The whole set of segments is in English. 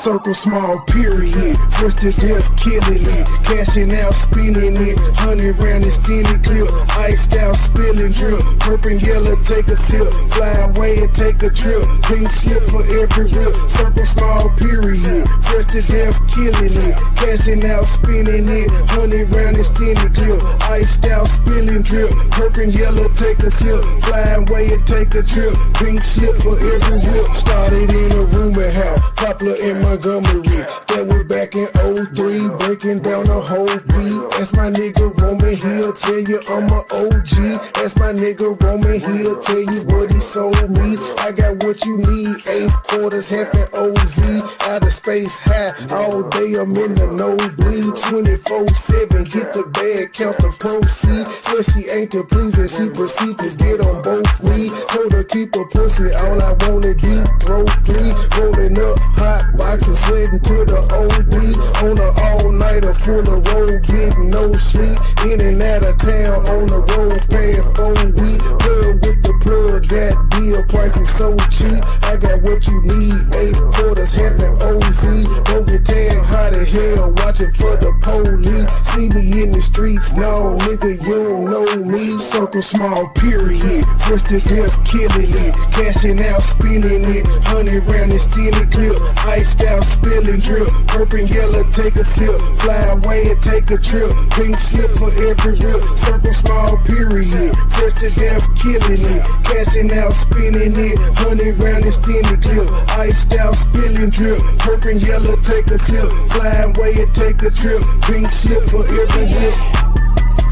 Circle small period, first to death killing it, cashing out spinning it, 100 round extended clip, iced out spilling drip, purple yellow take a sip, fly away and take a trip, pink slip for every rip, circle small period, first to death killing it, cashing out spinning it, 100 round extended clip, iced out spilling drip, purple yellow take a sip, fly away and take a trip, pink slip for every rip, started in a rumor house, Poplar in Montgomery, that was back in 03, breaking down the whole beat. That's my nigga Roman, he'll tell you I'm a OG. That's my nigga Roman, he'll tell you what he sold me. I got what you need, 8 quarters, half an OZ. Out of space high, all day I'm in the nosebleed. 24/7, get the bag, count the proceeds. Said she ain't to please and she proceed to get on both knees. Told her keep her pussy, all I want is deep throat clean. Rolling up hot boxes, sweating to the OD. On a all-nighter full of road, getting no sleep. In and out of town on the road, paying 4 weeks. Plug with the plug, that deal price is so cheap. I got what you need, 8 quarters, half an OZ. Don't get tagged hot as hell, watching for the police. See me in the streets, no nigga, you don't know me. Circle small period, first to death killing it, cashing out spinning it, 100 round extended clip, iced out spilling drip, purple yellow take a sip, fly away and take a trip, pink slip for every rip, circle small period, first to death killing it, cashing out spinning it, 100 round extended clip, iced out spilling drip, purple yellow take a sip, fly away and take a trip, pink slip for every rip.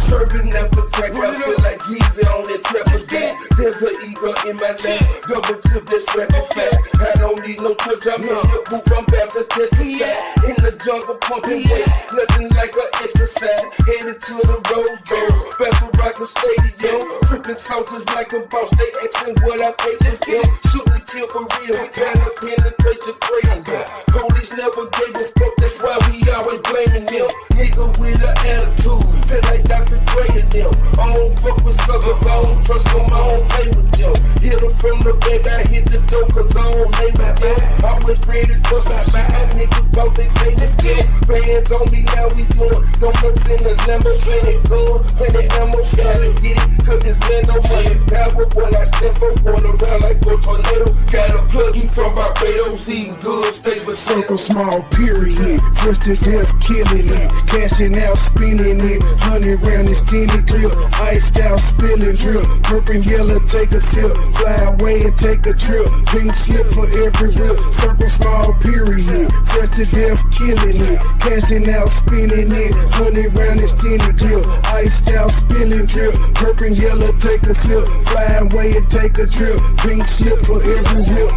Serving out the crack, I feel like Jesus on that trap again. There's an eagle in my lap, double clip that's rapping fat. I don't need no church, I'm in your booth, I'm about to testify. In the jungle pumping weight, nothing like an exercise. Headed to the Rose Bowl, back to Rocker Stadium. Tripping soldiers like a boss, they asking what I pay for them. Shoot and kill for real, we trying to penetrate your cranium. Police never gave a fuck, that's why we always blaming them. Nigga with an attitude, feel like Dr. Dre and them. I don't fuck with suckers, I don't trust them, I don't play with them. Hit them from the back, I hit the door cause I don't lay with them. Always ready to stop by, niggas bout they face again. Bands on me, now we doing donuts in the Lambo, plenty gun, plenty ammo, gotta get it, cause this man no money power. When I step up, going around like a tornado, got a pluggy from Barbados, eating good, stay with Circle small period, first to death killing it, cashing out spinning it, 100 round extended clip, iced out spilling drip, purple yellow take a sip, fly away and take a trip, pink slip for every rip, circle small period, first to death killing it, cashing out spinning it, 100 round extended clip, iced out spilling drip, purple yellow take a sip, fly away and take a trip, pink slip for every rip.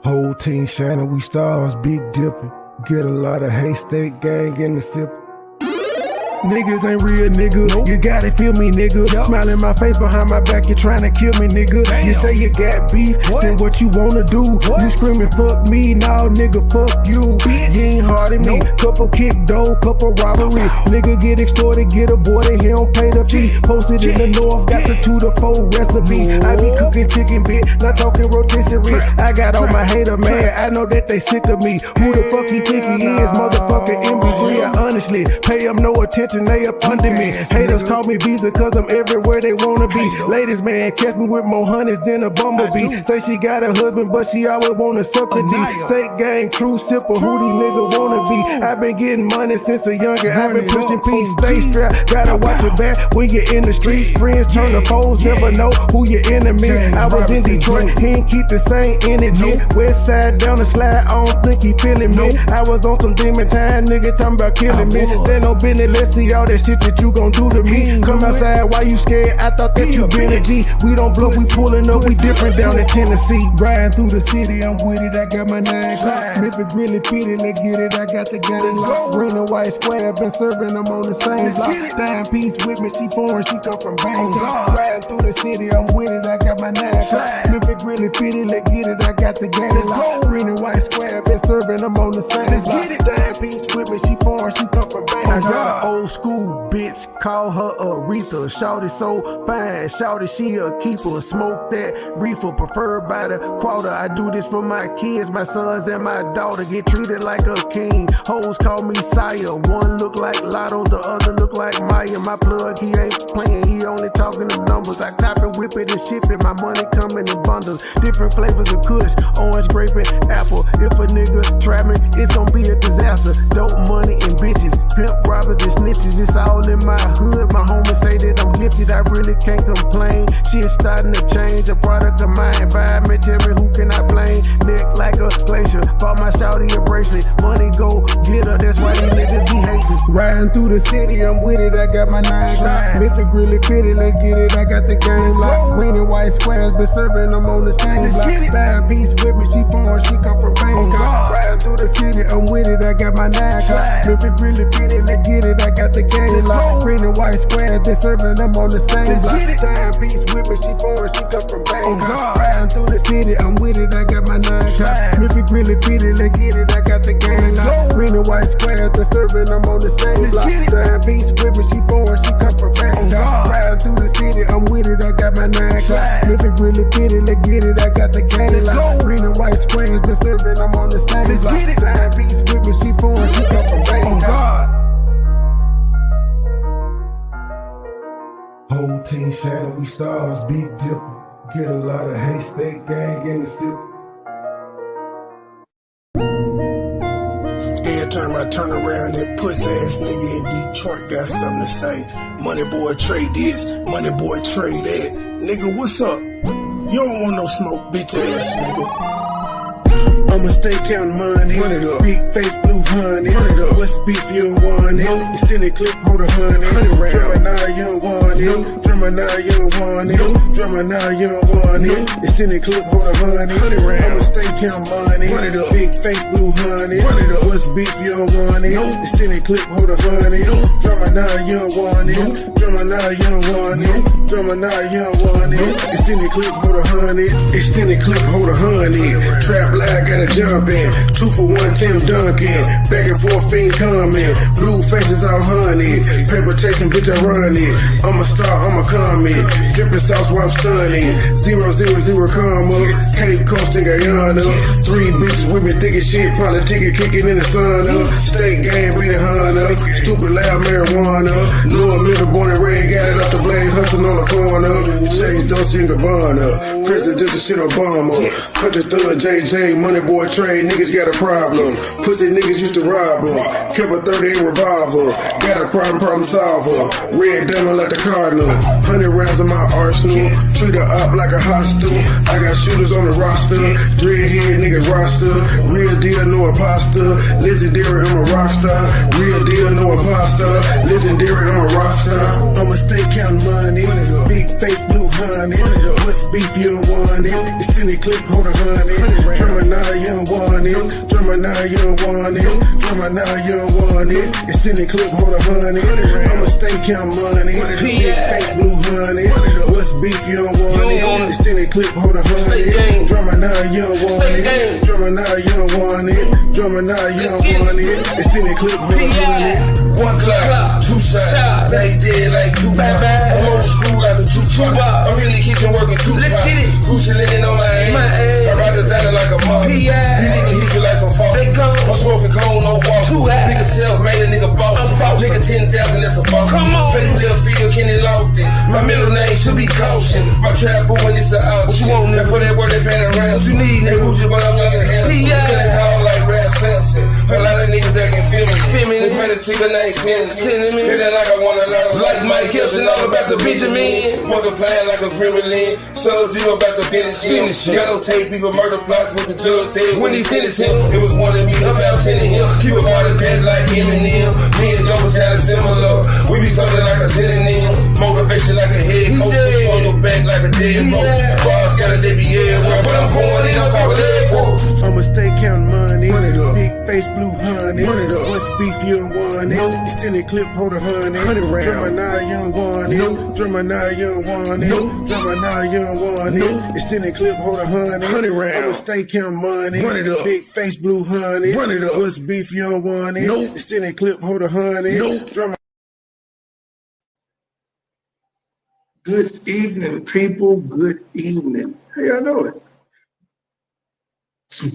Whole team shining, we stars, big dipping. Get a lot of haystack gang in the sip. Niggas ain't real, nigga. You gotta feel me, nigga. Smile in my face behind my back, you tryna kill me, nigga. You say you got beef, then what you wanna do? You screaming, fuck me, nah, nigga, fuck you. You ain't hard at me. Couple kick dough, couple robbery. Nigga get extorted, get aborted, he don't pay the fee. Posted in the north, got the 2 to 4 recipe. I be cooking chicken bit, not talking rotisserie. I got all my hater mad, I know that they sick of me. Who the fuck he think he is, motherfucker MB3? I honestly pay him no attention. They up under me. Haters call me Visa cause I'm everywhere they wanna be. Ladies, man, catch me with more honeys than a bumblebee. Say she got a husband, but she always wanna suck the D. State gang, true sipper, who these niggas wanna be? I been getting money since a younger. I been pushing peace, stay strapped. Gotta watch your back when you're in the streets. Friends turn to foes, never know who your enemy. I was in Detroit, he ain't keep the same energy. West side down the slide, I don't think he feeling me. I was on some demon time, nigga talking about killing me. Then no business, let's see see all that shit that you gon' do to me. Come outside, why you scared? I thought that you been a G. We don't bluff, we pullin' up, we different down in Tennessee. Riding through the city, I'm with it, I got my 9 o'clock. If it really fit it, let's get it, I got the game locked. Green and white square, been serving them on the same block. Timepiece with me, she foreign, she come from Bangkok. Riding through the city, I'm with it, I got my 9 o'clock. If it really fit it, let's get it, I got the game locked. Green and white square, been serving them on the same block. Timepiece with me, she foreign, she come from Bangkok. I got an old school bitch, call her Aretha. Shawty so fine, shawty she a keeper. Smoke that reefer, preferred by the quarter. I do this for my kids, my sons and my daughter. Get treated like a king. Hoes call me sire. One look like Lotto, the other look like Maya. My plug, he ain't playing, he only talking the numbers. I cop it, whip it, and ship it. My money coming in bundles. Different flavors of kush, orange, grape, and apple. If a nigga trap me, it's gonna be a disaster. Dope money and bitches, pimp robbers and snitches. It's all in my hood. My homies say that I'm gifted, I really can't complain. Shit starting to change, a product of my environment. Tell me who can I blame? Neck like a glacier, bought my shawty a bracelet. Money go glitter, that's why these niggas be hating. Riding through the city, I'm with it, I got my 9 o'clock. If it really fit it, let's get it, I got the game locked. Green and white squares, been serving them on the same block. Timepiece with me, she foreign, she come from Bangkok. Riding through the city, I'm with it, I got my 9 o'clock. If it really fit it, let's get it, I got the game locked. Green and white squares, been serving them on the same block. Timepiece with me, she foreign, she come from Bangkok. Riding through the city, I'm with it, I got my 9 o'clock. If it really fit it, let's get it, I got the game locked. Green and white squares, been serving them on the same block. Timepiece with me, she foreign, she come from Bangkok. Riding through the city, I'm with it, I got my 9 o'clock. If it really fit it, let's get it, I got the game locked. Green and white squares, been serving them on the same block. Timepiece with me, she foreign, she come from Bangkok. Whole team shining, we stars, big dipper. Get a lot of hate, state gang in the city. Every time I turn around, that pussy ass nigga in Detroit got something to say. MoneyBoy trade this, MoneyBoy trade that. Nigga, what's up? You don't want no smoke, bitch ass nigga. I'ma stay counting money. Run it up. Big face, blue honey. Run it up. What's the beef, you don't want it? No. Extend it, clip, hold a honey. 100 round. Drummer now, you don't want it. No. Drummer now, you don't want it. No. Drummer now, you don't want it. No. Extend it, clip, hold a honey. 100 round. I'ma stay counting money. Run it up. Big face, blue honey. Run it up. What's the beef, you don't want it? No. Extend it, clip, hold a honey. No. Drummer now, you don't want it. No. Drummer now, you don't want it. No. Drummer now, you don't want it. No. Extend it, clip, hold a honey. Extend it, clip, hold a honey. Trap lag, gotta jump in. 2 for 1, Tim Duncan. Back and forth, fiend coming. Blue faces all honey. Paper chasing, bitch, I run it. I'm a star, I'm a comment. Dripping sauce while I'm stunning. 000 comma. Cape Coast in Guyana. 3 bitches with me thick as shit. Probably ticket kicking in the sun up. State game, beating Hunter. Stupid loud marijuana. Lord Miller, born and raised, got it off the blade, hustling on the corner. Shades, Dolce and Gabbana. President of shit Obama. Country thug, JJ, MoneyBoy trade. Niggas got a problem. Pussy niggas used to rob them. Kept a 38 revolver. Got a problem solver. Red diamond like the Cardinal. 100 rounds in my arsenal. Treat her up like a hostel. I got shooters on the roster. Dreadhead nigga roster. Real deal, no imposter. Legendary, I'm a rockstar. Real deal, no imposter. Legendary, I'm a rockstar. I'ma stay counting money. Big face, blue honey. What's beef, you don't want it. Extend it, clip, hold a honey. Drummer now, you don't want it. Drummer now, you don't want it. Drummer now, you don't want it. Extend it, clip, hold a honey. I'ma stay counting money. Big face, blue honey. What's beef, you don't want it. Extend it, clip, hold a honey. Drummer now, you don't want it. Drummer now, you don't want it. Drummer now, you don't want it. Extend it, clip, hold a honey. 1 clock, 2 shots. They dead like 2 bye. I'm old school like a 2 bar. I'm in the kitchen working 2 Let's get it. Gucci laying on my ass. I ride designer like a mother. These niggas hit you like some fall. I'm smoking cone, no walk. Nigga self-made, a nigga boss. Nigga 10,000, that's a boss. Come on. Petty little feel, Kenny Lofty. My middle name should be Caution. My trap boy, when it's an option. What you want, nigga? For that word, they paying around. What you need, nigga? Who's but I'm young and handsome. Killing tall like Rap Samson. A lot of niggas acting feminine. This man a chicken ain't sending me. Feeling like I wanna learn. Like Mike Gibson, all about the Benjamin. Multiplying like a gremlin. Sub-Zero about to finish him. Got no tape, people murder plots, what the judge said. When he sentenced him, it was one of me, about 10 of him. Keep a party pet like Eminem. Me and Joe was kinda similar. something like a synonym. Motivation like a head coach. Put you on your back like a dead roach. Bars got a DBA, but I'm going in, I'm calling it quote. I'ma stay counting money. Run it up. Big face, blue honey. Run it up. What's beef, you don't want it. No. Extended clip, hold a honey. 100 round. Drummer now, you don't want it. No. Drummer now, you don't want it. No. Drummer now, you don't want No. it. Extended clip, hold a honey. 100 round. I'ma stay counting money. Run it up. Big face, blue honey. Run it up. What's beef, you don't want it. No. Extended clip, hold a honey. No. Drummer. Good evening, people. Good evening. How y'all doing?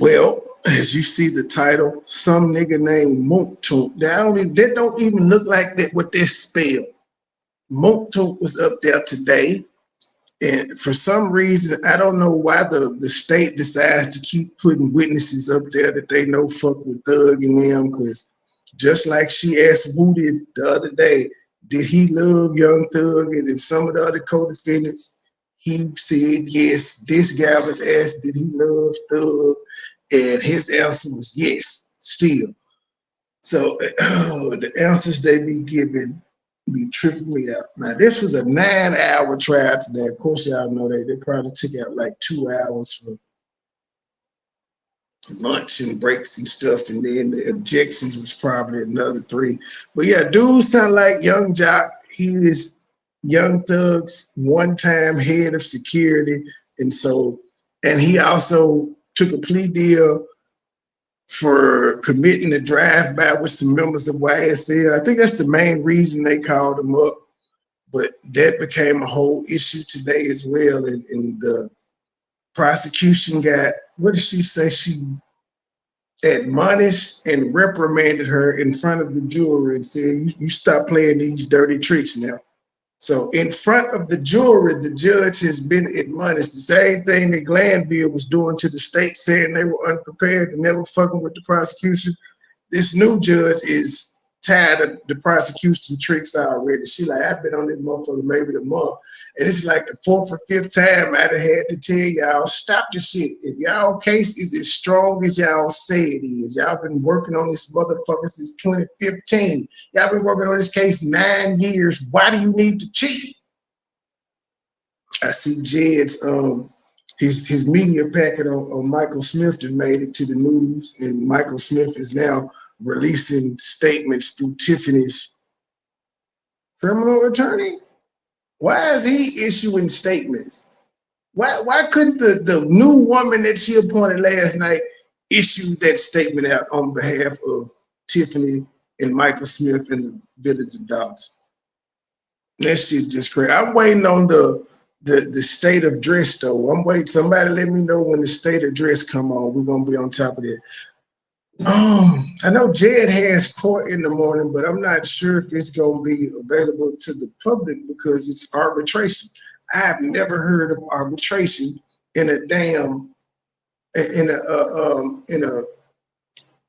Well, as you see the title, some nigga named Mounk that don't even look like that what they spell. Mounk was up there today, and for some reason, I don't know why the state decides to keep putting witnesses up there that they know fuck with Thug and them, because just like she asked Woody the other day, did he love Young Thug? And then some of the other co-defendants, he said yes. This guy was asked, did he love Thug? And his answer was yes, still. So the answers they be giving be tripping me out. Now, this was a 9-hour trial today. Of course, y'all know they probably took out like 2 hours for lunch and breaks and stuff, and then the objections was probably another 3. But yeah, dude sound like Young Jock. He is Young Thug's one-time head of security, and he also took a plea deal for committing a drive-by with some members of YSL. I think that's the main reason they called him up, but that became a whole issue today as well, and the prosecution got, what did she say? She admonished and reprimanded her in front of the jury and said, you stop playing these dirty tricks now. So in front of the jury, the judge has been admonished. The same thing that Glanville was doing to the state, saying they were unprepared and never fucking with the prosecution. This new judge is tired of the prosecution tricks already. She like, I've been on this motherfucker maybe a month. And it's like the 4th or 5th time I'd have had to tell y'all, stop the shit. If y'all case is as strong as y'all say it is, y'all been working on this motherfucker since 2015. Y'all been working on this case 9 years. Why do you need to cheat? I see Jed's his media packet on Michael Smith that made it to the news, and Michael Smith is now releasing statements through Tiffany's criminal attorney. Why is he issuing statements? Why couldn't the new woman that she appointed last night issue that statement out on behalf of Tiffany and Michael Smith and the Village of Dawson? That shit just crazy. I'm waiting on the state of dress though. I'm waiting. Somebody let me know when the state of dress come on. We're gonna be on top of that. I know Jed has court in the morning, but I'm not sure if it's going to be available to the public because it's arbitration. I have never heard of arbitration in a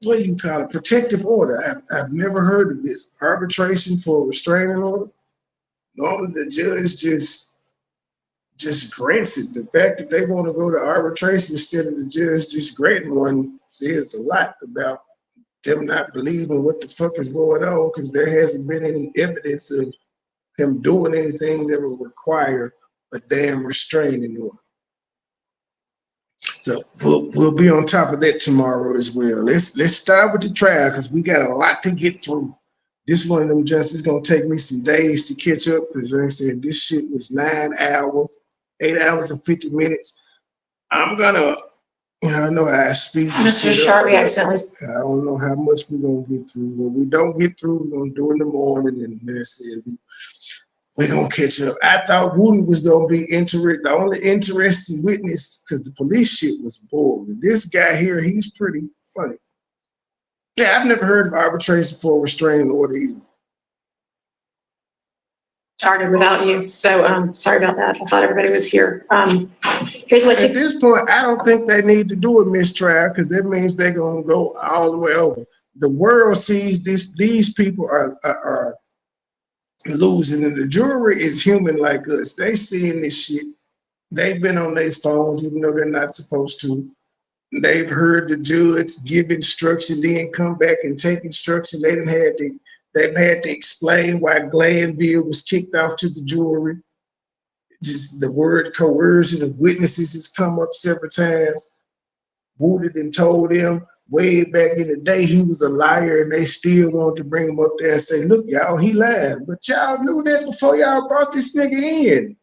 what do you call it, protective order. I've never heard of this arbitration for a restraining order. Normally the judge just grants it. The fact that they want to go to arbitration instead of the judge just granting one says a lot about them not believing what the fuck is going on, because there hasn't been any evidence of him doing anything that would require a damn restraining order. So we'll be on top of that tomorrow as well. Let's start with the trial because we got a lot to get through. This one of them just is gonna take me some days to catch up because like I said, this shit was 9 hours. 8 hours and 50 minutes. I'm gonna, I know I speak. Mr. Sharp, we accidentally. I don't know how much we're gonna get through. When we don't get through, we're gonna do in the morning, and that's it. We're gonna catch up. I thought Woody was gonna be the only interesting witness, because the police shit was boring. This guy here, he's pretty funny. Yeah, I've never heard of arbitration for a restraining order either. Started without you, so sorry about that. I thought everybody was here. Here's what At this point, I don't think they need to do a mistrial because that means they're gonna go all the way over. The world sees these people are losing, and the jury is human like us. They seeing this shit. They've been on their phones even though they're not supposed to. They've heard the judge give instruction, then come back and take instruction. They done had They've had to explain why Glanville was kicked off to the jury. Just the word coercion of witnesses has come up several times. Wooded and told them way back in the day he was a liar, and they still wanted to bring him up there and say, look, y'all, he lied. But y'all knew that before y'all brought this nigga in.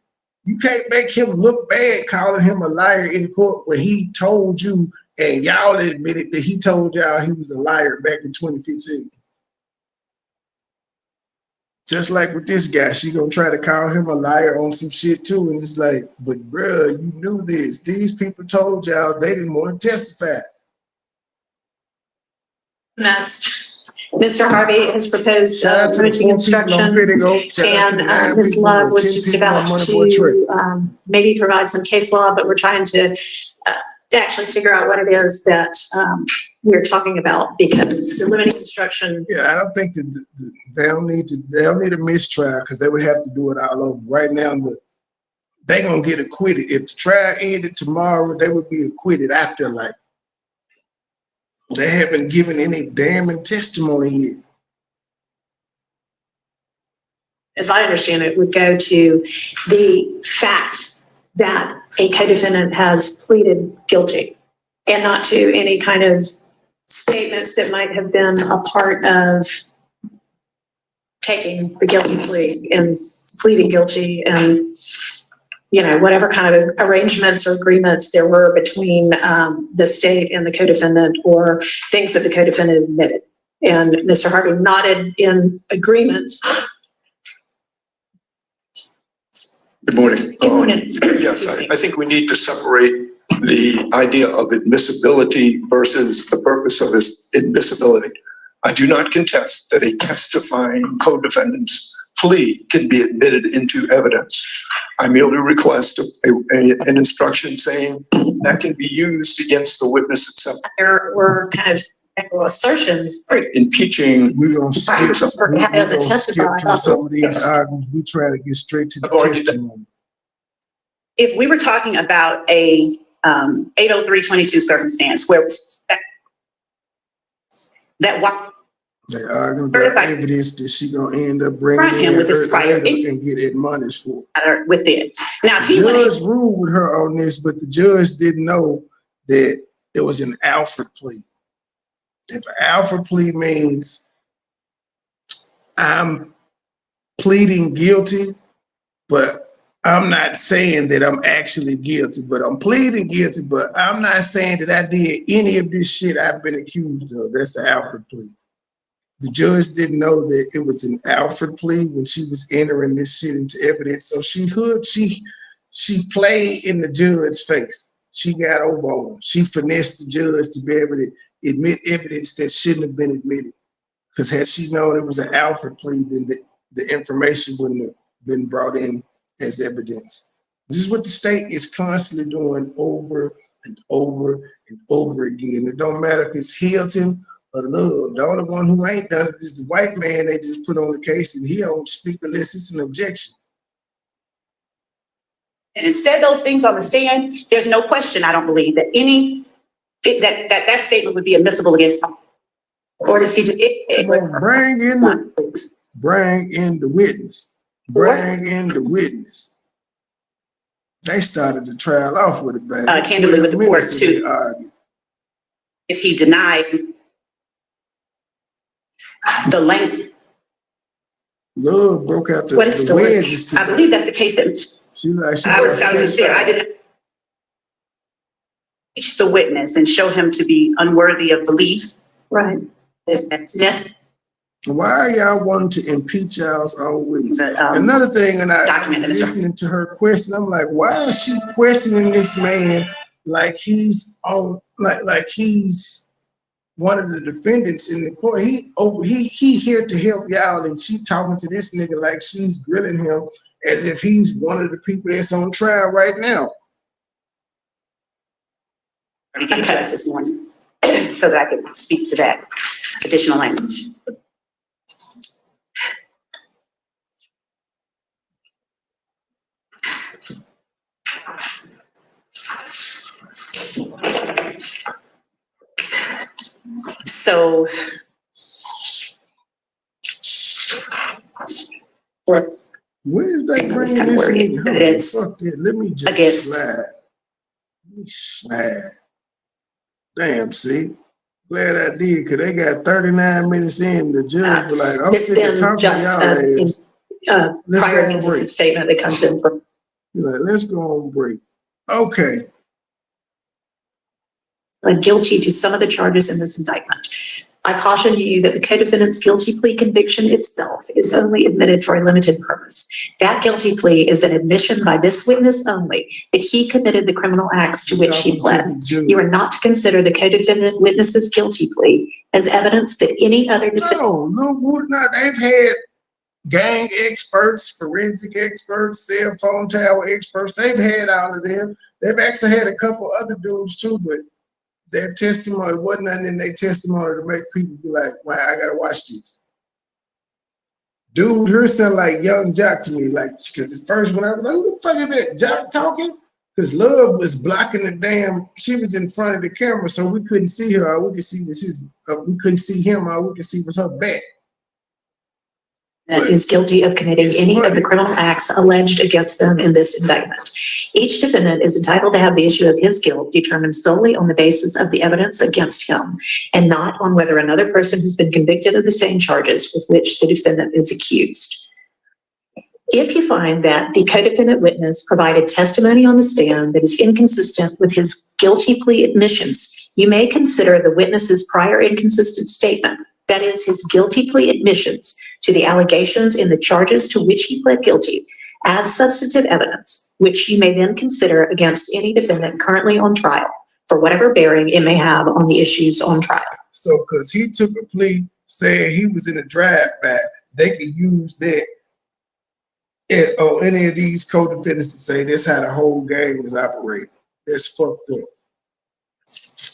You can't make him look bad calling him a liar in court when he told you, and y'all admitted that he told y'all he was a liar back in 2015. Just like with this guy, she gonna try to call him a liar on some shit too. And it's like, but bruh, you knew this. These people told y'all they didn't want to testify. Mr. Harvey has proposed Shout out to the limiting 4 people on instruction, Petticoat. Shout out to the 9 and Ms. people Love or was 10 just people on about MoneyBoy Trade. to maybe provide some case law, but we're trying to actually figure out what it is that we're talking about, because the limiting instruction. Yeah, I don't think that they'll need a mistrial, because they would have to do it all over. Right now, they gonna get acquitted. If the trial ended tomorrow, they would be acquitted. I feel like they haven't given any damning testimony yet. As I understand it, would go to the fact that a co-defendant has pleaded guilty, and not to any kind of statements that might have been a part of taking the guilty plea and pleading guilty, and whatever kind of arrangements or agreements there were between the state and the co-defendant, or things that the co-defendant admitted. And Mr. Harvey nodded in agreement. Good morning. Good morning. Yes, I think we need to separate the idea of admissibility versus the purpose of this admissibility. I do not contest that a testifying co-defendant's plea can be admitted into evidence. I merely request an instruction saying that can be used against the witness itself. There were kind of assertions. Impeaching. We're gonna skip testify. through some of these arguments. We try to get straight to the testimony. If we were talking about a 803.22 circumstance where that they arguing about evidence that she gonna end up bringing him with his prior and get admonished for. With it. Now the judge ruled with her on this, but the judge didn't know that it was an Alfred plea. If an Alfred plea means I'm pleading guilty, but I'm not saying that I'm actually guilty, but I'm pleading guilty, but I'm not saying that I did any of this shit I've been accused of. That's an Alfred plea. The judge didn't know that it was an Alfred plea when she was entering this shit into evidence. So she played in the judge's face. She got over on him. She finessed the judge to be able to admit evidence that shouldn't have been admitted. Because had she known it was an Alfred plea, then the information wouldn't have been brought in as evidence. This is what the state is constantly doing over and over and over again. It don't matter if it's Hilton or Love. The only one who ain't done it is the white man they just put on the case, and he don't speak unless it's an objection. and said those things on the stand, there's no question, I don't believe, that that statement would be admissible against him. Or does he just bring in the witness. Bring in the witness. They started the trial off with it, baby. Candidly with the court too. If he denied the length. Love broke out the wedges today. I believe that's the case that I was sincere. I didn't teach the witness and show him to be unworthy of belief. Right. Why are y'all wanting to impeach y'all's own witness? Another thing, and I was listening to her question, I'm like, why is she questioning this man like he's on, like he's one of the defendants in the court? He here to help y'all, and she talking to this nigga like she's grilling him as if he's one of the people that's on trial right now. Because this morning, so that I could speak to that additional language. So Or When is they I know it's bringing kind of this wordy, nigga? but Hold it on, is fuck that. Let me just against. slide. Let me slide. Damn, see? Glad I did, because they got 39 minutes in. The judge was like, I'm It's sick of then talking to just y'all ass. Let's prior go on inconsistent break. statement that comes in from. You're like, let's go on break. Okay. Guilty to some of the charges in this indictment. I caution you that the co-defendant's guilty plea conviction itself is only admitted for a limited purpose. That guilty plea is an admission by this witness only that he committed the criminal acts to which he pled. You are not to consider the co-defendant witness's guilty plea as evidence that any other defendant. No, they've had gang experts, forensic experts, cell phone tower experts. They've had all of them. They've actually had a couple other dudes too, but their testimony wasn't nothing in their testimony to make people be like, wow, I gotta watch this. Dude, her sound like young Jock to me, like, because at first when I was like, who the fuck is that Jock talking? Because Love was blocking the damn, she was in front of the camera, so we couldn't see her. All we could see was we couldn't see him. All we could see was her back. Is guilty of committing any of the criminal acts alleged against them in this indictment. Each defendant is entitled to have the issue of his guilt determined solely on the basis of the evidence against him and not on whether another person has been convicted of the same charges with which the defendant is accused. If you find that the co-defendant witness provided testimony on the stand that is inconsistent with his guilty plea admissions, you may consider the witness's prior inconsistent statement, that is his guilty plea admissions to the allegations in the charges to which he pled guilty, as substantive evidence, which you may then consider against any defendant currently on trial for whatever bearing it may have on the issues on trial. So, because he took a plea saying he was in a drive-by, they could use that or any of these co-defendants to say that's how the whole gang was operating. That's fucked up.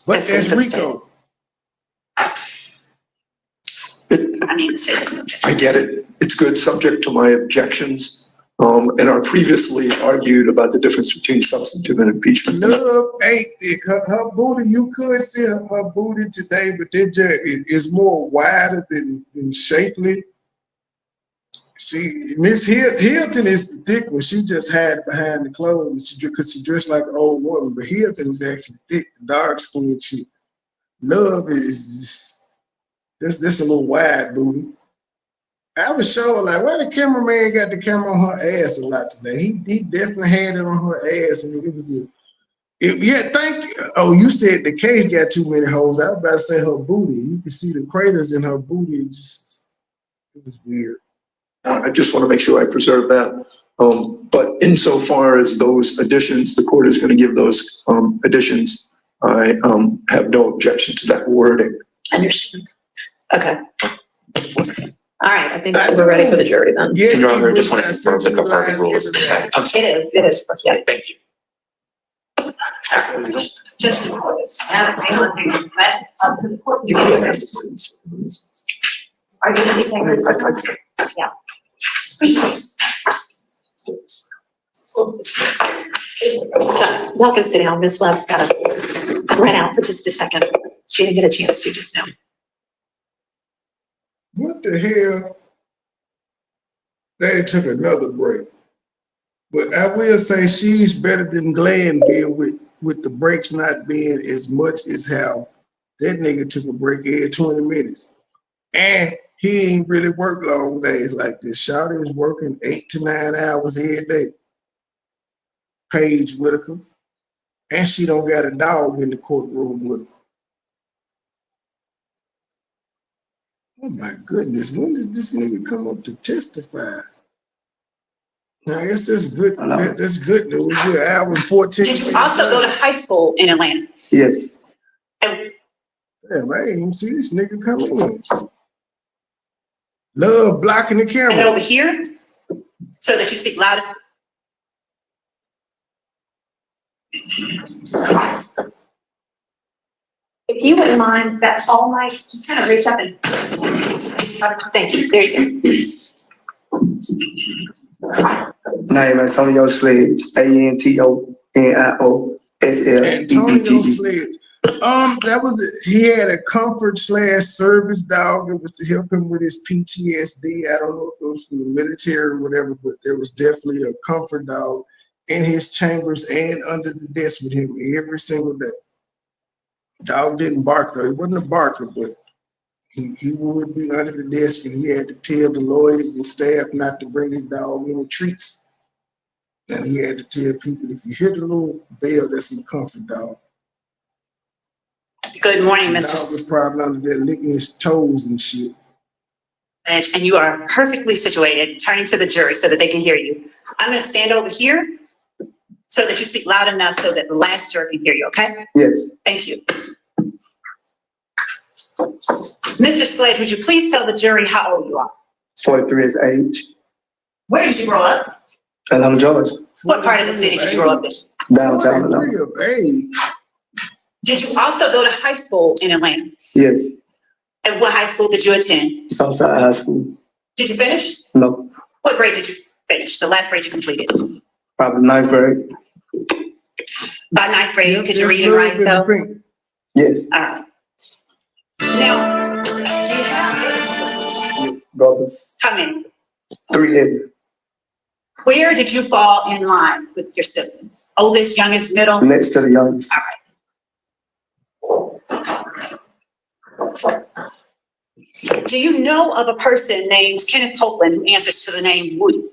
But that's Rico. I get it. It's good, subject to my objections. And I previously argued about the difference between substantive and impeachment. Love ain't thick. Her booty, you could see her booty today, but that is more wider than shapely. Miss Hilton is the thick one. She just hid behind the clothes because she dressed like an old woman. But Hilton is actually thick, the dark skin chick. Love is that's a little wide booty. I was showing like, why the cameraman got the camera on her ass a lot today? He definitely had it on her ass, and it was yeah. Thank you. Oh, you said the case got too many holes. I was about to say her booty. You can see the craters in her booty. It was weird. I just want to make sure I preserve that. But insofar as those additions, the court is going to give those additions. I have no objection to that wording. Understood. Okay. All right, I think we're ready for the jury then. Yes, Your Honor, I just want to confirm that the party rules. It is, yeah. Thank you. Just to close. Are you going to be taking this? Yeah. So, y'all can sit down. Miss Love's got to run out for just a second. She didn't get a chance to just now. What the hell? They took another break. But I will say she's better than Glanville with the breaks not being as much as how that nigga took a break every 20 minutes. And he ain't really worked long days like this. Shawty is working 8 to 9 hours every day. Paige Whitaker. And she don't got a dog in the courtroom with her. Oh my goodness, when did this nigga come up to testify? I guess that's good. That's good news. You're hour and 14. Did you also go to high school in Atlanta? Yes. Damn, I ain't even see this nigga come in. Love blocking the And camera. over here, so that you speak louder. If you wouldn't mind, that tall mic, just kind of reach up and. Thank you. There you go. Name Antonio Sledge, ANTONIO SLEDGE. Antonio Sledge. That was it. He had a comfort / service dog. It was to help him with his PTSD. I don't know if it was from the military or whatever, but there was definitely a comfort dog in his chambers and under the desk with him every single day. Dog didn't bark though. He wasn't a barker, but he would be under the desk, and he had to tell the lawyers and staff not to bring his dog any treats. And he had to tell people, if you hear the little bell, that's my comfort dog. Good morning, The Mr. dog was probably under there licking his toes and shit. And you are perfectly situated, turning to the jury so that they can hear you. I'm going to stand over here so that you speak loud enough so that the last juror can hear you, okay? Yes. Thank you. Mr. Sledge, would you please tell the jury how old you are? 43 is age. Where did you grow up? Atlanta, Georgia. What part of the city did you grow up in? Downtown 43 Atlanta. of age. Did you also go to high school in Atlanta? Yes. And what high school did you attend? Southside High School. Did you finish? No. What grade did you finish? The last grade you completed? Probably 9th grade. By 9th grade, Yep, could you just read and little write bit though? of pink. Yes. All right. Now, do you have Yes. Brothers. how many? 3 heavy. Where did you fall in line with your siblings? Oldest, youngest, middle? Next to the youngest. Do you know of a person named Kenneth Copeland who answers to the name Woody?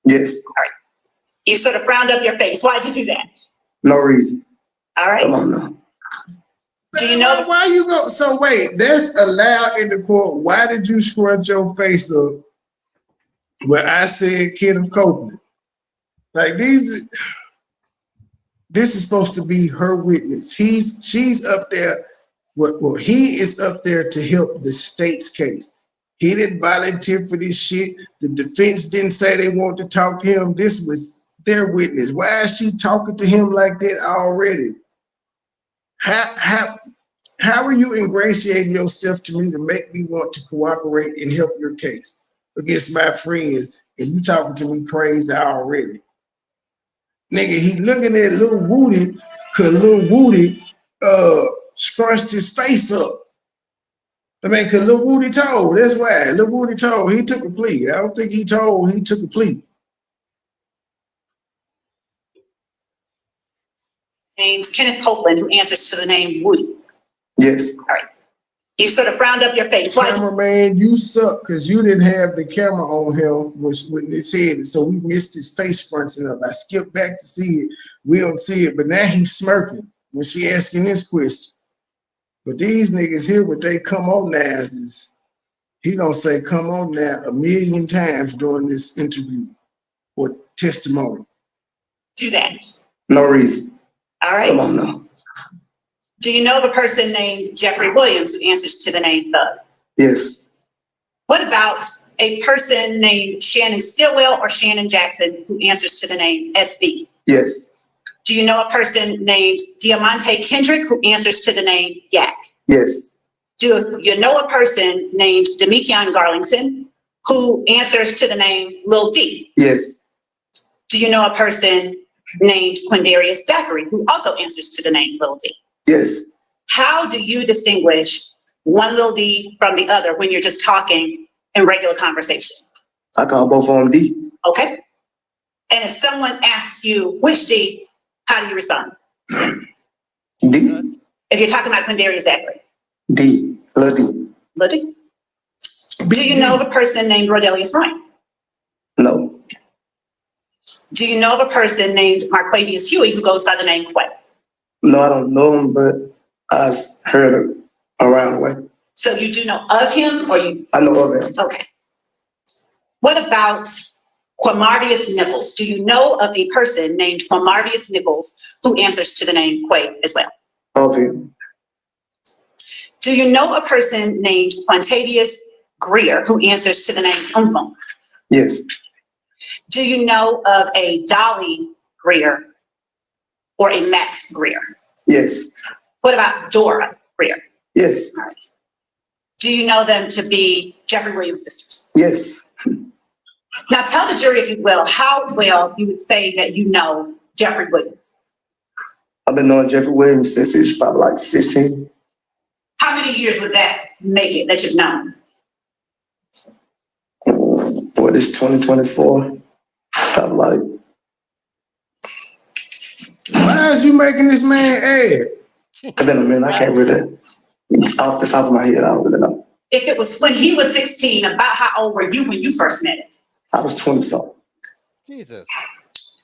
Yes. You sort of frowned up your face. Why'd you do that? No reason. All Come right. on now. Do you know? Why you go? So wait, that's allowed in the court. Why did you scrunch your face up when I said Kenneth Copeland? Like this is supposed to be her witness. She's up there. Well, he is up there to help the state's case. He didn't volunteer for this shit. The defense didn't say they want to talk to him. This was their witness. Why is she talking to him like that already? How are you ingratiating yourself to me to make me want to cooperate and help your case against my friends, and you talking to me crazy already? Nigga, he looking at Lil Woody, cause Lil Woody scrunched his face up. I mean, cause Lil Woody told, that's why. Lil Woody told, he took a plea. I don't think he told, he took a plea. Named Kenneth Copeland who answers to the name Woody. Yes. All right. You sort of frowned up your face. Why'd you? Cameraman, you suck because you didn't have the camera on him when it said it, so we missed his face fronting up. I skipped back to see it. We don't see it, but now he's smirking when she asking this question. But these niggas here, what they come on now is he gonna say come on now 1,000,000 times during this interview or testimony. Do that. No reason. All right. Come on now. Do you know of a person named Jeffrey Williams who answers to the name Thug? Yes. What about a person named Shannon Stillwell or Shannon Jackson who answers to the name SB? Yes. Do you know a person named Diamante Kendrick who answers to the name Yak? Yes. Do you know a person named Demekion Garlington who answers to the name Lil D? Yes. Do you know a person named Quindarius Zachary who also answers to the name Lil D? Yes. How do you distinguish one Lil D from the other when you're just talking in regular conversation? I call both of them D. Okay. And if someone asks you which D, how do you respond? D. If you're talking about Quindarius Zachary. D. Lil D. Lil D. Do you know of a person named Rodelius Ryan? No. Do you know of a person named Marquavius Huey who goes by the name Quay? No, I don't know him, but I've heard it around the way. So you do know of him or you? I know of him. Okay. What about Quamarvius Nichols? Do you know of a person named Quamarvius Nichols who answers to the name Quay as well? Of him. Do you know a person named Quantavius Greer who answers to the name Tounk? Yes. Do you know of a Dolly Greer or a Max Greer? Yes. What about Dora Greer? Yes. All right. Do you know them to be Jeffrey Williams' sisters? Yes. Now tell the jury, if you will, how well you would say that you know Jeffrey Williams. I've been knowing Jeffrey Williams since he was probably like 16. How many years would that make it that you've known? What is 2024? Probably like. Why is you making this man ad? It's been a minute. I can't really, off the top of my head, I don't really know. If it was when he was 16, about how old were you when you first met him? I was 20-something. Jesus.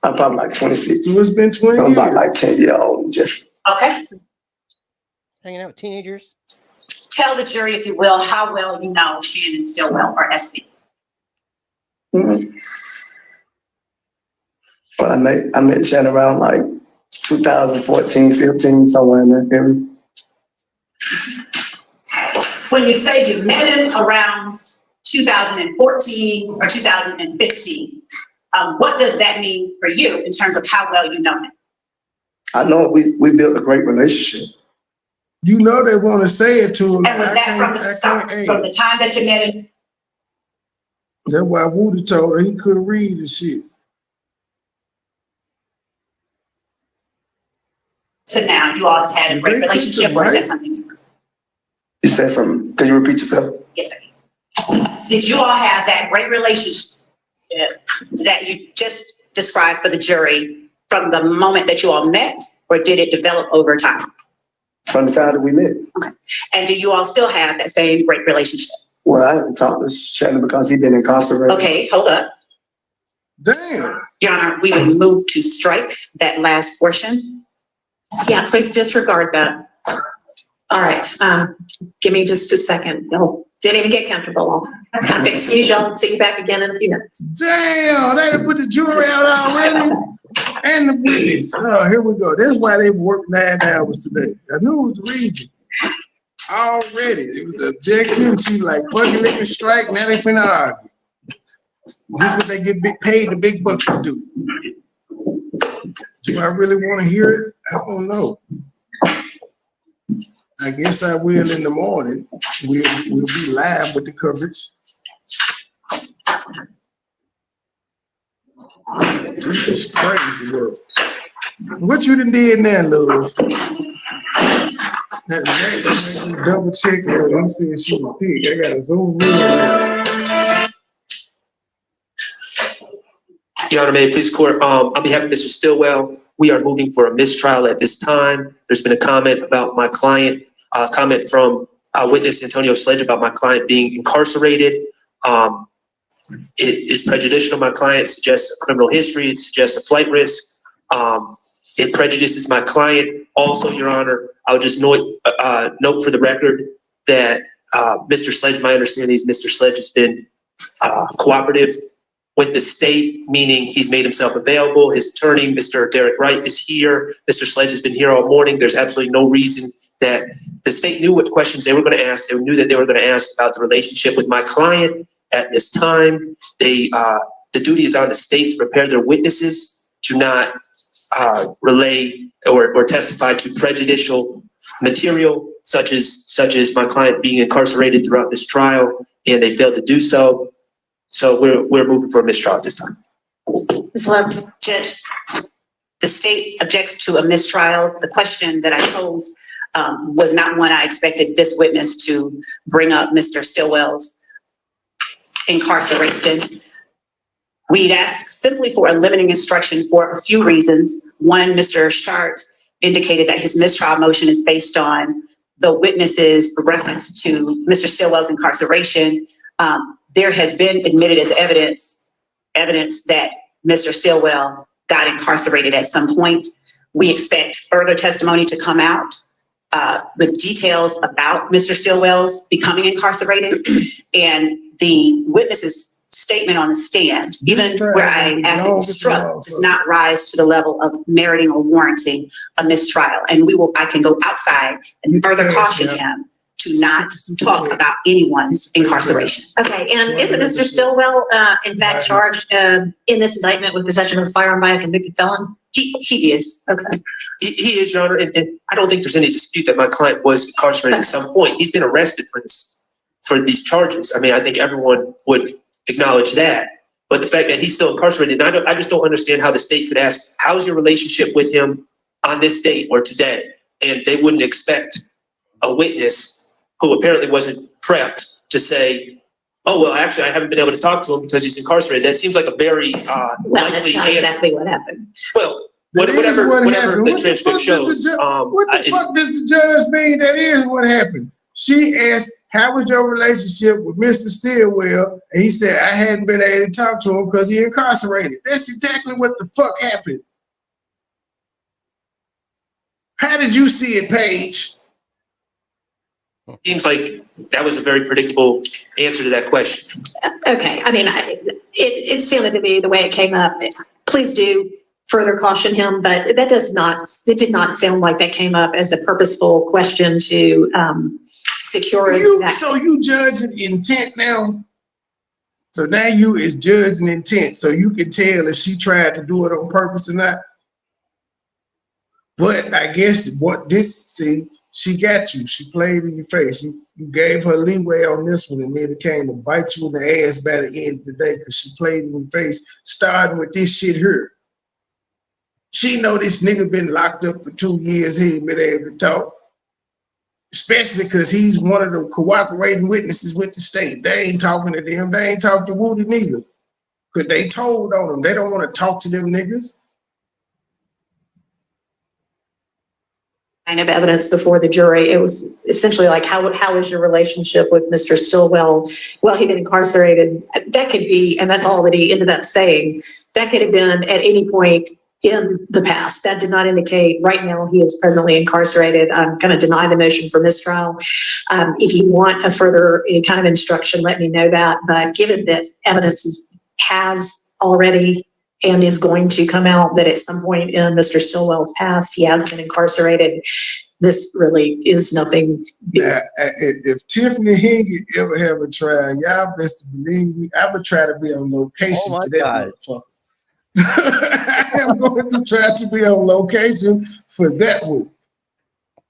I'm probably like 26. So it's been 20 I'm years. about like 10 years old than Jeffrey. Okay. Hanging out with teenagers. Tell the jury, if you will, how well you know Shannon Stillwell or SB. Mm-hmm. Well, I met Shannon around like 2014, 15, somewhere in that area. When you say you met him around 2014 or 2015, what does that mean for you in terms of how well you know him? I know we built a great relationship. You know they want to say it to him. And was that from the start, from the time that you met him? That's why Woody told her he couldn't read the shit. So now you all have had a great relationship, or is that something different? You said from, can you repeat yourself? Yes, sir. Did you all have that great relationship that you just described for the jury from the moment that you all met, or did it develop over time? From the time that we met. Okay. And do you all still have that same great relationship? Well, I haven't talked to Shannon because he's been incarcerated. Okay, hold up. Damn. Your Honor, we would move to strike that last portion. Yeah, please disregard that. All right, give me just a second. No, didn't even get comfortable. I'll excuse y'all and see you back again in a few minutes. Damn, they done put the jury out already. And the witness. Oh, here we go. That's why they worked 9 hours today. I knew it was the reason. Already. It was objection to like fucking let me strike. Now they finna argue. This is what they get paid the big bucks to do. Do I really want to hear it? I don't know. I guess I will in the morning. We'll be live with the coverage. This is crazy work. What you done did now, love? That double check. He said she was big. I gotta zoom in now. Your Honor, may it please court, on behalf of Mr. Stillwell, we are moving for a mistrial at this time. There's been a comment about my client, comment from witness Antonio Sledge about my client being incarcerated. It is prejudicial to my client, suggests a criminal history, it suggests a flight risk. It prejudices my client. Also, Your Honor, I would just note for the record that Mr. Sledge, my understanding is Mr. Sledge has been cooperative with the state, meaning he's made himself available. His attorney, Mr. Derek Wright, is here. Mr. Sledge has been here all morning. There's absolutely no reason that the state knew what questions they were going to ask. They knew that they were going to ask about the relationship with my client at this time. The duty is on the state to prepare their witnesses to not relay or testify to prejudicial material, such as my client being incarcerated throughout this trial, and they failed to do so. So we're moving for a mistrial at this time. Ms. Love. Judge, the state objects to a mistrial. The question that I posed was not one I expected this witness to bring up Mr. Stillwell's incarceration. We'd ask simply for a limiting instruction for a few reasons. One, Mr. Shart indicated that his mistrial motion is based on the witness's reference to Mr. Stillwell's incarceration. There has been admitted as evidence that Mr. Stillwell got incarcerated at some point. We expect further testimony to come out with details about Mr. Stillwell's becoming incarcerated, and the witness's statement on the stand, even where I asked it was struck, does not rise to the level of meriting or warranting a mistrial. And I can go outside and further caution him to not talk about anyone's incarceration. Okay, and isn't Mr. Stillwell, in fact, charged in this indictment with possession of a firearm by a convicted felon? He is. Okay. He is, Your Honor, and I don't think there's any dispute that my client was incarcerated at some point. He's been arrested for these charges. I mean, I think everyone would acknowledge that. But the fact that he's still incarcerated, and I just don't understand how the state could ask, how's your relationship with him on this date or today, and they wouldn't expect a witness who apparently wasn't prepped to say, oh, well, actually, I haven't been able to talk to him because he's incarcerated. That seems like a very Well, likely that's not answer. exactly what happened. Well, That is whatever what the happened. What the transcript fuck shows. what the fuck does the judge mean? That is what happened. She asked, how was your relationship with Mr. Stillwell? And he said, I hadn't been able to talk to him because he incarcerated. That's exactly what the fuck happened. How did you see it, Paige? Seems like that was a very predictable answer to that question. Okay, I mean, it sounded to me the way it came up. Please do further caution him, but it did not sound like that came up as a purposeful question to secure that. So you judging intent now? So now you is judging intent, so you can tell if she tried to do it on purpose or not. But I guess she got you. She played in your face. You gave her leeway on this one, and then it came to bite you in the ass by the end of the day because she played in your face, starting with this shit here. She know this nigga been locked up for 2 years. He ain't been able to talk, especially because he's one of the cooperating witnesses with the state. They ain't talking to them. They ain't talked to Woody neither because they told on them. They don't want to talk to them niggas. Kind of evidence before the jury. It was essentially like, how is your relationship with Mr. Stillwell? Well, he'd been incarcerated. That could be, and that's all that he ended up saying. That could have been at any point in the past. That did not indicate right now he is presently incarcerated. I'm going to deny the motion for mistrial. If you want a further any kind of instruction, let me know that. But given that evidence has already and is going to come out that at some point in Mr. Stillwell's past, he has been incarcerated, this really is nothing. Now, if Tiffany Hingy ever have a trial, y'all best believe me, I would try to be on location for that motherfucker. I am going to try to be on location for that one.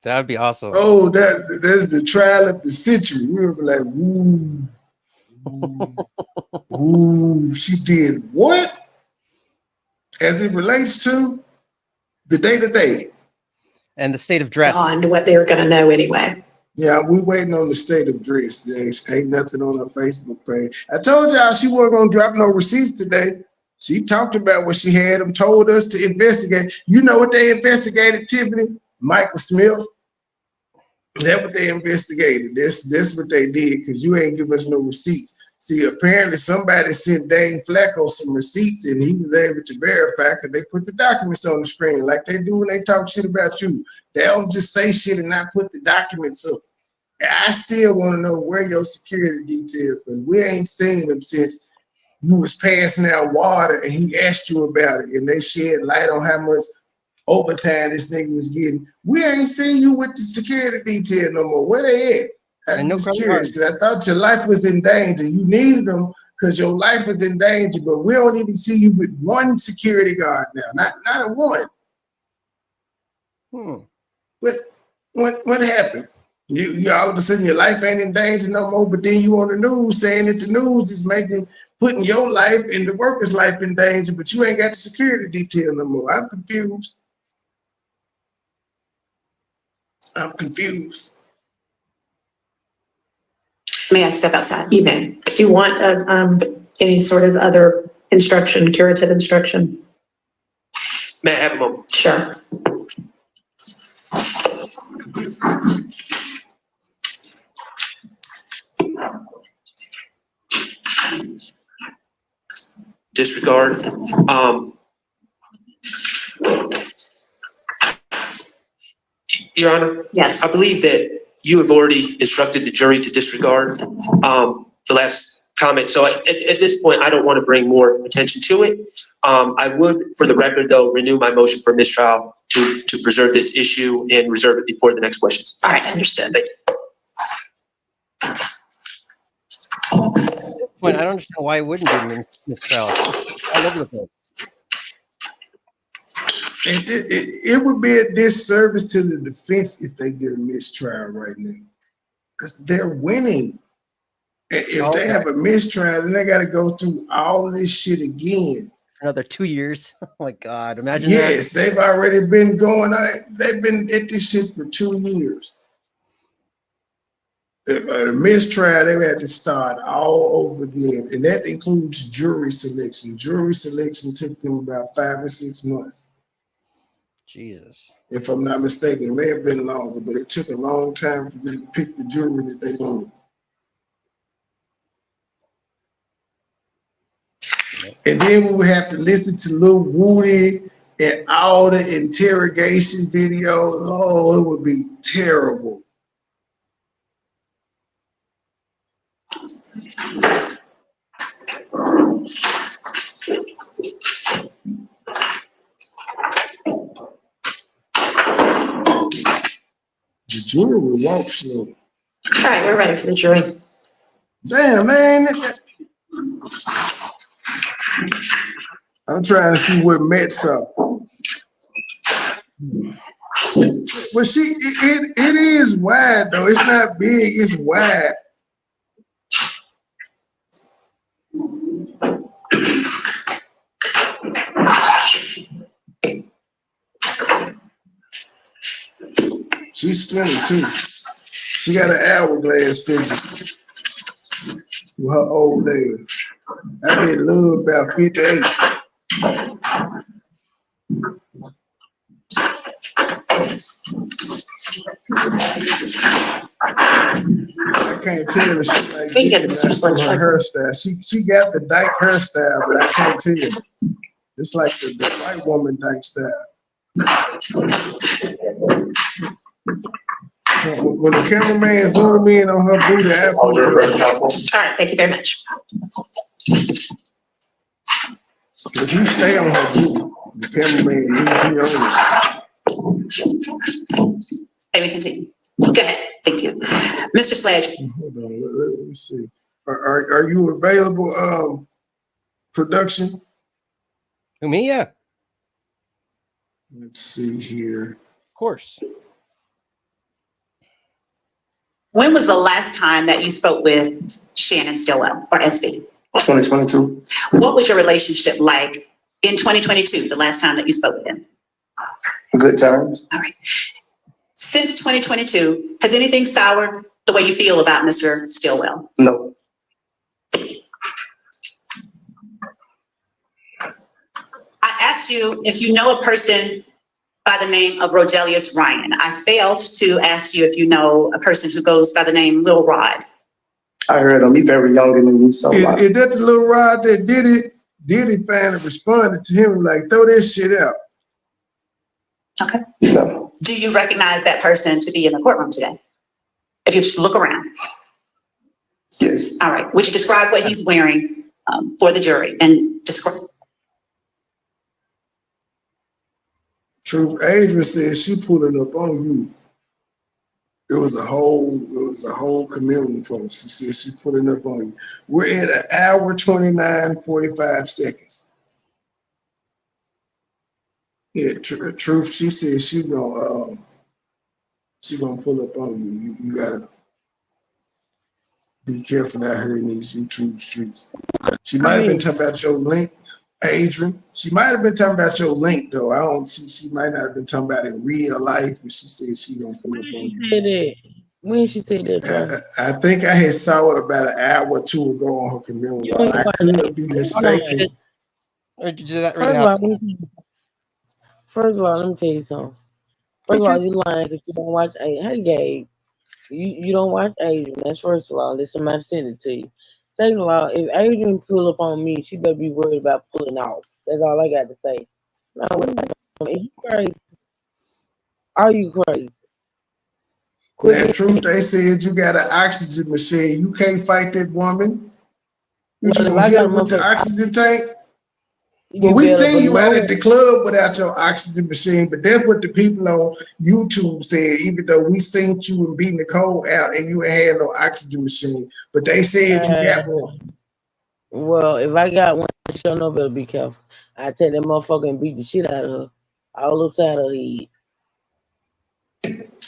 That would be awesome. Oh, that is the trial of the century. We'll be like, ooh, ooh, she did what? As it relates to the day-to-day. And the state of dress. On what they were going to know anyway. Yeah, we waiting on the state of dress. There ain't nothing on her Facebook page. I told y'all she wasn't going to drop no receipts today. She talked about what she had them, told us to investigate. You know what they investigated, Tiffany? Michael Smith. That's what they investigated. That's what they did, because you ain't give us no receipts. See, apparently somebody sent Dane Flacco some receipts and he was able to verify because they put the documents on the screen like they do when they talk shit about you. They don't just say shit and not put the documents up. I still want to know where your security detail, because we ain't seen them since you was passing out water and he asked you about it and they shed light on how much overtime this nigga was getting. We ain't seen you with the security detail no more. Where they at? I'm just curious, because I thought your life was in danger. You needed them because your life was in danger, but we don't even see you with one security guard now, not a one. What happened? You all of a sudden your life ain't in danger no more, but then you on the news saying that the news is putting your life and the workers' life in danger, but you ain't got the security detail no more. I'm confused. May I step outside? You may. Do you want any sort of other instruction, curative instruction? May I have a moment? Sure. Disregard. Your Honor? Yes. I believe that you have already instructed the jury to disregard the last comment. So at this point, I don't want to bring more attention to it. I would, for the record, though, renew my motion for mistrial to preserve this issue and reserve it before the next questions. All right, understood. Thank you. At this point, I don't understand why it wouldn't be mistrial. All over the place. It would be a disservice to the defense if they get a mistrial right now, because they're winning. If they have a mistrial, then they got to go through all of this shit again. for another 2 years. Oh my God, imagine that. Yes, they've already been going. They've been at this shit for 2 years. The mistrial, they had to start all over again, and that includes jury selection. Jury selection took them about 5 or 6 months. Jesus. If I'm not mistaken, it may have been longer, but it took a long time for them to pick the jury that they wanted. And then we would have to listen to Lil Woody and all the interrogation videos. Oh, it would be terrible. The jury will walk slow. All right, we're ready for the jury. Damn, man. I'm trying to see what Matt saw. Well, it is wide though. It's not big, it's wide. She's skinny too. She got an hourglass figure with her old days. I been loved about 58. I can't tell if she like her hairstyle. She got the dyke hairstyle, but I can't tell. It's like the white woman dyke style. When the cameraman zoom in on her booty, all right, thank you very much. If you stay on her booty, the cameraman, Let me continue. Go ahead. Thank you. Mr. Sledge. Hold on, let me see. Are you available, production? Who, me? Yeah. Let's see here. Of course. When was the last time that you spoke with Shannon Stillwell or SB? 2022. What was your relationship like in 2022, the last time that you spoke with him? Good times. All right. Since 2022, has anything soured the way you feel about Mr. Stillwell? No. I asked you if you know a person by the name of Rodelius Ryan. I failed to ask you if you know a person who goes by the name Lil Rod. I heard him. He's very younger than me, so. Is that the little Rod that did it? Diddy finally responded to him like, throw that shit out. Okay. No. Do you recognize that person to be in the courtroom today? If you just look around. Yes. All right. Would you describe what he's wearing for the jury and describe? Truth, Adrian said she put it up on you. It was a whole community post. She said she put it up on you. We're at 1 hour 29, 45 seconds. Yeah, Truth, she said she gonna pull up on you. You gotta be careful out here in these YouTube streets. She might have been talking about your link, Adrian. She might have been talking about your link though. I don't see. She might not have been talking about it in real life, but she said she gonna pull up on you. When she said that? I think I had saw it about 1 hour or 2 ago on her community. I could be mistaken. Or did that really happen? First of all, let me tell you something. First of all, you lying because you don't watch Adrian. Hey, Gabe, you don't watch Adrian. That's first of all. Let somebody send it to you. Second of all, if Adrian pull up on me, she better be worried about pulling off. That's all I got to say. No, are you crazy? Are you crazy? That Truth, they said you got an oxygen machine. You can't fight that woman. You just gonna hit her with the oxygen tank? Well, we seen you out at the club without your oxygen machine, but that's what the people on YouTube said, even though we seen you and B Nicole out and you ain't had no oxygen machine. But they said you got one. Well, if I got one, she'll know better be careful. I take that motherfucker and beat the shit out of her. All upside her head.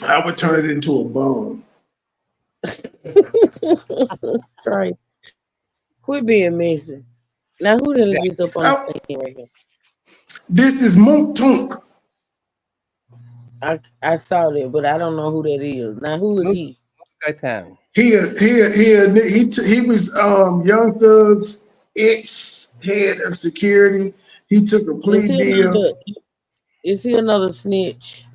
I would turn it into a bomb. Right. Quit being messy. Now who did this up on Oh, the scene right here? this is Mounk Tounk. I saw that, but I don't know who that is. Now who is he? Guy Pan. He was Young Thug's ex head of security. He took a Is plea he deal. another? Is he another snitch?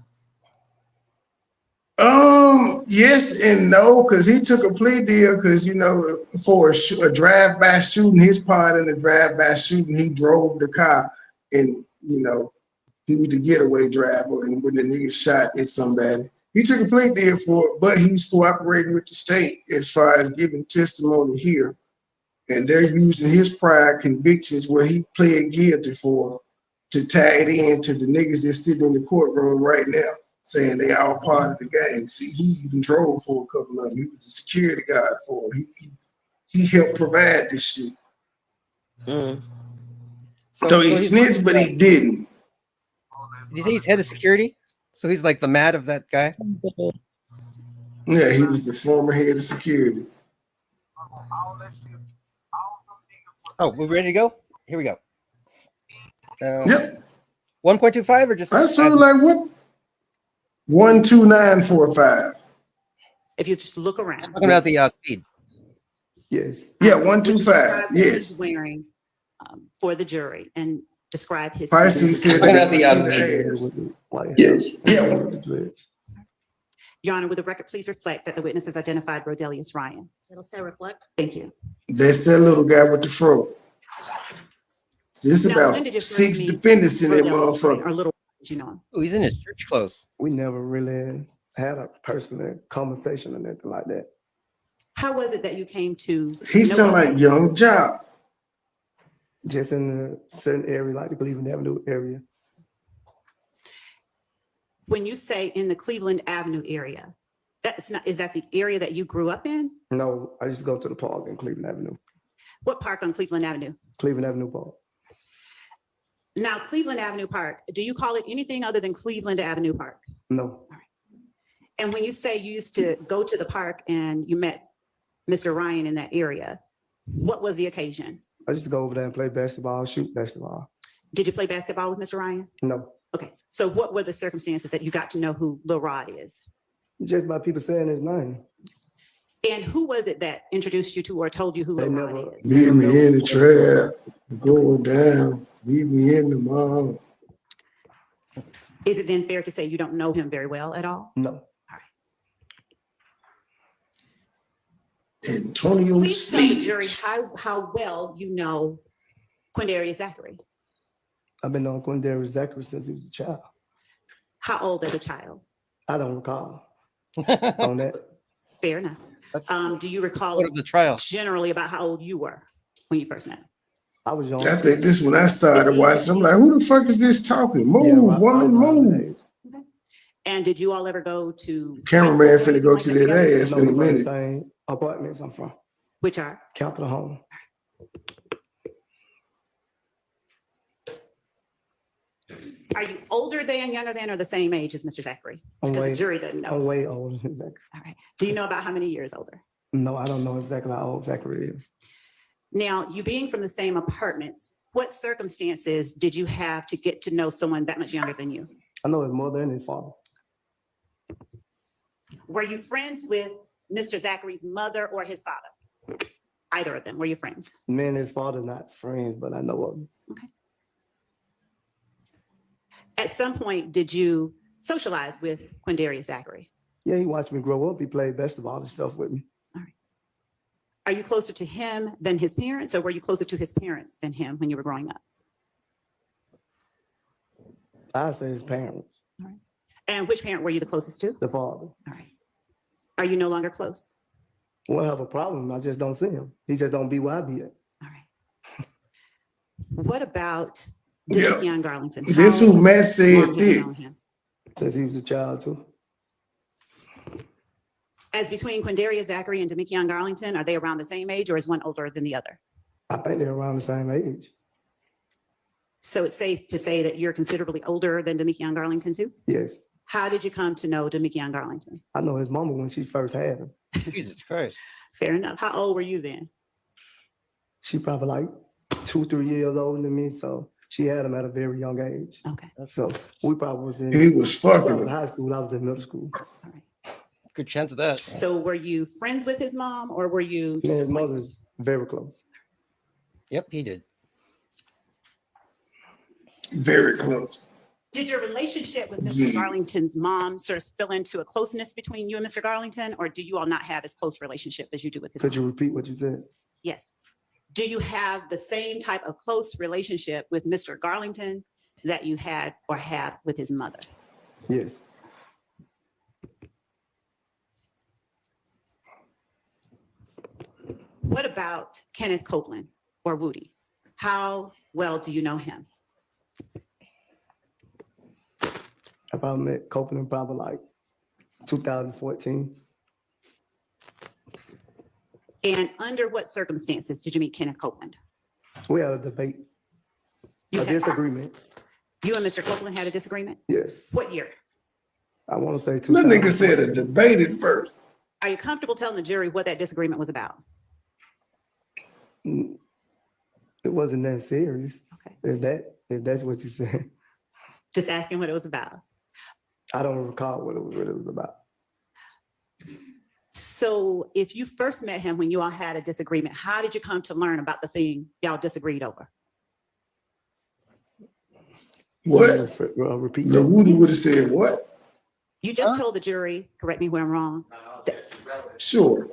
Yes and no, because he took a plea deal because, you know, for a drive-by shooting, his part in the drive-by shooting, he drove the car and, you know, he was the getaway driver and when the nigga shot at somebody. He took a plea deal for it, but he's cooperating with the state as far as giving testimony here. And they're using his prior convictions where he pled guilty for to tie it in to the niggas that's sitting in the courtroom right now, saying they all part of the game. See, he even drove for a couple of them. He was a security guard for him. He helped provide this shit. Mm. So he snitched, but he didn't. Do you think he's head of security? So he's like the mad of that guy? Yeah, he was the former head of security. Oh, we're ready to go? Here we go. Yep. 1.25 or just? I sort of like what? 12945. If you just look around. Talking about the speed. Yes. Yeah, Would you 125. describe what he's Yes. wearing for the jury and describe his. Feisty said Talking that about the ass. Yes. Yeah. Your Honor, would the record please reflect that the witness has identified Rodelius Ryan? It'll say reflect. Thank you. That's that little guy with the fro. There's Now, when about did you first 6 meet defendants in that Rodelius Ryan, motherfucker. or little, you know him? Oh, he's in his church clothes. We never really had a personal conversation or nothing like that. How was it that you came to? He know sound him? like Young Job. Just in a certain area, like the Cleveland Avenue area. When you say in the Cleveland Avenue area, that's not, is that the area that you grew up in? No, I used to go to the park in Cleveland Avenue. What park on Cleveland Avenue? Cleveland Avenue Park. Now, Cleveland Avenue Park, do you call it anything other than Cleveland Avenue Park? No. And when you say you used to go to the park and you met Mr. Ryan in that area, what was the occasion? I used to go over there and play basketball, shoot basketball. Did you play basketball with Mr. Ryan? No. Okay, so what were the circumstances that you got to know who Lil Rod is? Just by people saying his name. And who was it that introduced you to or told you who They Lil never- Rod is? Meet me in the trap, going down, meet me in the mall. Is it then fair to say you don't know him very well at all? No. Antonio Please tell the jury Snitch. how well you know Quindarius Zachary. I've been on Quindarius Zachary since he was a child. How old as a child? I don't recall on that. Fair enough. Do you recall What of the trial? generally about how old you were when you first met him? I was young. I think this when I started watching, I'm like, who the fuck is this talking? Move, Yeah, woman, move. age. And did you all ever go to? Cameraman high school or finna go anything to like that together? ass No, in a the first minute. thing, apartments I'm from, Which are? Capitol Home. Are you older than, younger than, or the same age as Mr. Zachary? I'm Because the way, jury doesn't know. I'm way older than Zachary. All right. Do you know about how many years older? No, I don't know exactly how old Zachary is. Now, you being from the same apartments, what circumstances did you have to get to know someone that much younger than you? I know his mother and his father. Were you friends with Mr. Zachary's mother or his father? Either of them, were you friends? Me and his father not friends, but I know of him. At some point, did you socialize with Quindarius Zachary? Yeah, he watched me grow up. He played basketball and stuff with me. Are you closer to him than his parents, or were you closer to his parents than him when you were growing up? I say his parents, And which parent were you the closest to? the father. All right. Are you no longer close? Won't have a problem. I just don't see him. He just don't be where I be at. All right. What about Yeah. Demekion Garlington? This How who Matt said long have you did. known him? Since he was a child too. As between Quindarius Zachary and Demekion Garlington, are they around the same age, or is one older than the other? I think they're around the same age. So it's safe to say that you're considerably older than Demekion Garlington too? Yes. How did you come to know Demekion Garlington? I know his mama when she first had him. Jesus Christ. Fair enough. How old were you then? She probably like 2-3 years older than me, so she had him at a very young age. Okay. So we probably was in. He was I fucking was in her. high school. I was in middle school. All right. Good chance of that. So were you friends with his mom or were you? Me and his mother's very close. Yep, he did. Very close. Did your relationship with Mr. Yeah. Garlington's mom sort of spill into a closeness between you and Mr. Garlington, or do you all not have as close relationship as you do with his Could you mom? repeat what you said? Yes. Do you have the same type of close relationship with Mr. Garlington that you had or have with his mother? Yes. What about Kenneth Copeland or Woody? How well do you know him? I probably met Copeland probably like 2014. And under what circumstances did you meet Kenneth Copeland? We had a debate, You a had- disagreement. You and Mr. Copeland had a disagreement? Yes. What year? I want to say That 2000. nigga said a debate at first. Are you comfortable telling the jury what that disagreement was about? It wasn't that serious. Okay. If that's what you said. Just asking what it was about. I don't recall what it was about. So if you first met him when you all had a disagreement, how did you come to learn about the thing y'all disagreed over? What? Repeat Lil that. Woody would have said what? You just told the jury, correct me where I'm wrong. Sure.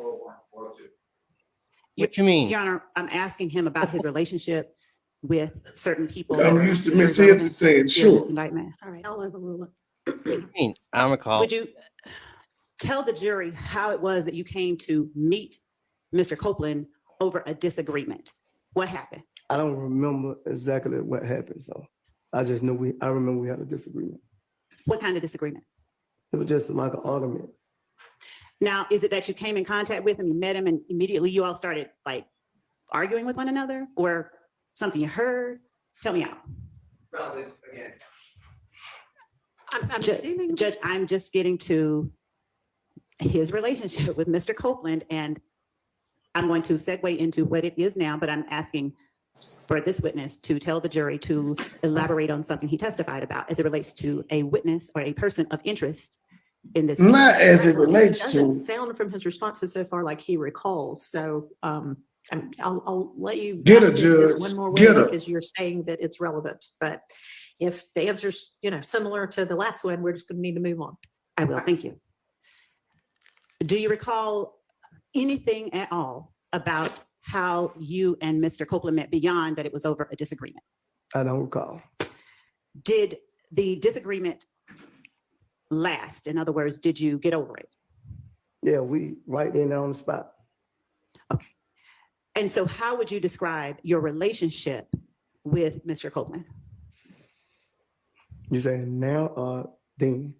What you mean? Your Honor, I'm asking him about his relationship with certain people. I'm used to Miss Hilton saying sure. Indictment. All right. I'll overrule it. What you mean? I don't recall. Would you tell the jury how it was that you came to meet Mr. Copeland over a disagreement? What happened? I don't remember exactly what happened, so I just know I remember we had a disagreement. What kind of disagreement? It was just like an argument. Now, is it that you came in contact with him, you met him, and immediately you all started like arguing with one another, or something you heard? Help me out. I'm Ju- assuming. Judge, I'm just getting to his relationship with Mr. Copeland, and I'm going to segue into what it is now, but I'm asking for this witness to tell the jury to elaborate on something he testified about as it relates to a witness or a person of interest in this. Not case. as it relates Doesn't to. sound from his responses so far like he recalls, so I'll let you. Get her, ask it just Judge. One more Get way, her. because you're saying that it's relevant, but if the answer's, similar to the last one, we're just gonna need to move on. I will, thank you. Do you recall anything at all about how you and Mr. Copeland met beyond that it was over a disagreement? I don't recall. Did the disagreement last? In other words, did you get over it? Yeah, we right there on the spot. Okay. And so how would you describe your relationship with Mr. Copeland? You saying now or then?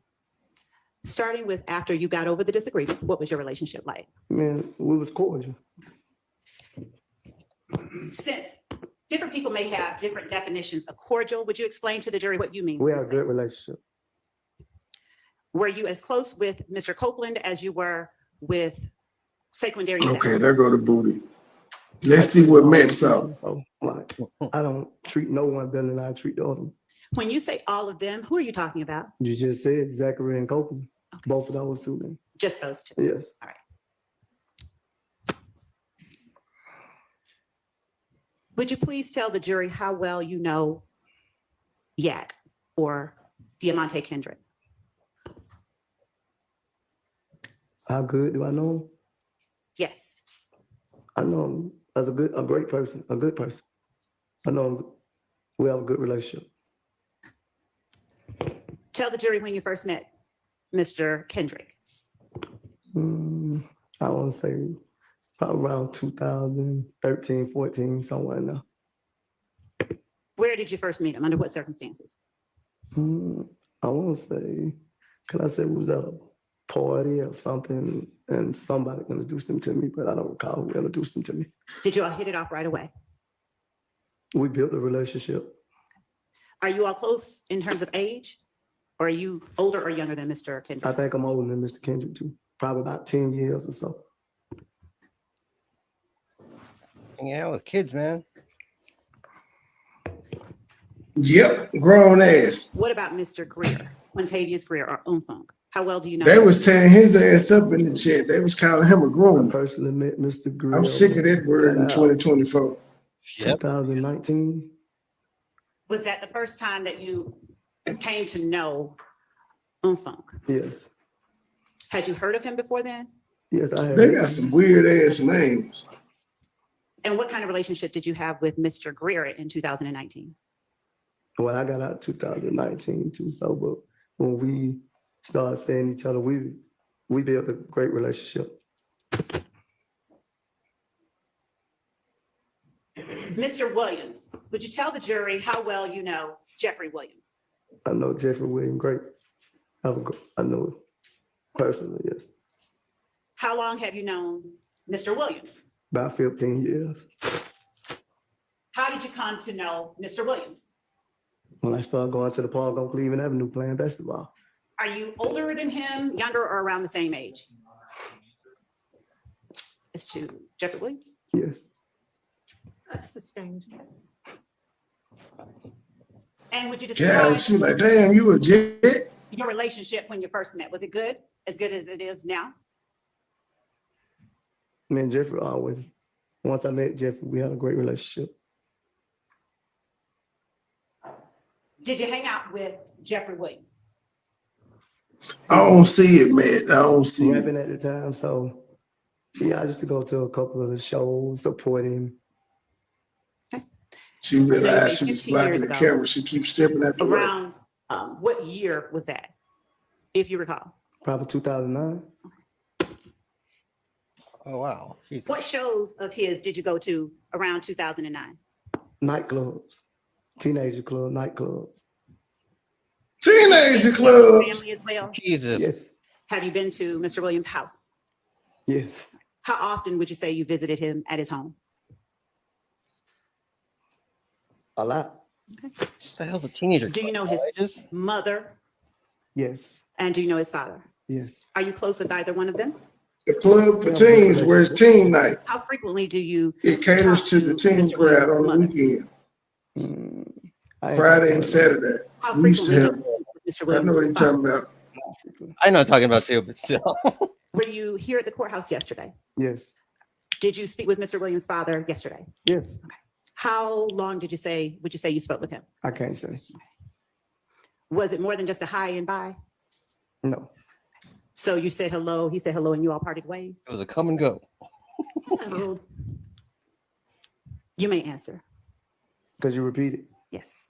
Starting with after you got over the disagreement, what was your relationship like? Man, we was cordial. Since different people may have different definitions of cordial, would you explain to the jury what you mean? We when had you a say- good relationship. Were you as close with Mr. Copeland as you were with Saquon Okay, there go the booty. Let's see what Matt saw. So, like, I don't treat no one better than I treat the other one. When you say all of them, who are you talking about? You just said Zachary and Copeland, Okay. both of those two. Then. Just those two. Yes. Would you please tell the jury how well you know Yak or Diamante Kendrick? How good do I know him? Yes. I know him as a great person, a good person. I know him, we have a good relationship. Tell the jury when you first met Mr. Kendrick. I want to say probably around 2013, 14, somewhere in there. Where did you first meet him? Under what circumstances? I want to say, can I say it was at a party or something and somebody introduced him to me, but I don't recall who introduced him to me. Did you all hit it off right away? We built a relationship. Are you all close in terms of age? Or are you older or younger than Mr. Kendrick? I think I'm older than Mr. Kendrick too, probably about 10 years or so. Hanging out with kids, man. Yep, grown ass. What about Mr. Greer, Quintavious Greer, or Umfunk? How well do you know? They was tearing his ass up in the chat. They was calling him a I groom. personally met Mr. Grill. I'm sick of that word in 2024. 2019. Was that the first time that you came to know Umfunk? Yes. Had you heard of him before then? Yes, I have. They got some weird ass names. And what kind of relationship did you have with Mr. Greer in 2019? Well, I got out 2019 too, so but when we started seeing each other, we built a great relationship. Mr. Williams, would you tell the jury how well you know Jeffrey Williams? I know Jeffrey Williams great. I know him personally, yes. How long have you known Mr. Williams? About 15 years. How did you come to know Mr. Williams? When I started going to the park on Cleveland Avenue playing basketball. Are you older than him, younger, or around the same age? As to Jeffrey Williams? Yes. That's sustained. And would you Yeah, describe she was like, damn, you a jet? your relationship when you first met? Was it good? As good as it is now? Me and Jeffrey always, once I met Jeffrey, we had a great relationship. Did you hang out with Jeffrey Williams? I don't see it, man. I don't see it. Rapping at the time, so yeah, I used to go to a couple of the shows, support him. She realized she was 15 blocking years the ago. camera. She keeps stepping at the way. Around what year was that, if you recall? Probably 2009. Oh, wow. Jesus. What shows of his did you go to around 2009? Nightclubs, teenager club, nightclubs. Teenager clubs. Family as well? Jesus. Yes, Have you been to Mr. Williams' house? yes. How often would you say you visited him at his home? A lot. What the hell's a teenager? Do you know club? his mother, Yes, and do you know his father? yes. Are you close with either one of them? The club for teens, where's teen night? How frequently do you It caters talk to the teen Mr. crowd Williams' on the mother? weekend, I ain't Friday talking and about Saturday. How We used to frequently have, do you with Mr. I Williams' know what he's father? talking about. I know what I'm talking about too, but still. Were you here at the courthouse yesterday? Yes, Did you speak with Mr. Williams' father yesterday? yes. How long would you say you spoke with him? I can't say. Was it more than just a hi and bye? No. So you said hello, he said hello, and you all parted ways? It was a come and go. You may answer. Because you repeated. Yes.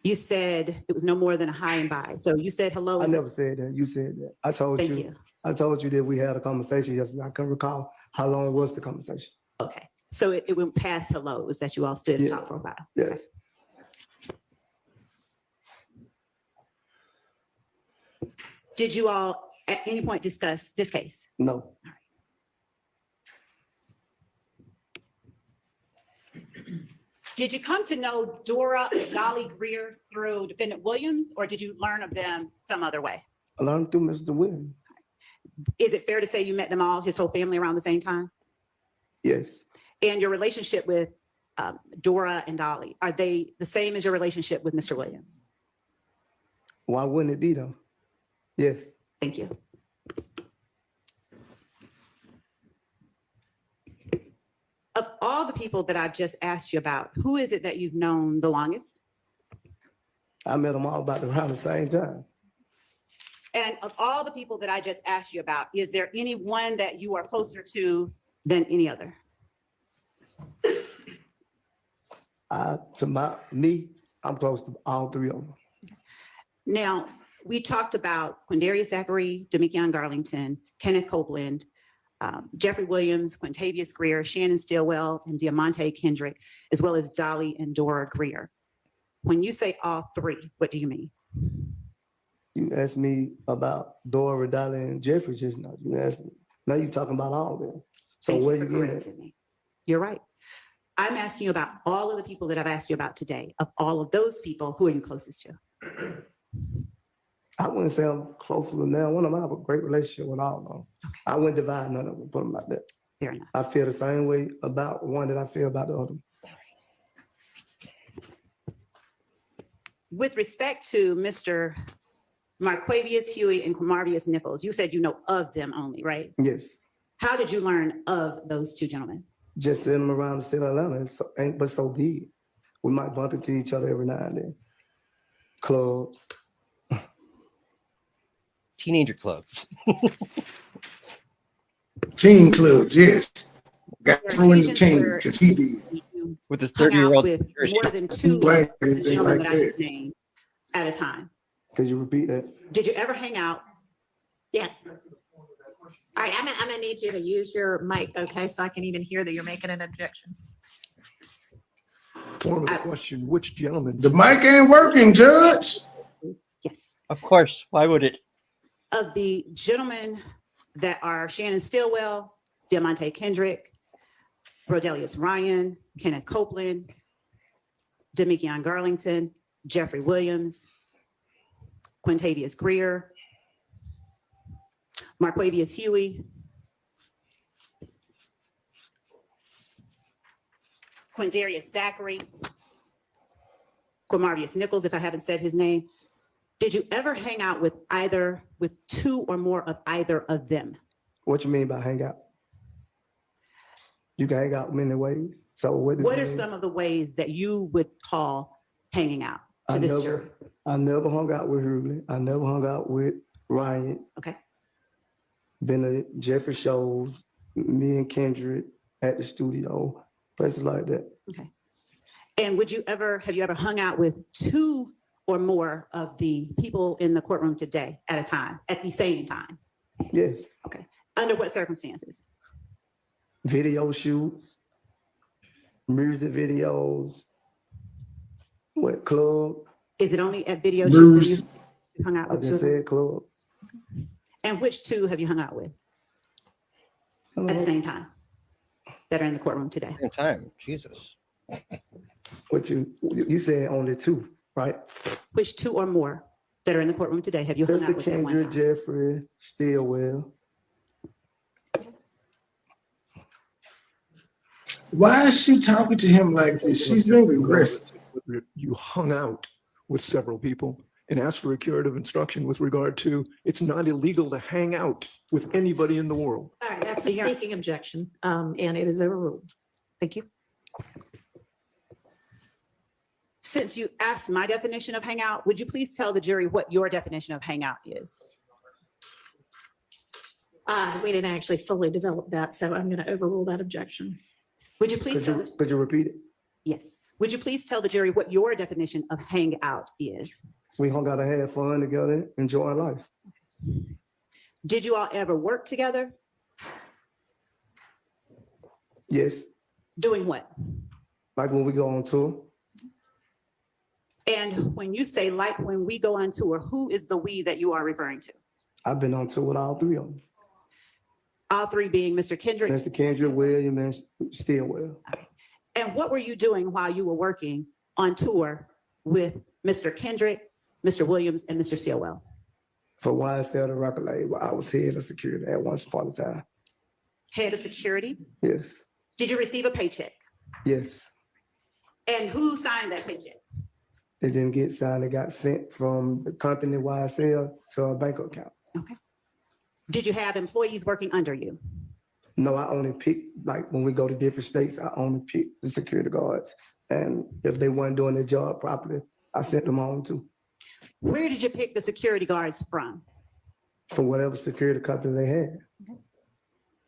You said it was no more than a hi and bye. So you said hello. I and- never said that. You said that. I told Thank you. you. I told you that we had a conversation yesterday. I can't recall how long was the conversation. Okay. So it went past hello. It was that you all stood and Yeah. talked for a while. Yes. Did you all at any point discuss this case? No. Did you come to know Dora and Dolly Greer through defendant Williams, or did you learn of them some other way? I learned through Mr. Williams. Is it fair to say you met them all, his whole family around the same time? Yes. And your relationship with Dora and Dolly, are they the same as your relationship with Mr. Williams? Why wouldn't it be though? Yes. Thank you. Of all the people that I've just asked you about, who is it that you've known the longest? I met them all about around the same time. And of all the people that I just asked you about, is there any one that you are closer to than any other? I'm close to all three of them. Now, we talked about Quindarius Zachary, Demekion Garlington, Kenneth Copeland, Jeffrey Williams, Quintavious Greer, Shannon Stillwell, and Diamante Kendrick, as well as Dolly and Dora Greer. When you say all three, what do you mean? You asked me about Dora, Dolly, and Jeffrey just now. You asked me. Now you're talking about all of them. So Thank where you you for getting at? correcting me. You're right. I'm asking you about all of the people that I've asked you about today. Of all of those people, who are you closest to? I wouldn't say I'm closer than them. One of them, I have a great relationship with all of them. Okay. I wouldn't divide none of them, put them like that. Fair enough. I feel the same way about one that I feel about the other. With respect to Mr. Marquavius Huey and Quamarvius Nichols, you said you know of them only, right? Yes. How did you learn of those two gentlemen? Just seeing them around the city of Atlanta, ain't but so big. We might bump into each other every now and then. Clubs. Teenager clubs. Teen clubs, yes. Got There through in the occasions team where because he did. you With his hung out 30-year-old with jersey. more than two Like of the anything gentlemen like that I that. just named at a time. Could you repeat that? Did you ever hang out? Yes. All right, I'm gonna need you to use your mic, okay, so I can even hear that you're making an objection. Form of the question, which gentleman? The mic ain't working, Judge. Yes. Of course. Why would it? Of the gentlemen that are Shannon Stillwell, Diamante Kendrick, Rodelius Ryan, Kenneth Copeland, Demikion Garlington, Jeffrey Williams, Quintavious Greer, Marquavius Huey, Quindarius Zachary, Quamarvius Nichols, if I haven't said his name. Did you ever hang out with two or more of either of them? What you mean by hang out? You can hang out many ways. So what What are some of the ways that you would call hanging out to this jury? I never hung out with Hurley. I never hung out with Ryan. Okay. Been to Jeffrey shows, me and Kendrick at the studio, places like that. Okay. And have you ever hung out with two or more of the people in the courtroom today at a time, at the same time? Yes. Okay. Under what circumstances? Video shoots, music videos, what club? Is it only at video shoots Bruce. that you hung out I with just two? said clubs. And which two have you hung out with at the same time that are in the courtroom today? Same time. Jesus. What you said only two, right? Which two or more that are in the courtroom today have you hung Mr. out with at one Kendrick, time? Jeffrey, Stillwell. Why is she talking to him like this? She's being aggressive. You hung out with several people and asked for a curative instruction with regard to it's not illegal to hang out with anybody in the world. All right, that's a speaking objection, and it is overruled. Thank you. Since you asked my definition of hangout, would you please tell the jury what your definition of hangout is? We didn't actually fully develop that, so I'm gonna overrule that objection. Would you please tell? Could you repeat it? Yes. Would you please tell the jury what your definition of hangout is? We hung out and had fun together, enjoying life. Did you all ever work together? Yes. Doing what? Like when we go on tour. And when you say like when we go on tour, who is the we that you are referring to? I've been on tour with all three of them. All three being Mr. Kendrick. Mr. Kendrick, William, and Stillwell. And what were you doing while you were working on tour with Mr. Kendrick, Mr. Williams, and Mr. Stillwell? For YSL, the record label, I was head of security at one point in time. Head of security? Yes. Did you receive a paycheck? Yes. And who signed that paycheck? It didn't get signed. It got sent from the company YSL to a bank account. Okay. Did you have employees working under you? No, I only pick, like when we go to different states, I only pick the security guards. And if they weren't doing their job properly, I sent them home too. Where did you pick the security guards from? From whatever security company they had.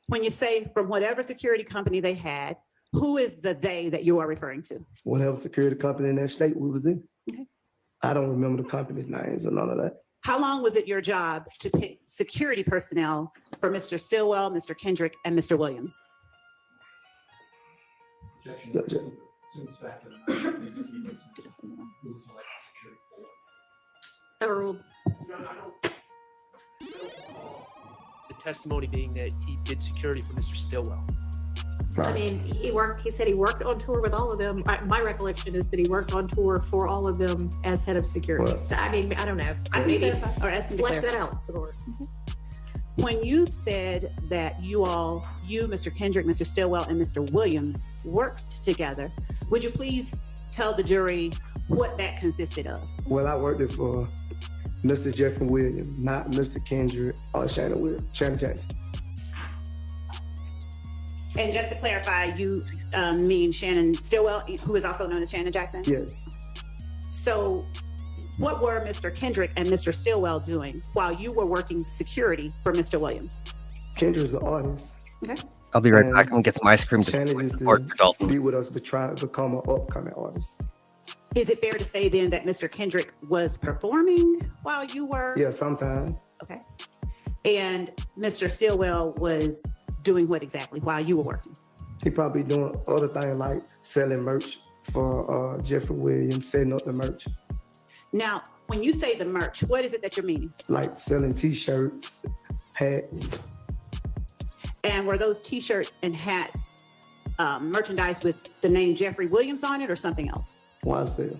When you say from whatever security company they had, who is the they that you are referring to? Whatever security company in that state we was in. Okay. I don't remember the company's names or none of that. How long was it your job to pick security personnel for Mr. Stillwell, Mr. Kendrick, and Mr. Williams? Overruled. The testimony being that he did security for Mr. Stillwell. I mean, he said he worked on tour with all of them. My recollection is that he worked on tour for all of them as head of security. Well, So I mean, I don't know. I Maybe, maybe or ask him to flesh clarify. that out some more. When you said that you, Mr. Kendrick, Mr. Stillwell, and Mr. Williams worked together, would you please tell the jury what that consisted of. Well, I worked it for Mr. Jeffrey Williams, not Mr. Kendrick or Shannon Jackson. And just to clarify, you mean Shannon Stillwell, who is also known as Shannon Jackson? Yes. So what were Mr. Kendrick and Mr. Stillwell doing while you were working security for Mr. Williams? Kendrick's an artist. Okay. I'll be right back. I'm gonna get some ice cream to Shannon used support to Dalton. be with us, but trying to become an upcoming artist. Is it fair to say then that Mr. Kendrick was performing while you were? Yeah, sometimes. Okay. And Mr. Stillwell was doing what exactly while you were working? He probably doing other things like selling merch for Jeffrey Williams, setting up the merch. Now, when you say the merch, what is it that you're meaning? Like selling t-shirts, hats. And were those t-shirts and hats merchandise with the name Jeffrey Williams on it or something else? YSL.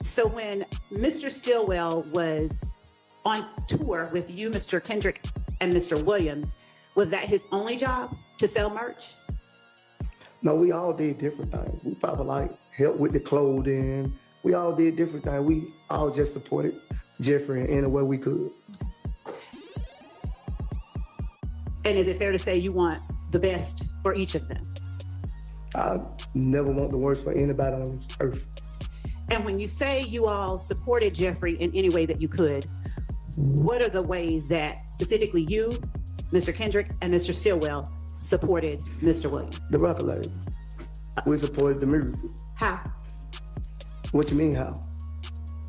So when Mr. Stillwell was on tour with you, Mr. Kendrick, and Mr. Williams, was that his only job to sell merch? No, we all did different things. We probably like helped with the clothing. We all did different things. We all just supported Jeffrey in any way we could. And is it fair to say you want the best for each of them? I never want the worst for anybody on this earth. And when you say you all supported Jeffrey in any way that you could, what are the ways that specifically you, Mr. Kendrick, and Mr. Stillwell supported Mr. Williams? The record label. We supported the music. How? What you mean how?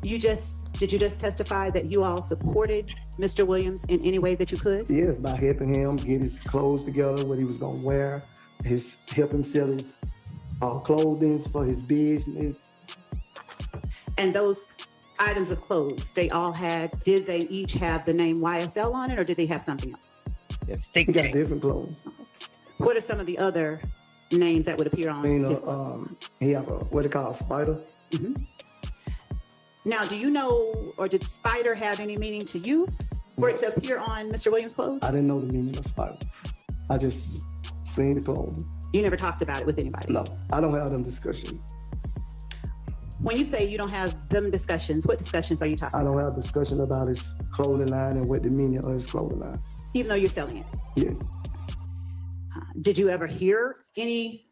Did you just testify that you all supported Mr. Williams in any way that you could? Yes, by helping him get his clothes together, what he was gonna wear, help him sell his clothing for his business. And those items of clothes, did they each have the name YSL on it, or did they have something else? He got different clothes. What are some of the other names that would appear on his clothes? He have what they call a spider. Mm-hmm. Now, do you know, or did spider have any meaning to you for it to appear on Mr. Williams' clothes? I didn't know the meaning of spider. I just seen the clothes. You never talked about it with anybody? No, I don't have them discussions. When you say you don't have them discussions, what discussions are you talking about? I don't have discussion about his clothing line and what the meaning of his clothing line. Even though you're selling it? Yes. Did you ever hear any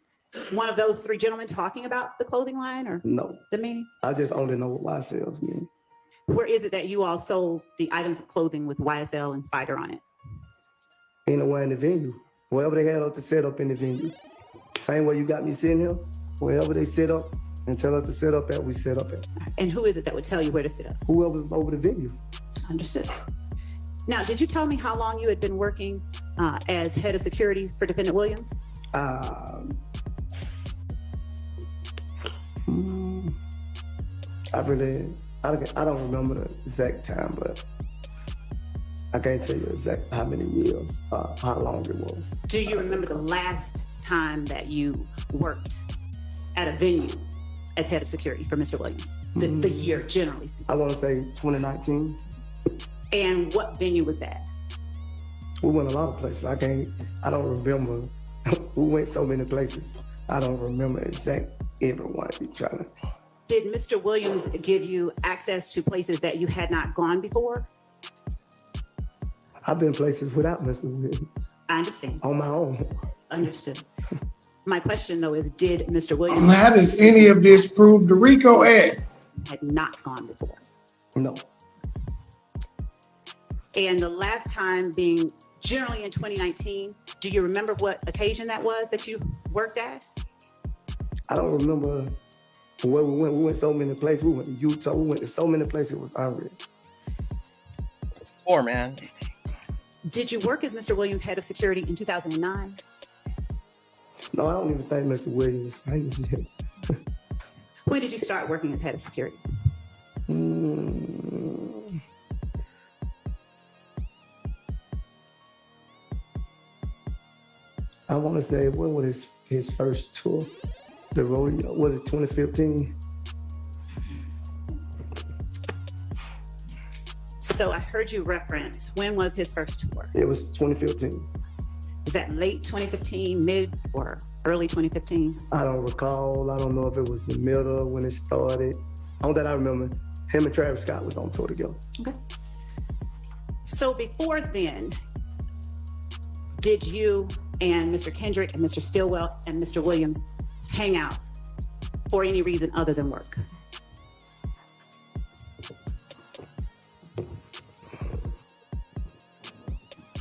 one of those three gentlemen talking about the clothing line or No. the meaning? I just only know what YSL mean. Where is it that you all sold the items of clothing with YSL and Spider on it? Anywhere in the venue. Wherever they had us to set up in the venue. Same way you got me sitting here. Wherever they set up and tell us to set up at, we set up at. And who is it that would tell you where to sit up? Whoever's over the venue. Understood. Now, did you tell me how long you had been working as head of security for Defendant Williams? I don't remember the exact time, but I can't tell you exactly how many years, how long it was. Do you remember the last time that you worked at a venue as head of security for Mr. Williams? The year, generally speaking. I want to say 2019. And what venue was that? We went a lot of places. I don't remember. We went so many places. I don't remember exact everyone. Did Mr. Williams give you access to places that you had not gone before? I've been places without Mr. Williams. I understand. On my own. Understood. My question though is, did Mr. Williams— How does any of this prove the RICO Act? Had not gone before? No. And the last time being generally in 2019, do you remember what occasion that was that you worked at? I don't remember where we went. We went so many places. We went to Utah. We went to so many places. It was unreal. Poor man. Did you work as Mr. Williams' head of security in 2009? No, I don't even think Mr. Williams. When did you start working as head of security? I want to say, when was his first tour? The rodeo, was it 2015? So I heard you reference, when was his first tour? It was 2015. Is that late 2015, mid or early 2015? I don't recall. I don't know if it was the middle when it started. On that I remember, him and Travis Scott was on tour together. Okay. So before then, did you and Mr. Kendrick and Mr. Stillwell and Mr. Williams hang out for any reason other than work?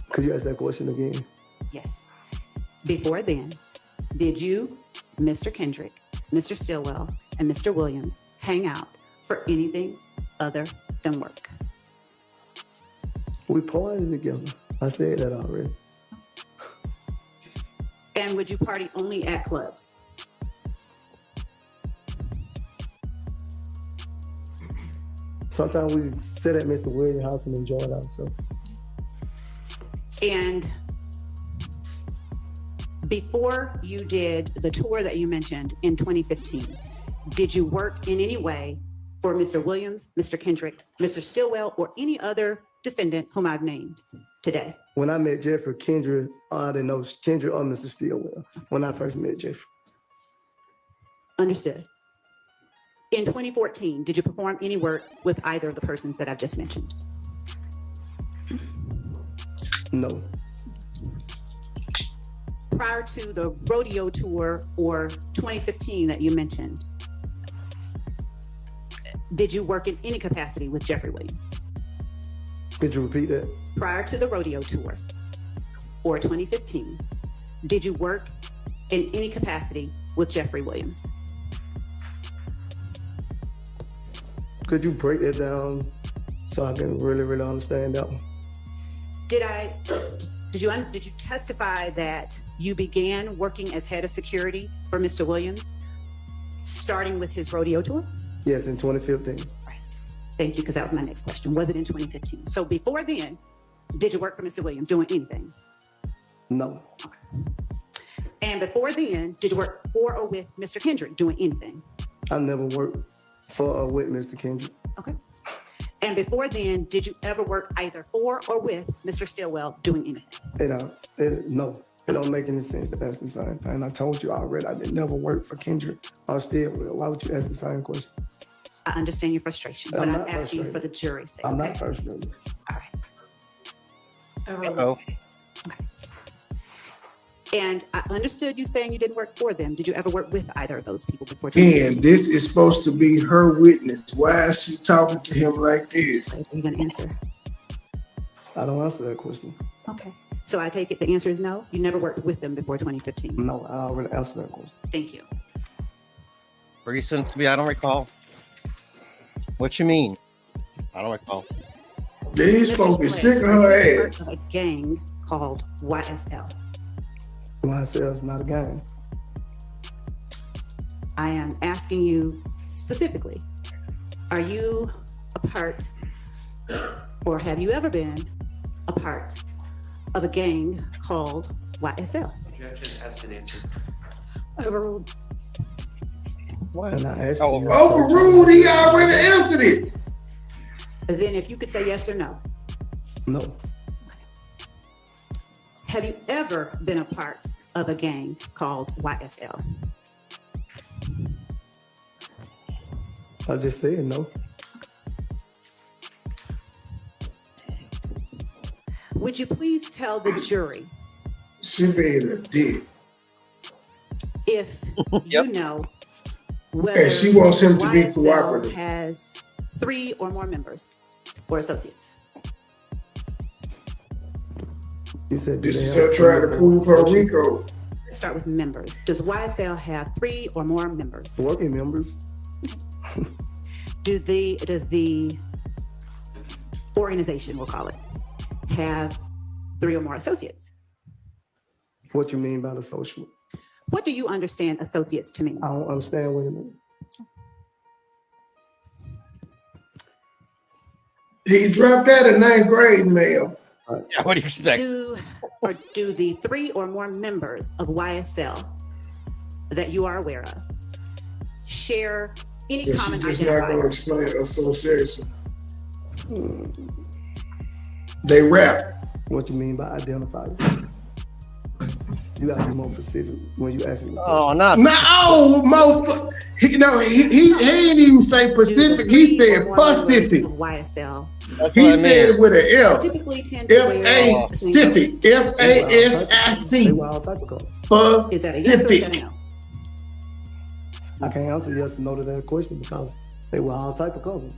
Could you ask that question again? Yes. Before then, did you, Mr. Kendrick, Mr. Stillwell, and Mr. Williams hang out for anything other than work? We partied together. I said that already. And would you party only at clubs? Sometimes we sit at Mr. Williams' house and enjoy ourselves. And before you did the tour that you mentioned in 2015, did you work in any way for Mr. Williams, Mr. Kendrick, Mr. Stillwell, or any other defendant whom I've named today? When I met Jeffrey Kendrick, I didn't know Kendrick or Mr. Stillwell when I first met Jeffrey. Understood. In 2014, did you perform any work with either of the persons that I've just mentioned? No. Prior to the rodeo tour or 2015 that you mentioned, did you work in any capacity with Jeffrey Williams? Could you repeat that? Prior to the rodeo tour or 2015, did you work in any capacity with Jeffrey Williams? Could you break that down so I can really understand that one? Did you testify that you began working as head of security for Mr. Williams, starting with his rodeo tour? Yes, in 2015. Right. Thank you, because that was my next question. Was it in 2015? So before then, did you work for Mr. Williams doing anything? No. Okay. And before then, did you work for or with Mr. Kendrick doing anything? I never worked for or with Mr. Kendrick. Okay. And before then, did you ever work either for or with Mr. Stillwell doing anything? No, it don't make any sense to ask the same thing. I told you already, I did never work for Kendrick or Stillwell. Why would you ask the same question? I understand your frustration, but I'm asking you for the jury's sake. I'm okay? not frustrated. All right. Uh-oh. Okay. And I understood you saying you didn't work for them. Did you ever work with either of those people before? And this is supposed to be her witness. Why is she talking to him like this? Are you going to answer? I don't answer that question. Okay. So I take it the answer is no? You never worked with them before 2015? No, I already answered that question. Thank you. Recently, I don't recall. What you mean? I don't recall. These folks be sick of her ass. A gang called YSL. YSL is not a gang. I am asking you specifically, are you a part, or have you ever been a part of a gang called YSL? Judge just asked an answer. Overruled. What? And I asked Oh, you- Overruled, he already answered it. Then if you could say yes or no. No. Have you ever been a part of a gang called YSL? I just said no. Would you please tell the jury She being a dick. if Yep. you know whether And she wants him to be YSL cooperative. has 3 or more members or associates? You said This is her trying to prove her Rico. Let's start with members. Does YSL have 3 or more members? Working members. Does the organization, we'll call it, have 3 or more associates? What you mean by the social? What do you understand associates to mean? I don't understand what it means. He dropped out in 9th grade, ma'am. Yeah, what do you expect? Do the 3 or more members of YSL that you are aware of share any So common she's just not going to identifier? explain association. They rap. What you mean by identifier? You gotta be more specific when you ask me. Oh, not. No, motherfucker. He ain't even say Pacific. He said Pacific. YSL. That's He what I said it meant. with an F. Typically tend to wear F-A-Cific. F-A-S-I-C. They wear all type of colors. Is that a yes or is that a Pacific. no? I can't answer yes or no to that question because they wear all type of colors.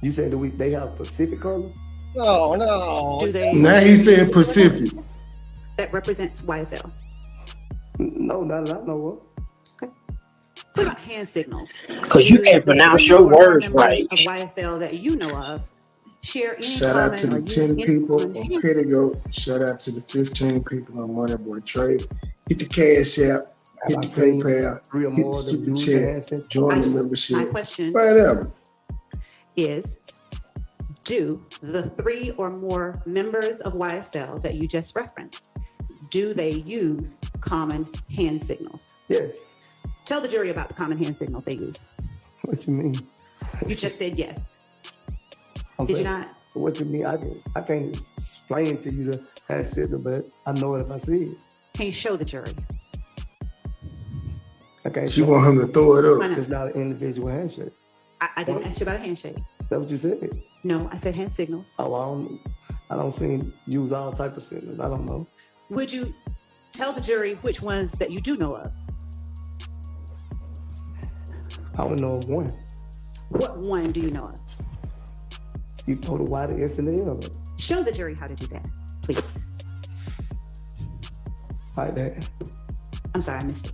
You said they have Pacific colors? No. Do they? Now he said Pacific. That represents YSL. No, not that I know of. What about hand signals? Because you can't pronounce your words right. Of YSL that you know of, share any Shout out to common the or use 10 any people common on hand- Pettigo. Shout out to the 15 people on MoneyBoy Trade. Hit the Cash App. Hit the PayPal. Hit the Super Chat. Join the membership. My question Whatever. is, do the 3 or more members of YSL that you just referenced, do they use common hand signals? Yes. Tell the jury about the common hand signals they use. What you mean? You just said yes. I'm Did you saying, not? What you mean? I can't explain to you the hand signal, but I know it if I see it. Can you show the jury? I can't. She want him to throw it Why up. not? It's not an individual handshake. I didn't ask you about a handshake. Is that what you said? No, I said hand signals. Oh, I don't see use all type of signals. I don't know. Would you tell the jury which ones that you do know of? I don't know of one. What one do you know of? You throw the Y, the S, and the L. Show the jury how to do that, please. Like that. I'm sorry, I missed it.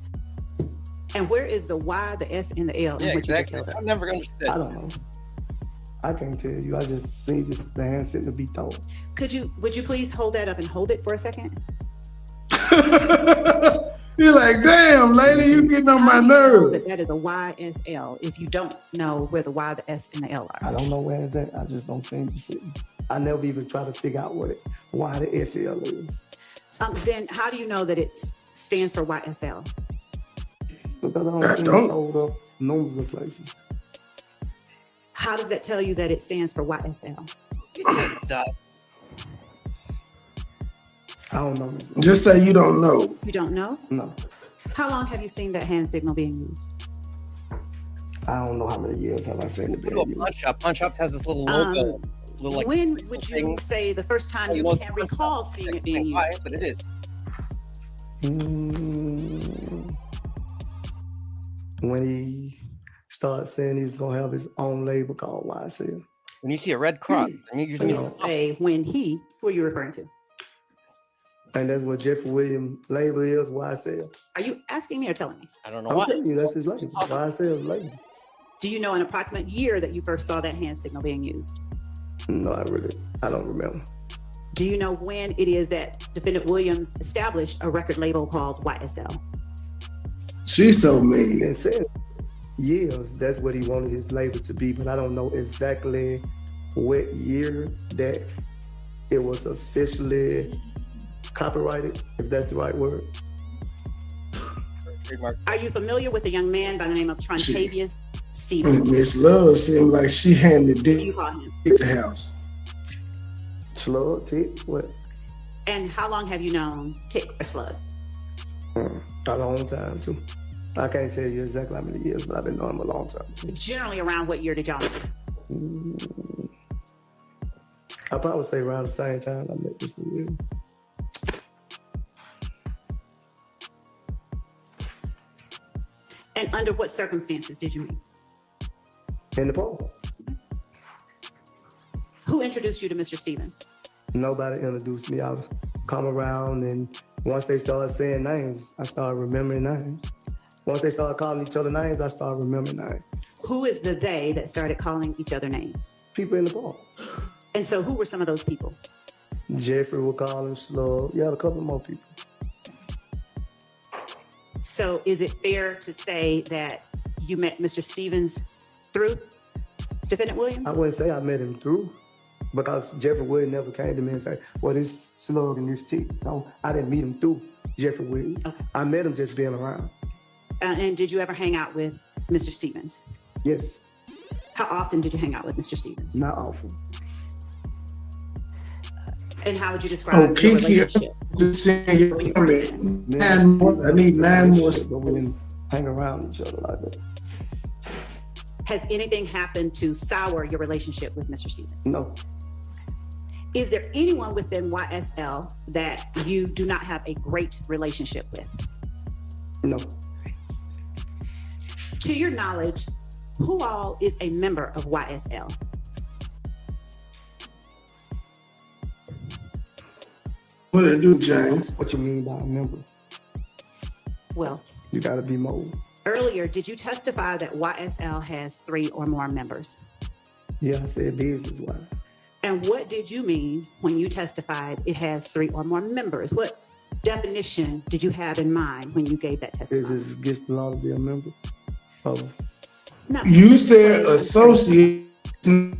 And where is the Y, the S, and the L? in Yeah, what you just exactly. held up? I've never understood. I don't know. I can't tell you. I just see the hand signal be thrown. Would you please hold that up and hold it for a second? You're like, damn, lady, you getting on my How do you know nerves. that is a YSL if you don't know where the Y, the S, and the L are? I don't know where it's at. I just don't seem to see. I never even try to figure out why the SL is. Then how do you know that it stands for YSL? Because I don't see it hold up numbers of places. How does that tell you that it stands for YSL? I don't know. Just say you don't know. You don't know? No. How long have you seen that hand signal being used? I don't know how many years have I seen it. Little Punch Up. Punch Up has this little logo. Little, like, when would you thing. say the first time you know, can recall seeing it being why, used? but it is. When he started saying he was gonna have his own label called YSL. When you see a red cross, and you When usually you say when who are you referring to? And that's what Jeffrey Williams' label is, YSL. Are you asking me or telling me? I don't know I'm why. telling you, that's his label. YSL's label. Do you know an approximate year that you first saw that hand signal being used? No, I don't remember. Do you know when it is that Defendant Williams established a record label called YSL? She's so mean. It says years, that's what he wanted his label to be, but I don't know exactly what year that it was officially copyrighted, if that's the right word. Are you familiar with a young man by the name of Trontavious Stevens? Miss Love seemed like she handed What do you dick call him? at the house. Slug, tick, what? And how long have you known Tick or Slug? A long time too. I can't tell you exactly how many years, but I've been knowing him a long time too. Generally around what year did y'all meet? I probably say around the same time I met Mr. Williams. And under what circumstances did you meet? In the poll. Who introduced you to Mr. Stevens? Nobody introduced me. I was come around, and once they started saying names, I started remembering names. Once they started calling each other names, I started remembering names. Who is the they that started calling each other names? People in the poll. And so who were some of those people? Jeffrey would call him Slug. You had a couple more people. So is it fair to say that you met Mr. Stevens through Defendant Williams? I wouldn't say I met him through, because Jeffrey Williams never came to me and said, well, this Slug and this T. No, I didn't meet him through Jeffrey Williams. Okay. I met him just being around. And did you ever hang out with Mr. Stevens? Yes, How often did you hang out with Mr. Stevens? not often. And how would you describe Oh, your Kiki, relationship? just saying, nine more. I need 9 more. But we didn't hang around each other like that. Has anything happened to sour your relationship with Mr. Stevens? No. Is there anyone within YSL that you do not have a great relationship with? No. To your knowledge, who all is a member of YSL? What did I do, James? What you mean by a member? Well, You gotta be more. earlier, did you testify that YSL has 3 or more members? Yeah, I said business-wise. And what did you mean when you testified it has 3 or more members? What definition did you have in mind when you gave that testimony? Is it against the law to be a member of? No. You said associates, and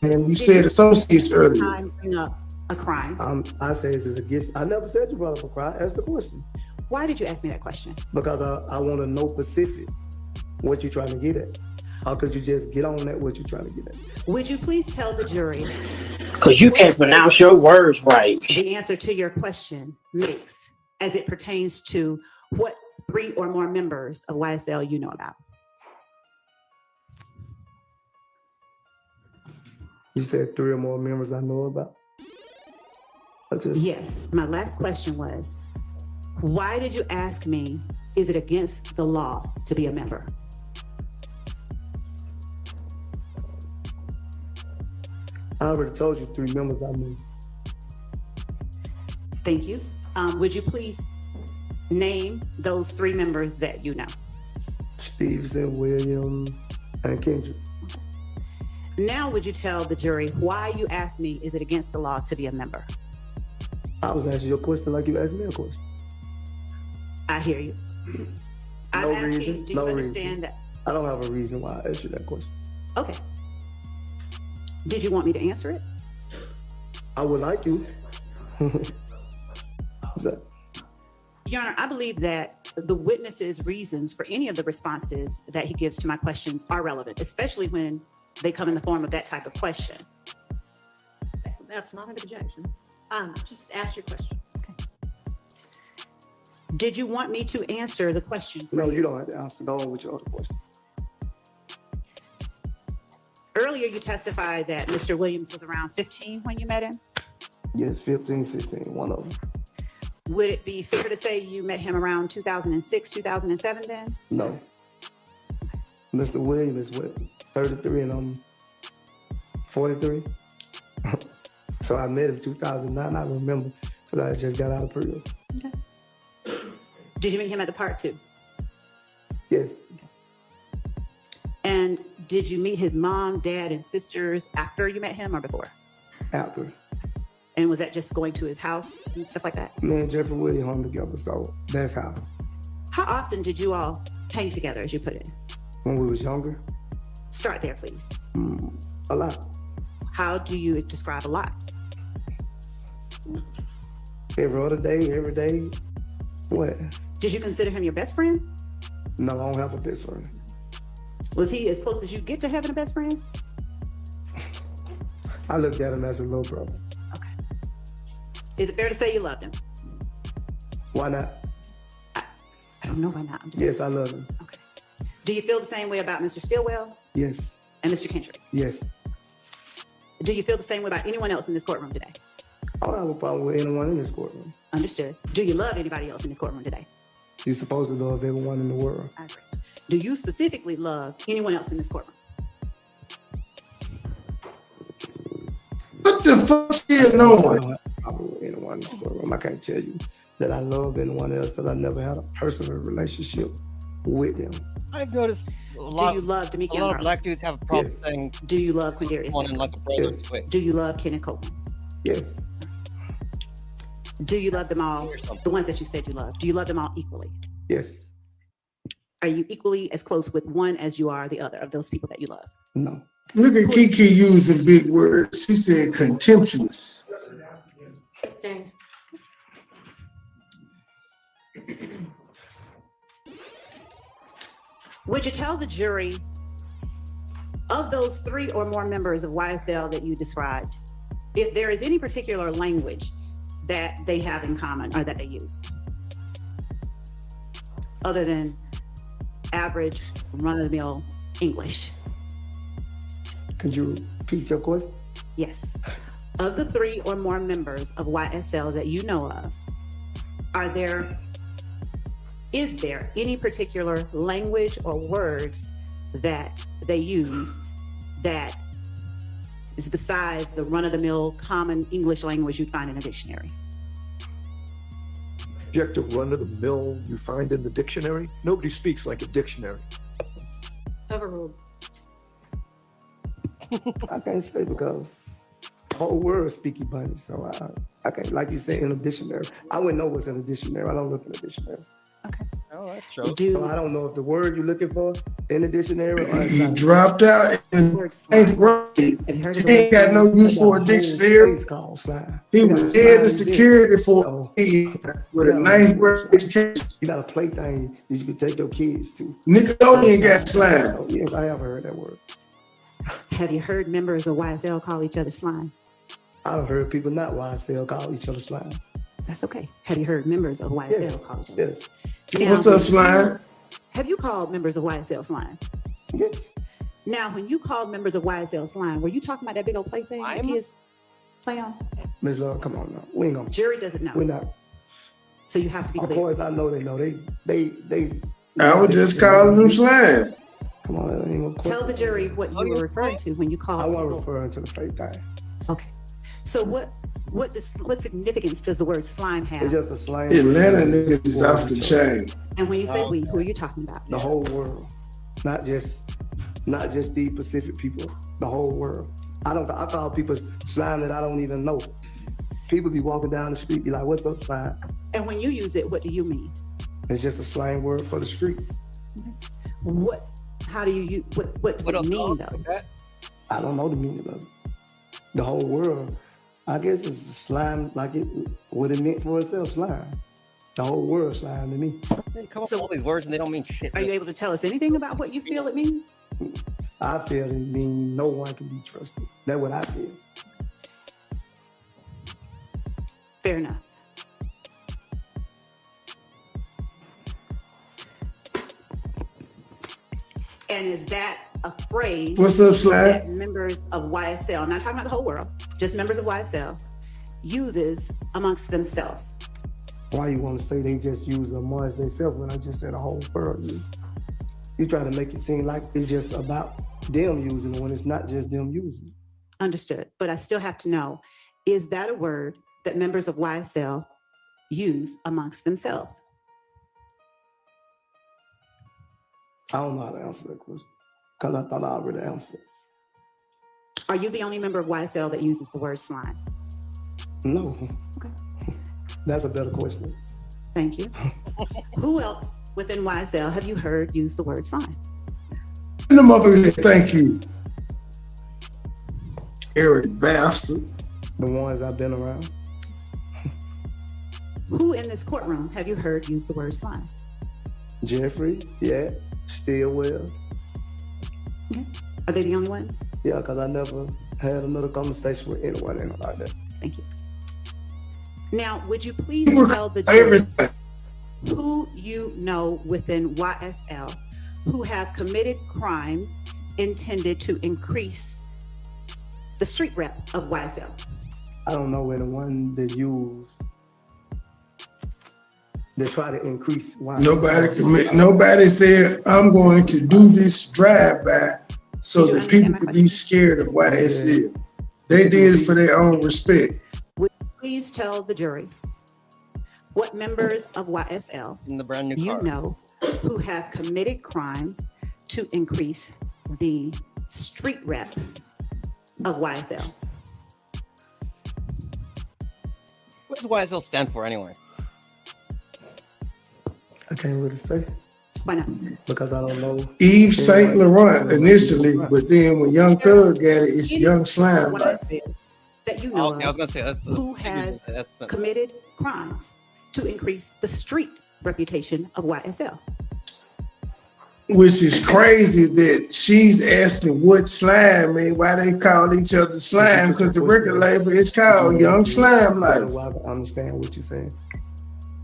you said associates earlier. Time bring up a crime. I say it's against. I never said you brought up a crime. Ask the question. Why did you ask me that question? Because I want to know specific what you're trying to get at. How could you just get on that what you're trying to get at? Would you please tell the jury Because you can't pronounce your words right. the answer to your question makes as it pertains to what 3 or more members of YSL you know about? You said 3 or more members I know about. Yes. My last question was, why did you ask me, is it against the law to be a member? I already told you 3 members I knew. Thank you. Would you please name those 3 members that you know? Stevenson, William, and Kendrick. Now, would you tell the jury why you asked me, is it against the law to be a member? I was asking you a question like you asked me a question. I hear you. I'm No asking, reason. do you No understand reason. that? I don't have a reason why I asked you that question. Okay. Did you want me to answer it? I would like you. So, Your Honor, I believe that the witness's reasons for any of the responses that he gives to my questions are relevant, especially when they come in the form of that type of question. That's not an objection. Just ask your question. Did you want me to answer the question? no, you don't have to answer. Go on with your other question. Earlier, you testified that Mr. Williams was around 15 when you met him. Yes, 15, 16, one of them. Would it be fair to say you met him around 2006, 2007 then? No. Mr. Williams is what, 33 and I'm 43? So I met him 2009, I remember, because I just got out of prison. Okay. Did you meet him at the park too? Yes. And did you meet his mom, dad, and sisters after you met him or before? After. And was that just going to his house and stuff like that? Me and Jeffrey Williams hung together, so that's how. How often did you all hang together, as you put it? When we was younger? Start there, please. A lot. How do you describe a lot? Every other day, every day. What? Did you consider him your best friend? No, I don't have a best friend. Was he as close as you get to having a best friend? I looked at him as a little brother. Okay. Is it fair to say you loved him? Why not? I don't know why not. I'm just Yes, I love him. Okay. Do you feel the same way about Mr. Stillwell Yes, and Mr. Kendrick? yes. Do you feel the same way about anyone else in this courtroom today? I don't have a problem with anyone in this courtroom. Understood. Do you love anybody else in this courtroom today? You're supposed to love everyone in the world. I agree. Do you specifically love anyone else in this courtroom? What the fuck you I knowing? don't have a problem with anyone in this courtroom. I can't tell you that I love anyone else because I never had a personal relationship with them. I've noticed a Do lot, you love Demikian a lot of Rose? black dudes have a problem Yes. saying Do you love Quindarius? one in like a brother Yes. way. Do you love Kenneth Copeland? Yes, Do you love them all? The ones that you said you love. Do you love them all equally? yes, Are you equally as close with one as you are the other of those people that you love? no. Look at Kiki using big words. She said contemptuous. Sustained. Would you tell the jury of those 3 or more members of YSL that you described, if there is any particular language that they have in common or that they use, other than average run-of-the-mill English. Could you repeat your question? Yes. Of the 3 or more members of YSL that you know of, is there any particular language or words that they use that is besides the run-of-the-mill common English language you'd find in a dictionary? Objective run-of-the-mill you find in the dictionary? Nobody speaks like a dictionary. Overruled. I can't say because the whole world is speaking bunny, so I can't, like you said, in a dictionary. I wouldn't know what's in a dictionary. I don't look in a dictionary. Okay. Oh, that's true. So I don't know if the word you're looking for in the dictionary or He not. dropped out in 8th grade. He ain't got no use for a dictionary. He was head of security for with a 9th grade education. You got a plaything that you can take your kids to. Nickelodeon got slime. Oh, yes, I have heard that word. Have you heard members of YSL call each other slime? I've heard people not YSL call each other slime. That's okay. Have you heard members of YSL call each other? Yes. Now, What's up, slime? Have you called members of YSL slime? Yes. Now, when you called members of YSL slime, were you talking about that big old plaything the kids play on? Ms. Love, come on now. We ain't gonna. Jury doesn't know. We're not. So you have to be Of clear. course, I know they know. They. I was just calling them slime. Come on, that ain't gonna Tell the jury what you were referring to when you called. I wasn't people. referring to the plaything. Okay. So what significance does the word slime have? It's just a slang. Atlanta niggas is off the chain. And when you say we, who are you talking about? The whole world, not just the Pacific people. The whole world. I call people slime that I don't even know. People be walking down the street, be like, "What's up, slime?" And when you use it, what do you mean? It's just a slang word for the streets. What? How do you use? What does it mean though? I don't know the meaning of it. The whole world, I guess it's slime like what it meant for itself, slime. The whole world slime to me. They come up with all these words and they don't mean shit. Are you able to tell us anything about what you feel it means? I feel it means no one can be trusted. That's what I feel. Fair enough. And is that a phrase What's up, Slime? that members of YSL, not talking about the whole world, just members of YSL, uses amongst themselves? Why you want to say they just use amongst themselves when I just said the whole world use? You trying to make it seem like it's just about them using it when it's not just them using it. Understood. But I still have to know, is that a word that members of YSL use amongst themselves? I don't know how to answer that question because I thought I already answered. Are you the only member of YSL that uses the word slime? No. Okay. That's a better question. Thank you. Who else within YSL have you heard use the word slime? And the motherfucker said, "Thank you, Eric bastard." The ones I've been around. Who in this courtroom have you heard use the word slime? Jeffrey, yeah. Stillwell. Okay. Are they the only ones? Yeah, because I never had another conversation with anyone like that. Thank you. Now, would you please tell the jury who you know within YSL who have committed crimes intended to increase the street rep of YSL? I don't know anyone that they try to increase. Nobody said, "I'm going to do this drive-by so that people could be scared of YSL." They did it for their own respect. Would you please tell the jury what members of YSL In the brand new you car. know who have committed crimes to increase the street rep of YSL? What does YSL stand for anyway? I can't really say. Why not? Because I don't know. Yves Saint Laurent initially, but then when Young Thug got it, it's Young Slime. That you know Okay, I was gonna say that's who has committed crimes to increase the street reputation of YSL? Which is crazy that she's asking what slime mean, why they call each other slime, because the record label is called Young Slime Life. I understand what you're saying.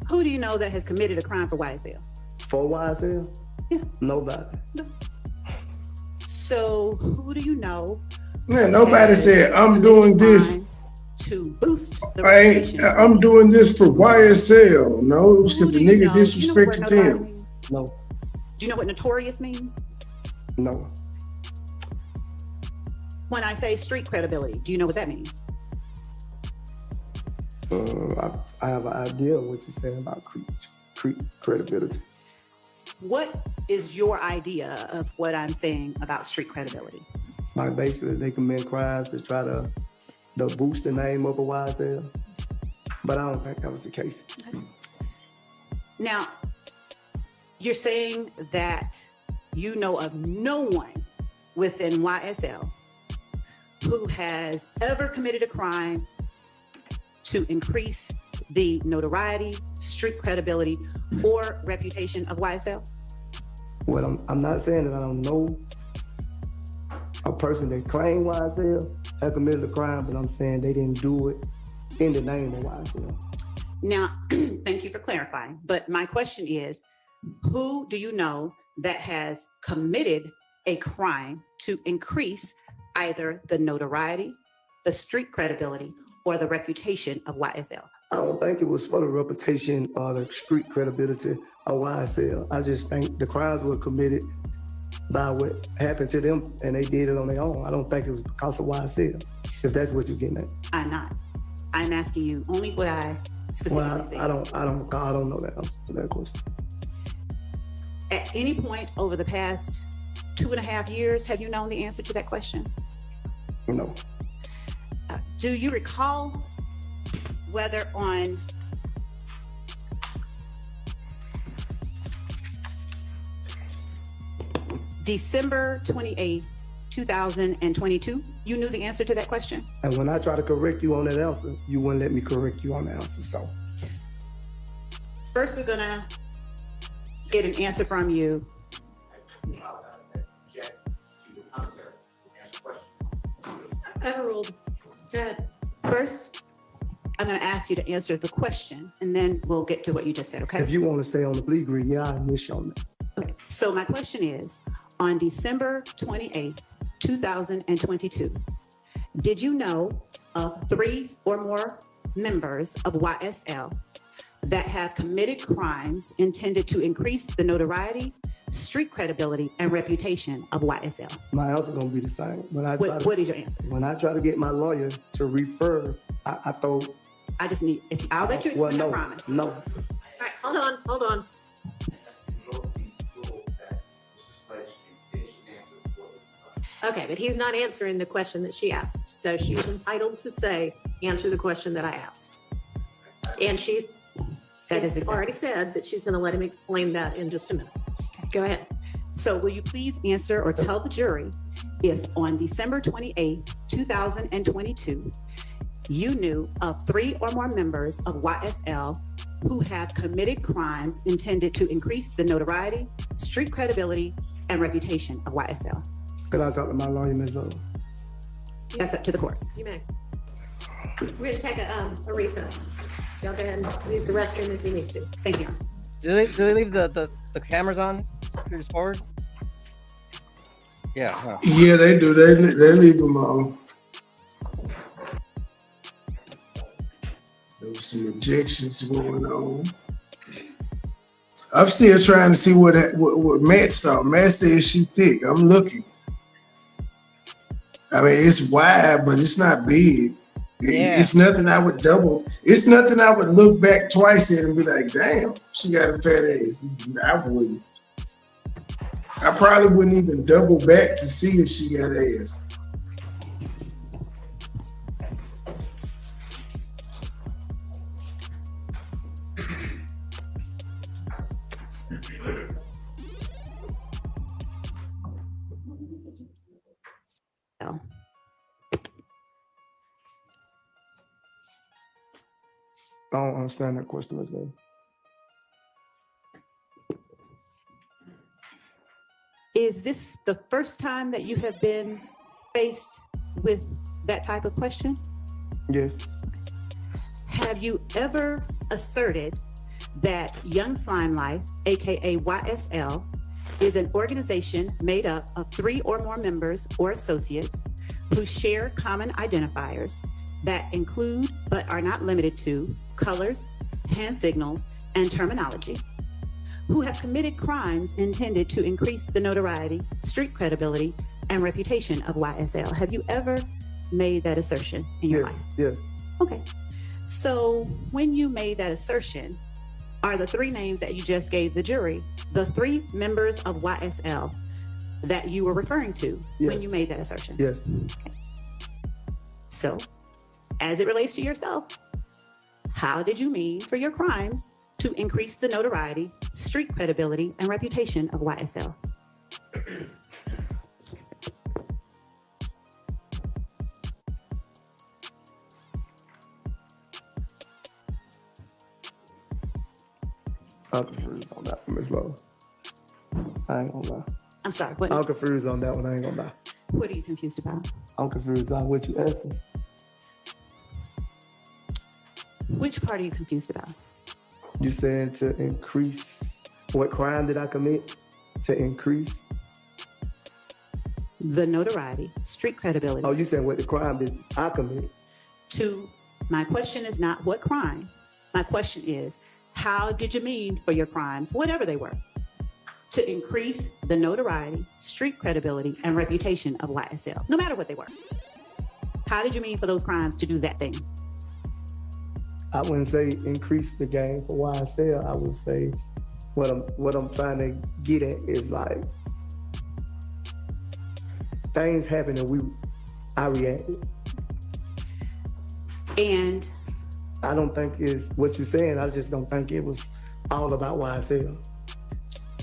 Who do you know that has committed a crime for YSL? For YSL? Yeah. Nobody. So who do you know? Man, nobody said I'm doing this to boost the reputation. I'm doing this for YSL. No, it was because the nigga disrespected him. No. Do you know what notorious means? No. When I say street credibility, do you know what that means? I have an idea of what you're saying about credibility. What is your idea of what I'm saying about street credibility? Like basically they commit crimes to try to boost the name of a YSL. But I don't think that was the case. Now, you're saying that you know of no one within YSL who has ever committed a crime to increase the notoriety, street credibility, or reputation of YSL? Well, I'm not saying that I don't know a person that claimed YSL had committed a crime, but I'm saying they didn't do it in the name of YSL. Now, thank you for clarifying, but my question is, who do you know that has committed a crime to increase either the notoriety, the street credibility, or the reputation of YSL? I don't think it was for the reputation or the street credibility of YSL. I just think the crimes were committed by what happened to them and they did it on their own. I don't think it was because of YSL, if that's what you're getting at. I'm not. I'm asking you only what I specifically said. I don't know the answer to that question. At any point over the past 2.5 years, have you known the answer to that question? No. Do you recall whether on December 28th, 2022, you knew the answer to that question? And when I try to correct you on that answer, you wouldn't let me correct you on the answer, so. First, we're gonna get an answer from you. Overruled. Go ahead. First, I'm gonna ask you to answer the question, and then we'll get to what you just said, okay? If you want to say on the plea agreement, yeah, I initial on that. Okay, so my question is, on December 28th, 2022, did you know of 3 or more members of YSL that have committed crimes intended to increase the notoriety, street credibility, and reputation of YSL? My answer gonna be the same. What is your answer? When I try to get my lawyer to refer, I thought. I just need, I'll let you explain, I promise. No. All right, hold on. Okay, but he's not answering the question that she asked. So she's entitled to say, answer the question that I asked. And she's already said that she's gonna let him explain that in just a minute. Go ahead. So will you please answer or tell the jury if on December 28th, 2022, you knew of 3 or more members of YSL who have committed crimes intended to increase the notoriety, street credibility, and reputation of YSL? Could I talk to my lawyer, Ms. Love? That's up to the court. You may. We're gonna take a recess. Y'all go ahead and use the restroom if you need to. Thank you. Do they leave the cameras on? Just forward? Yeah. Huh. Yeah, they do. They leave them on. There was some objections going on. I'm still trying to see what Matt saw. Matt says she thick. I'm looking. I mean, it's wide, but it's not big. Yeah. It's nothing I would double. It's nothing I would look back twice at and be like, damn, she got a fat ass. I wouldn't. I probably wouldn't even double back to see if she got ass. No. I don't understand that question, Ms. Love. this the first time that you have been faced with that type of question? Yes. Have you ever asserted that Young Slime Life, aka YSL, is an organization made up of 3 or more members or associates who share common identifiers that include but are not limited to colors, hand signals, and terminology, who have committed crimes intended to increase the notoriety, street credibility, and reputation of YSL? Have you ever made that assertion in your life? Yes. Okay. So when you made that assertion, are the 3 names that you just gave the jury the 3 members of YSL that you were referring to when you made that assertion? Yes. Okay. So, as it relates to yourself, how did you mean for your crimes to increase the notoriety, street credibility, and reputation of YSL? I'm confused on that one, Ms. Lowe. I ain't gonna lie. I'm sorry, what? I'm confused on that one, I ain't gonna lie. What are you confused about? I'm confused on what you asked me. Which part are you confused about? You saying to increase, what crime did I commit to increase? The notoriety, street credibility. Oh, you saying what the crime did I commit? My question is not what crime. My question is, how did you mean for your crimes, whatever they were, to increase the notoriety, street credibility, and reputation of YSL, no matter what they were? How did you mean for those crimes to do that thing? I wouldn't say increase the game for YSL. I would say what I'm trying to get at is like things happen and I reacted. And I don't think it's what you're saying. I just don't think it was all about YSL.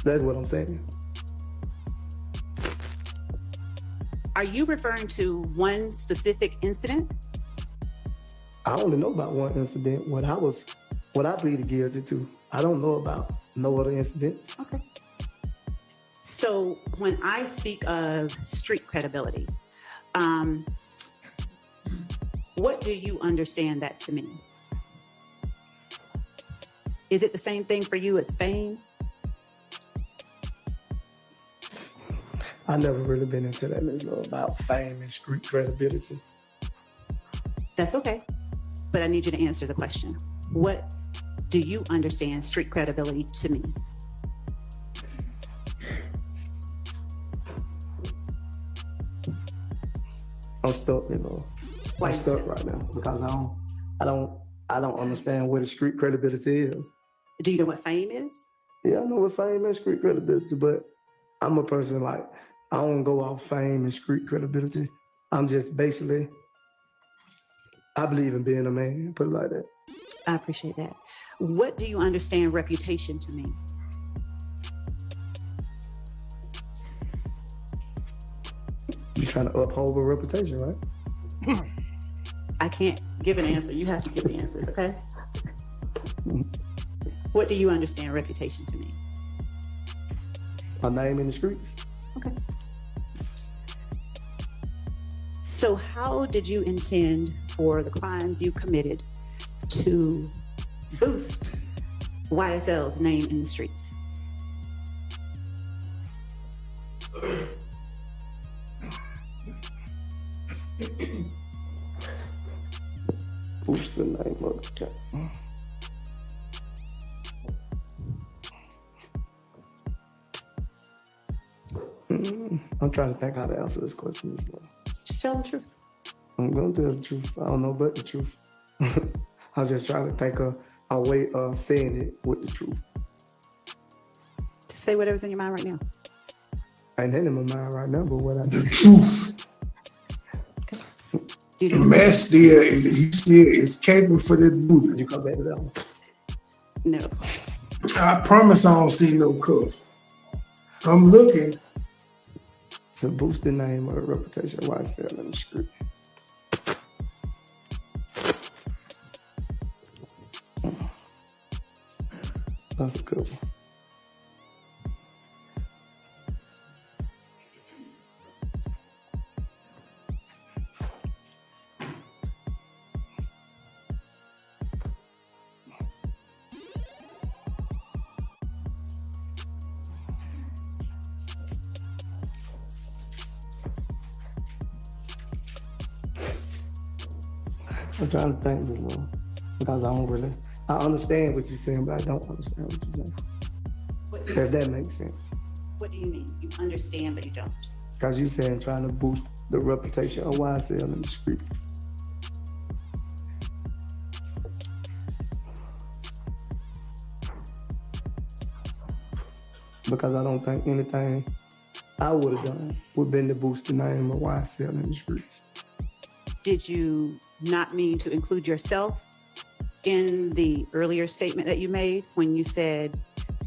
That's what I'm saying. Are you referring to one specific incident? I only know about one incident, what I pleaded guilty to. I don't know about no other incidents. Okay. So when I speak of street credibility, what do you understand that to mean? Is it the same thing for you as fame? I never really been into that, about fame and street credibility. That's okay. But I need you to answer the question. What do you understand street credibility to mean? I'm stuck, Why I'm stuck right now because I don't understand what a street credibility is. Do you know what fame is? Yeah, I know what fame and street credibility, but I'm a person like, I don't go off fame and street credibility. I'm just basically, I believe in being a man, put it like that. I appreciate that. What do you understand reputation to mean? You're trying to uphold a reputation, right? I can't give an answer. You have to give the answers, okay? What do you understand reputation to mean? My name in the streets. Okay. So how did you intend for the crimes you committed to boost YSL's name in the streets? Boost the name of the guy. I'm trying to think how to answer this question. Just tell the truth. I'm going to tell the truth. I don't know but the truth. I'm just trying to think of a way of saying it with the truth. Just say whatever's in your mind right now. Ain't in my mind right now, but what I The truth. The mess there, he said, is capable for the booty. You come back to that one? No. I promise I don't see no cuffs. I'm looking. To boost the name or the reputation of YSL in the street. That's a good one. I'm trying to think, Lord, because I understand what you're saying, but I don't understand what you're saying. If that makes sense. What do you mean? You understand, but you don't. Because you saying trying to boost the reputation of YSL in the street. Because I don't think anything I would have done would have been to boost the name of YSL in the streets. Did you not mean to include yourself in the earlier statement that you made when you said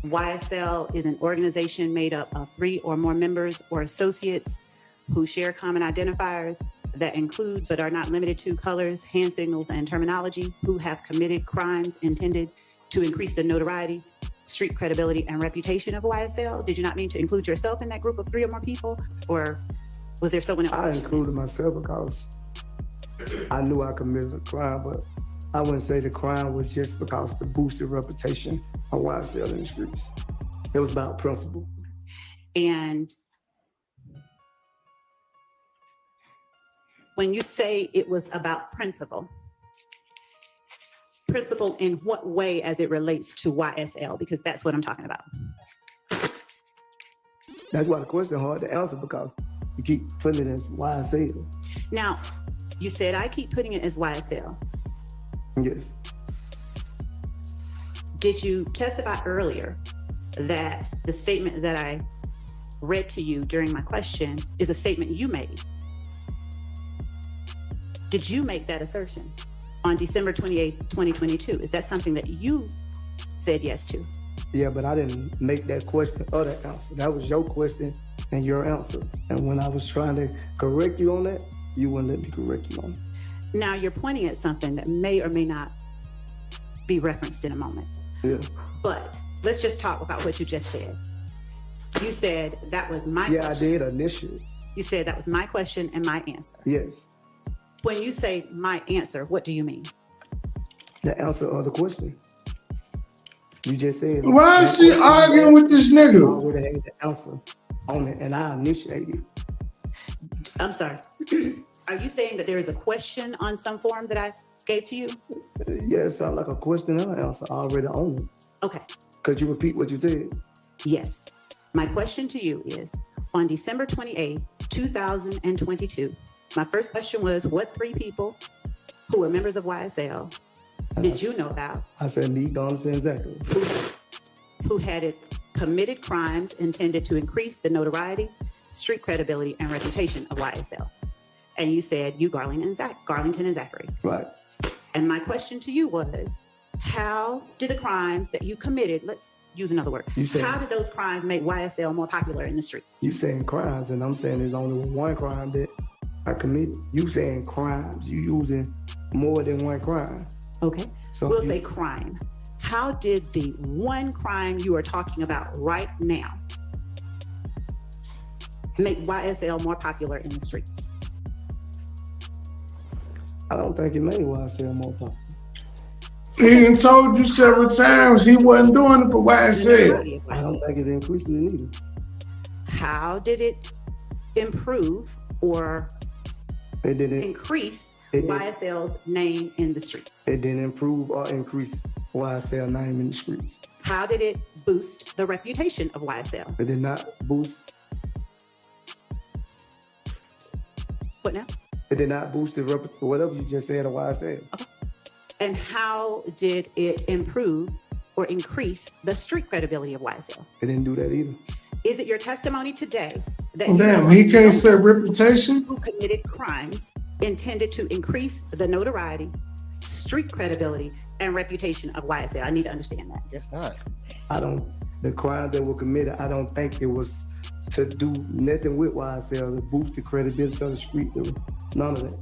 YSL is an organization made up of 3 or more members or associates who share common identifiers that include but are not limited to colors, hand signals, and terminology, who have committed crimes intended to increase the notoriety, street credibility, and reputation of YSL? Did you not mean to include yourself in that group of 3 or more people? Or was there someone else? I included myself because I knew I committed a crime, but I wouldn't say the crime was just because to boost the reputation of YSL in the streets. It was about principle. And when you say it was about principle in what way as it relates to YSL? Because that's what I'm talking about. That's why the question is hard to answer, because you keep putting it as YSL. Now, you said I keep putting it as YSL. Yes. Did you testify earlier that the statement that I read to you during my question is a statement you made? Did you make that assertion on December 28, 2022? Is that something that you said yes to? Yeah, but I didn't make that question or that answer. That was your question and your answer. And when I was trying to correct you on that, you wouldn't let me correct you on it. Now you're pointing at something that may or may not be referenced in a moment. Yeah. But let's just talk about what you just said. You said that was my question. Yeah, I did initially. You said that was my question and my answer. Yes. When you say my answer, what do you mean? The answer of the question. You just said. Why is she arguing with this nigga? I would have had the answer on it, and I initiated. I'm sorry. Are you saying that there is a question on some form that I gave to you? Yeah, it sounds like a question and an answer already on it. Okay. Could you repeat what you said? Yes. My question to you is, on December 28, 2022, my first question was, what 3 people who were members of YSL did you know about? I said me, Donaldson, and Zachary. Who had committed crimes intended to increase the notoriety, street credibility, and reputation of YSL. And you said you, Garlington and Zachary. Right. And my question to you was, how did the crimes that you committed, let's use another word, how did those crimes make YSL more popular in the streets? You saying crimes, and I'm saying there's only one crime that I committed. You saying crimes, you using more than one crime. Okay, so we'll say crime. How did the one crime you are talking about right now make YSL more popular in the streets? I don't think it made YSL more popular. He done told you several times he wasn't doing it for YSL. I don't think it increased it either. How did it improve or increase YSL's name in the streets? It didn't improve or increase YSL name in the streets. How did it boost the reputation of YSL? It did not boost. What now? It did not boost the reputation, whatever you just said of YSL. Okay. And how did it improve or increase the street credibility of YSL? It didn't do that either. Is it your testimony today that he can't say reputation? Who committed crimes intended to increase the notoriety, street credibility, and reputation of YSL? I need to understand that. Guess not. The crimes that were committed, I don't think it was to do nothing with YSL to boost the credibility of the street. None of that.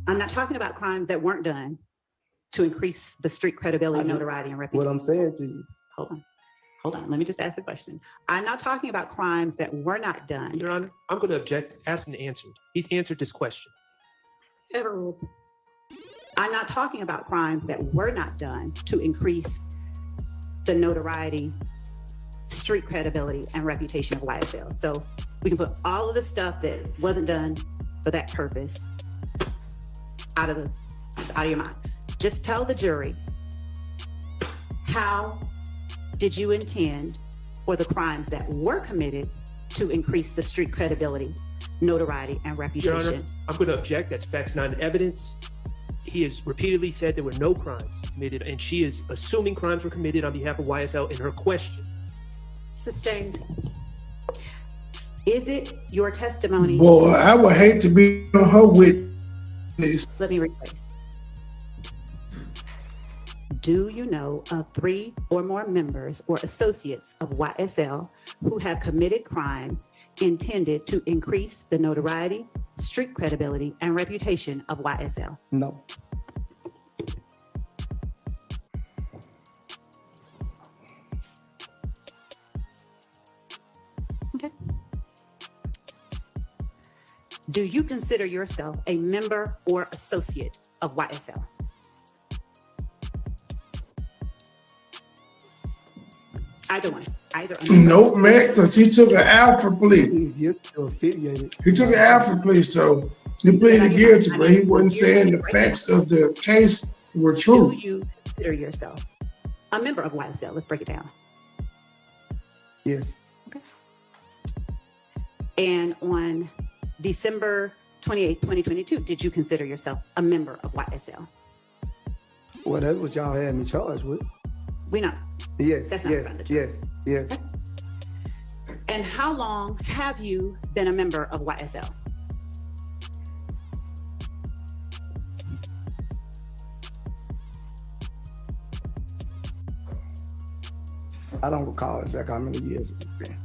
I'm not talking about crimes that weren't done to increase the street credibility, notoriety, and reputation. What I'm saying to you. Hold on. Let me just ask the question. I'm not talking about crimes that were not done. Your Honor, I'm going to object. Asked and answered. He's answered this question. I'm not talking about crimes that were not done to increase the notoriety, street credibility, and reputation of YSL. So we can put all of the stuff that wasn't done for that purpose out of the Just out of your mind. Just tell the jury, how did you intend for the crimes that were committed to increase the street credibility, notoriety, and Your reputation? Honor, I'm going to object. That's facts, not evidence. He has repeatedly said there were no crimes committed, and she is assuming crimes were committed on behalf of YSL in her question. Sustained. Is it your testimony? Boy, I would hate to be on her witness. Let me rephrase. Do you know of 3 or more members or associates of YSL who have committed crimes intended to increase the notoriety, street credibility, and reputation of YSL? No. Okay. Do you consider yourself a member or associate of YSL? Either one. Either. Nope, man, because he took an alpha plea. You're affiliated. He took an alpha plea, so he pleaded guilty, but he wasn't saying the facts of the case were true. Do you consider yourself a member of YSL? Let's break it down. Yes. Okay. And on December 28, 2022, did you consider yourself a member of YSL? Well, that's what y'all had me charged with. We know. Yes, That's not yes. And how long have you been a member of YSL? I don't recall exactly how many years it's been.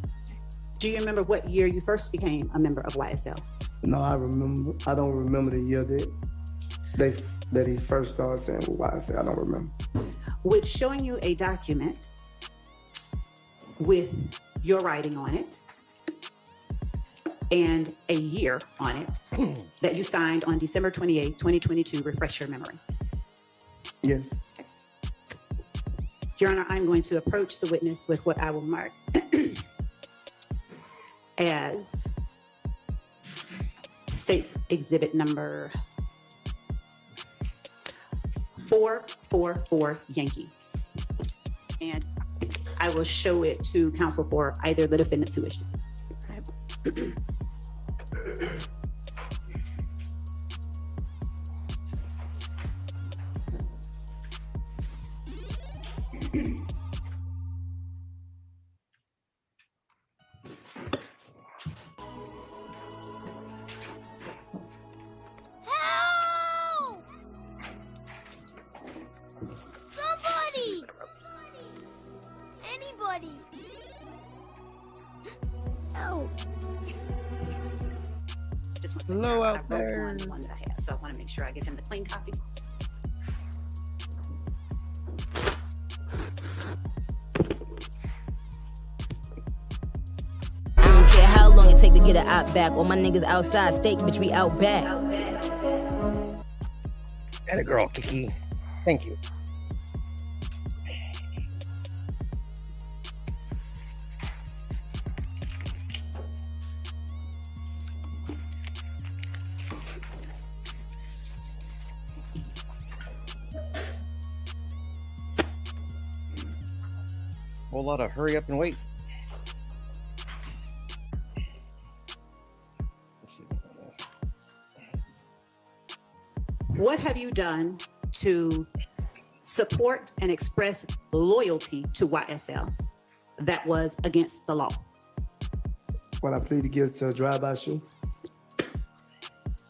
Do you remember what year you first became a member of YSL? No, I don't remember the year that he first started saying YSL. I don't remember. Would showing you a document with your writing on it and a year on it that you signed on December 28, 2022, refresh your memory? Yes. Your Honor, I'm going to approach the witness with what I will mark as State's Exhibit number 444 Yankee. And I will show it to counsel for either the defendants who wish to see. Somebody! Anybody! Oh. Hello out there. One that I have, so I want to make sure I give him the clean copy. I don't care how long it take to get an op back. All my niggas outside, steak, bitch, we out back. Atta girl, Kiki. Thank you. Whole lot of hurry up and wait. What have you done to support and express loyalty to YSL that was against the law? When I pleaded guilty to a drive-by shooting.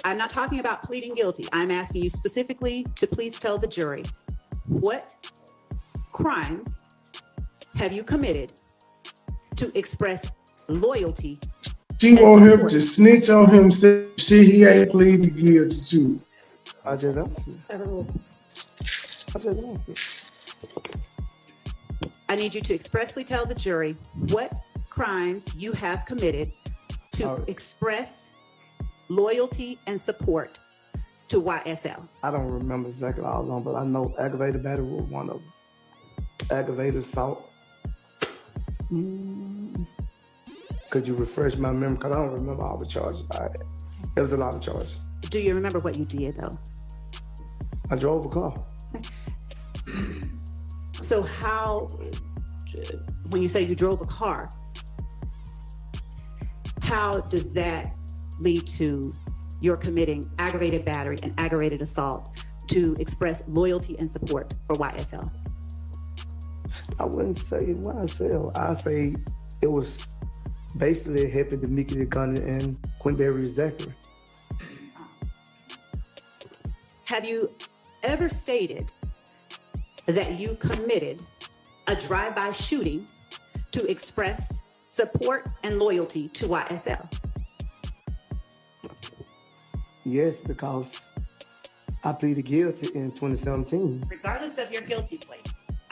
I'm not talking about pleading guilty. I'm asking you specifically to please tell the jury what crimes have you committed to express loyalty? She want him to snitch on him, say shit he ain't pleaded guilty to. I just answered. I need you to expressly tell the jury what crimes you have committed to express loyalty and support to YSL. I don't remember exactly all of them, but I know aggravated battery was one of them. Aggravated assault. Could you refresh my memory? Because I don't remember all the charges I had. There was a lot of charges. Do you remember what you did, though? I drove a car. So how, when you say you drove a car, how does that lead to your committing aggravated battery and aggravated assault to express loyalty and support for YSL? I wouldn't say YSL. I say it was basically helping Demika Gunner and Quinberry Zachary. Have you ever stated that you committed a drive-by shooting to express support and loyalty to YSL? Yes, because I pleaded guilty in 2017. Regardless of your guilty plea,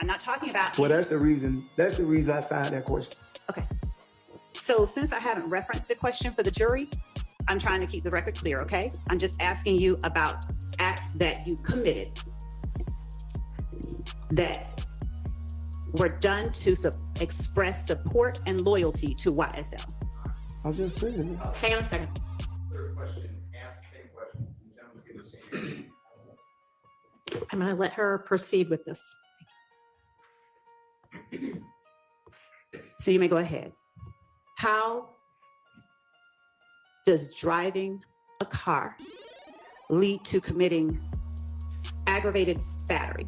I'm not talking about. Well, that's the reason I signed that question. Okay. So since I haven't referenced the question for the jury, I'm trying to keep the record clear, okay? I'm just asking you about acts that you committed that were done to express support and loyalty to YSL. I just said it. Hang on a second. Third question, ask the same question. The gentleman's getting the same. I'm going to let her proceed with this. So you may go ahead. How does driving a car lead to committing aggravated battery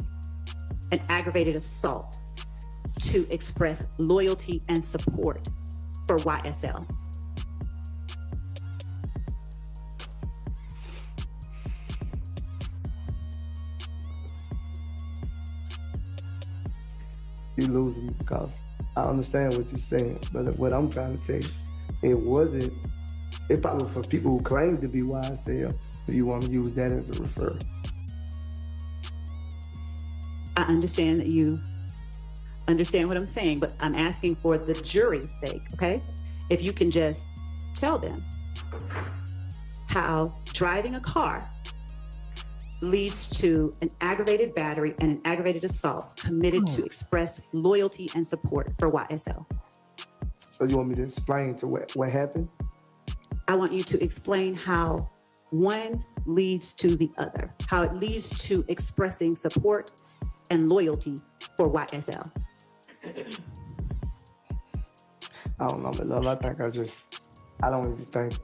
and aggravated assault to express loyalty and support for YSL? You lose me because I understand what you're saying, but what I'm trying to tell you, it probably for people who claim to be YSL, if you want to use that as a referral. I understand that you understand what I'm saying, but I'm asking for the jury's sake, okay? If you can just tell them how driving a car leads to an aggravated battery and an aggravated assault committed to express loyalty and support for YSL. So you want me to explain to what happened? I want you to explain how one leads to the other, how it leads to expressing support and loyalty for YSL. I don't know, but love, I don't even think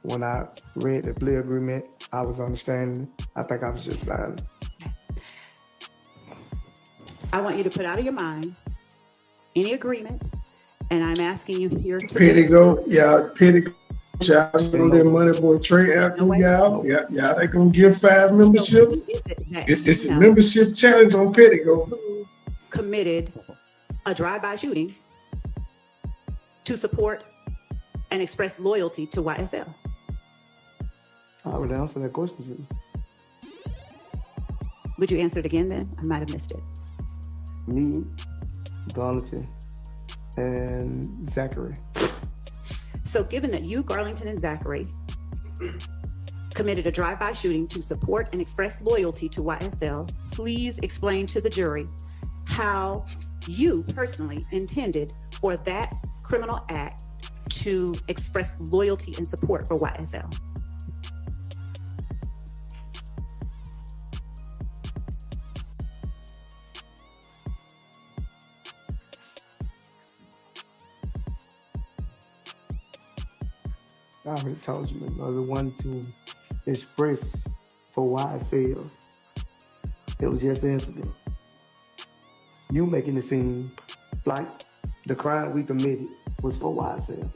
when I read the plea agreement, I was understanding. I think I was just signing. I want you to put out of your mind any agreement, and I'm asking you here to Pettigo, y'all on that MoneyBoy trade after y'all. Yeah, they gonna give 5 memberships. It's a membership challenge on Pettigo. Who committed a drive-by shooting to support and express loyalty to YSL? I would answer that question for you. Would you answer it again then? I might have missed it. Me, Garlington, and Zachary. So given that you, Garlington, and Zachary committed a drive-by shooting to support and express loyalty to YSL, please explain to the jury how you personally intended for that criminal act to express loyalty and support for YSL. I already told you, another one to express for why I failed. It was just an incident. You making it seem like the crime we committed was for YSL.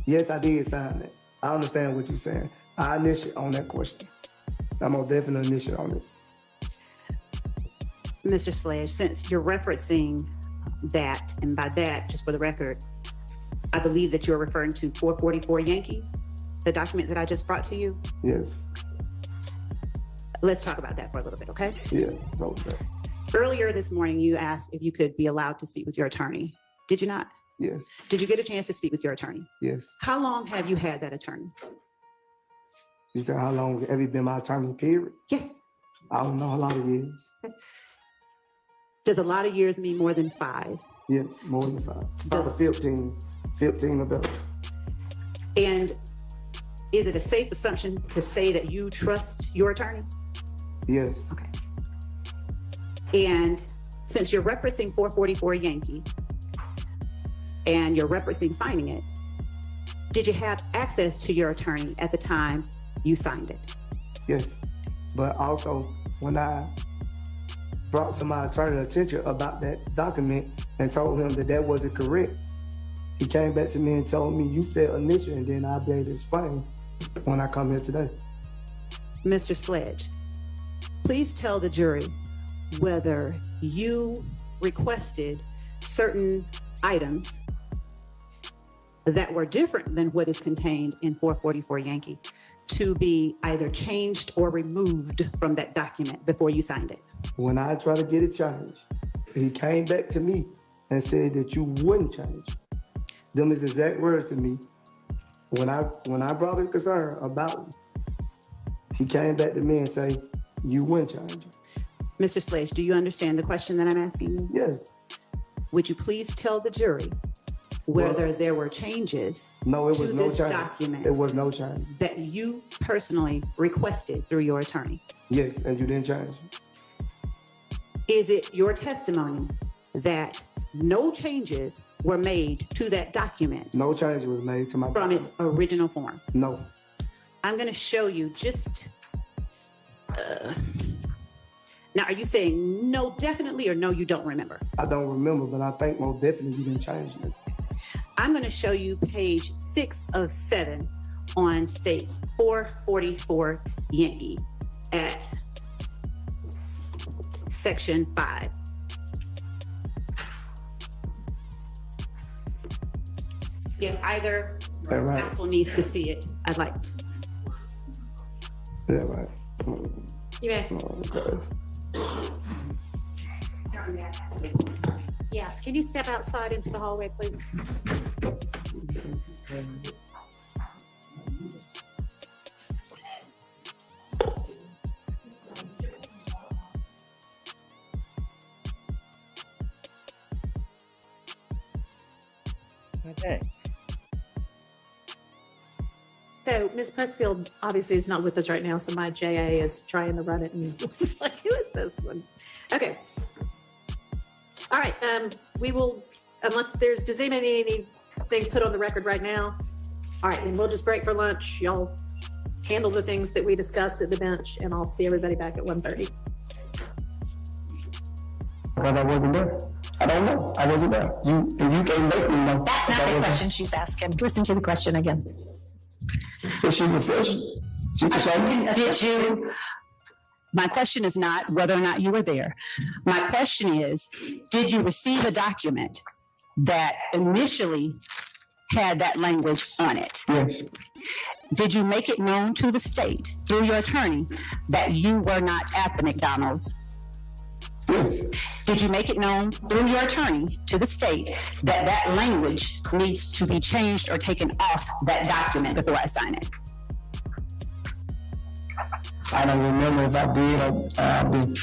Yes, I did sign that. I understand what you're saying. I initiate on that question. I'm most definitely initiate on it. Mr. Sledge, since you're referencing that, and by that, just for the record, I believe that you're referring to 444 Yankee, the document that I just brought to you. Yes. Let's talk about that for a little bit, okay? Yeah, okay. Earlier this morning, you asked if you could be allowed to speak with your attorney. Did you not? Yes. Did you get a chance to speak with your attorney? Yes. How long have you had that attorney? You said how long have you been my attorney, period? Yes. I don't know, a lot of years. Does a lot of years mean more than 5? Yes, more than 5. Probably 15 or better. And is it a safe assumption to say that you trust your attorney? Yes. Okay. And since you're referencing 444 Yankee and you're referencing signing it, did you have access to your attorney at the time you signed it? Yes, but also when I brought to my attorney attention about that document and told him that that wasn't correct, he came back to me and told me, you said initial, and then I'll be able to explain when I come here today. Mr. Sledge, please tell the jury whether you requested certain items that were different than what is contained in 444 Yankee to be either changed or removed from that document before you signed it. When I tried to get it changed, he came back to me and said that you wouldn't change. Them is exact words to me. When I brought a concern about it, he came back to me and said, you wouldn't change. Mr. Sledge, do you understand the question that I'm asking you? Yes. Would you please tell the jury whether there were changes No, it to was no this change. document It was no change. that you personally requested through your attorney? Yes, and you didn't change. Is it your testimony that no changes were made to that document No change was made to my from its original form? No. I'm going to show you just. Now, are you saying no, definitely, or no, you don't remember? I don't remember, but I think most definitely you didn't change it. I'm going to show you page 6 of 7 on states 444 Yankee at section 5. If either right. counsel needs to see it, I'd like to. Yeah, right. You may. Okay. Yes, can you step outside into the hallway, please? Okay. So Ms. Pressfield obviously is not with us right now, so my JA is trying to run it and it's like, who is this one? Okay. All right, we will, unless does anybody need anything put on the record right now? All right, then we'll just break for lunch. Y'all handle the things that we discussed at the bench, and I'll see everybody back at 1:30. But I wasn't there. I don't know. I wasn't there. You can make me know. That's not the question she's asking. Listen to the question again. If she was fresh, she could show me. Did you? My question is not whether or not you were there. My question is, did you receive a document that initially had that language on it? Yes. Did you make it known to the state through your attorney that you were not at the McDonald's? Yes. Did you make it known through your attorney to the state that that language needs to be changed or taken off that document before I sign it? I don't remember if I did or I did.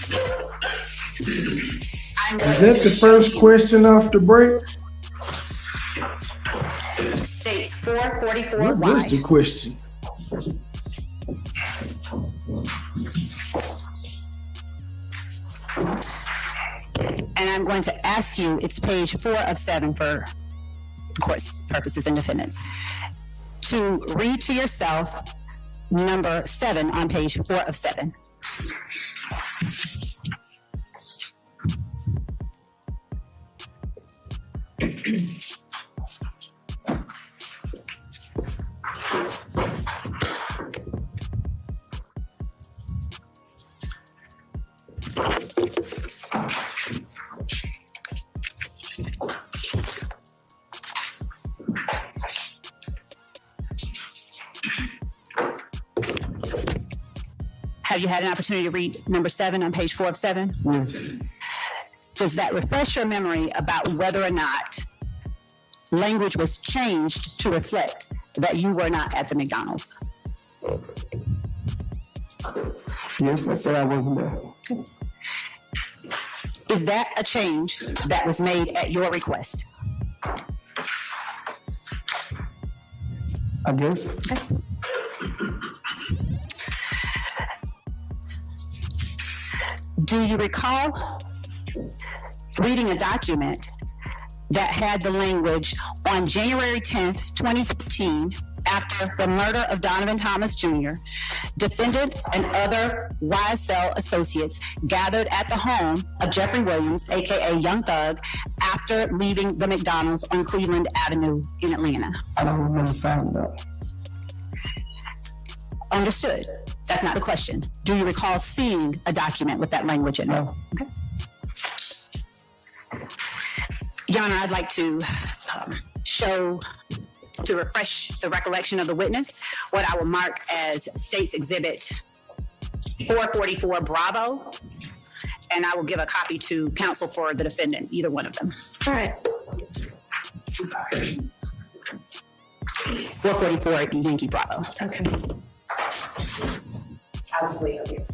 Is that the first question off the break? States 444 What was the question? And I'm going to ask you, it's page 4 of 7 for course purposes and defendants, to read to yourself number 7 on page 4 of 7. Have you had an opportunity to read number 7 on page 4 of 7? Yes. Does that refresh your memory about whether or not language was changed to reflect that you were not at the McDonald's? Yes, I said I wasn't there. Is that a change that was made at your request? I guess. Okay. Do you recall reading a document that had the language on January 10th, 2015, after the murder of Donovan Thomas Jr., defendant and other YSL associates gathered at the home of Jeffrey Williams, aka Young Thug, after leaving the McDonald's on Cleveland Avenue in Atlanta. I don't remember signing that. Understood. That's not the question. Do you recall seeing a document with that language in it? No. Okay. Your Honor, I'd like to to refresh the recollection of the witness, what I will mark as State's Exhibit 444 Bravo, and I will give a copy to counsel for the defendant, either one of them. All right. 444 Yankee Bravo. Okay. I'll just wait over here.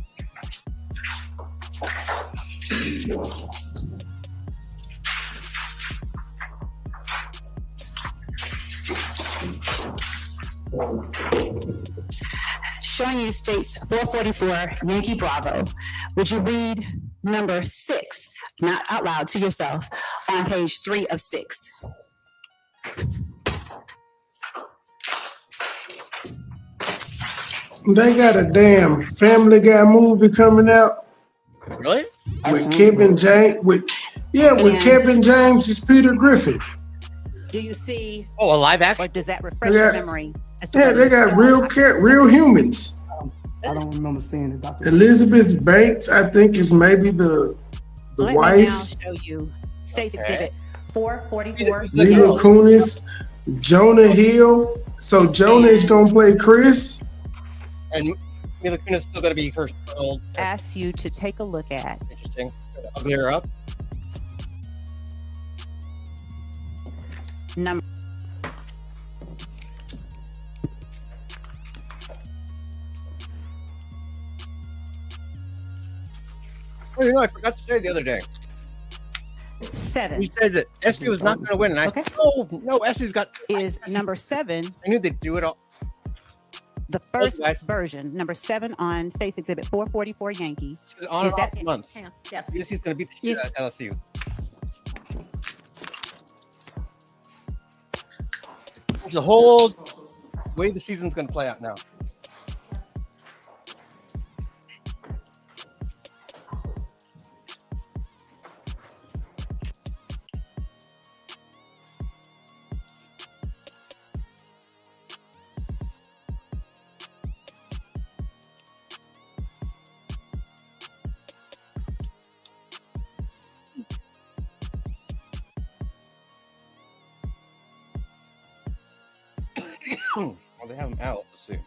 Showing you States 444 Yankee Bravo, would you read number 6, not out loud, to yourself, on page 3 of 6? They got a damn Family Guy movie coming out. Really? With Kevin James, with Kevin James is Peter Griffin. Do you see? Oh, a live action? Or does that refresh your memory? Yeah, they got real humans. I don't remember seeing it. Dr. Elizabeth Banks, I think, is maybe the Let wife. me now show you State's Exhibit 444. Mila Kunis, Jonah Hill. So Jonah is gonna play Chris. And Mila Kunis is still going to be her old. Ask you to take a look at. Interesting. I'll clear her up. Number. Oh, you know, I forgot to say the other day. 7. You said that Esty was not going to win, and I said, no, Esty's got. Is number 7. I knew they'd do it all. The first version, number 7 on State's Exhibit 444 Yankee. On is and that off months. Hang on. Yes. Yes, he's going to beat the shit out of LSU. The whole way the season's going to play out now. Well, they have them out. Let's see.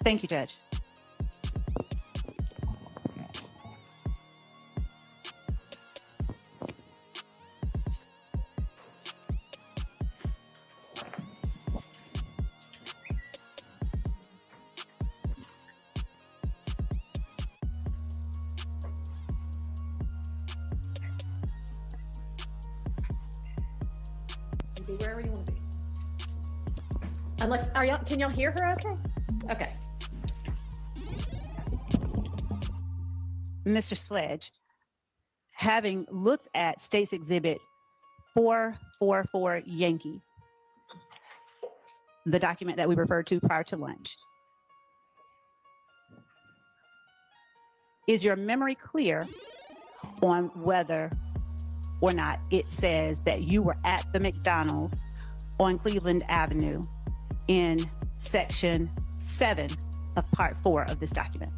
Thank you, Judge. Be wherever you want to be. Unless, can y'all hear her okay? Okay. Mr. Sledge, having looked at State's Exhibit 444 Yankee, the document that we referred to prior to lunch, is your memory clear on whether or not it says that you were at the McDonald's on Cleveland Avenue in section 7 of part 4 of this document?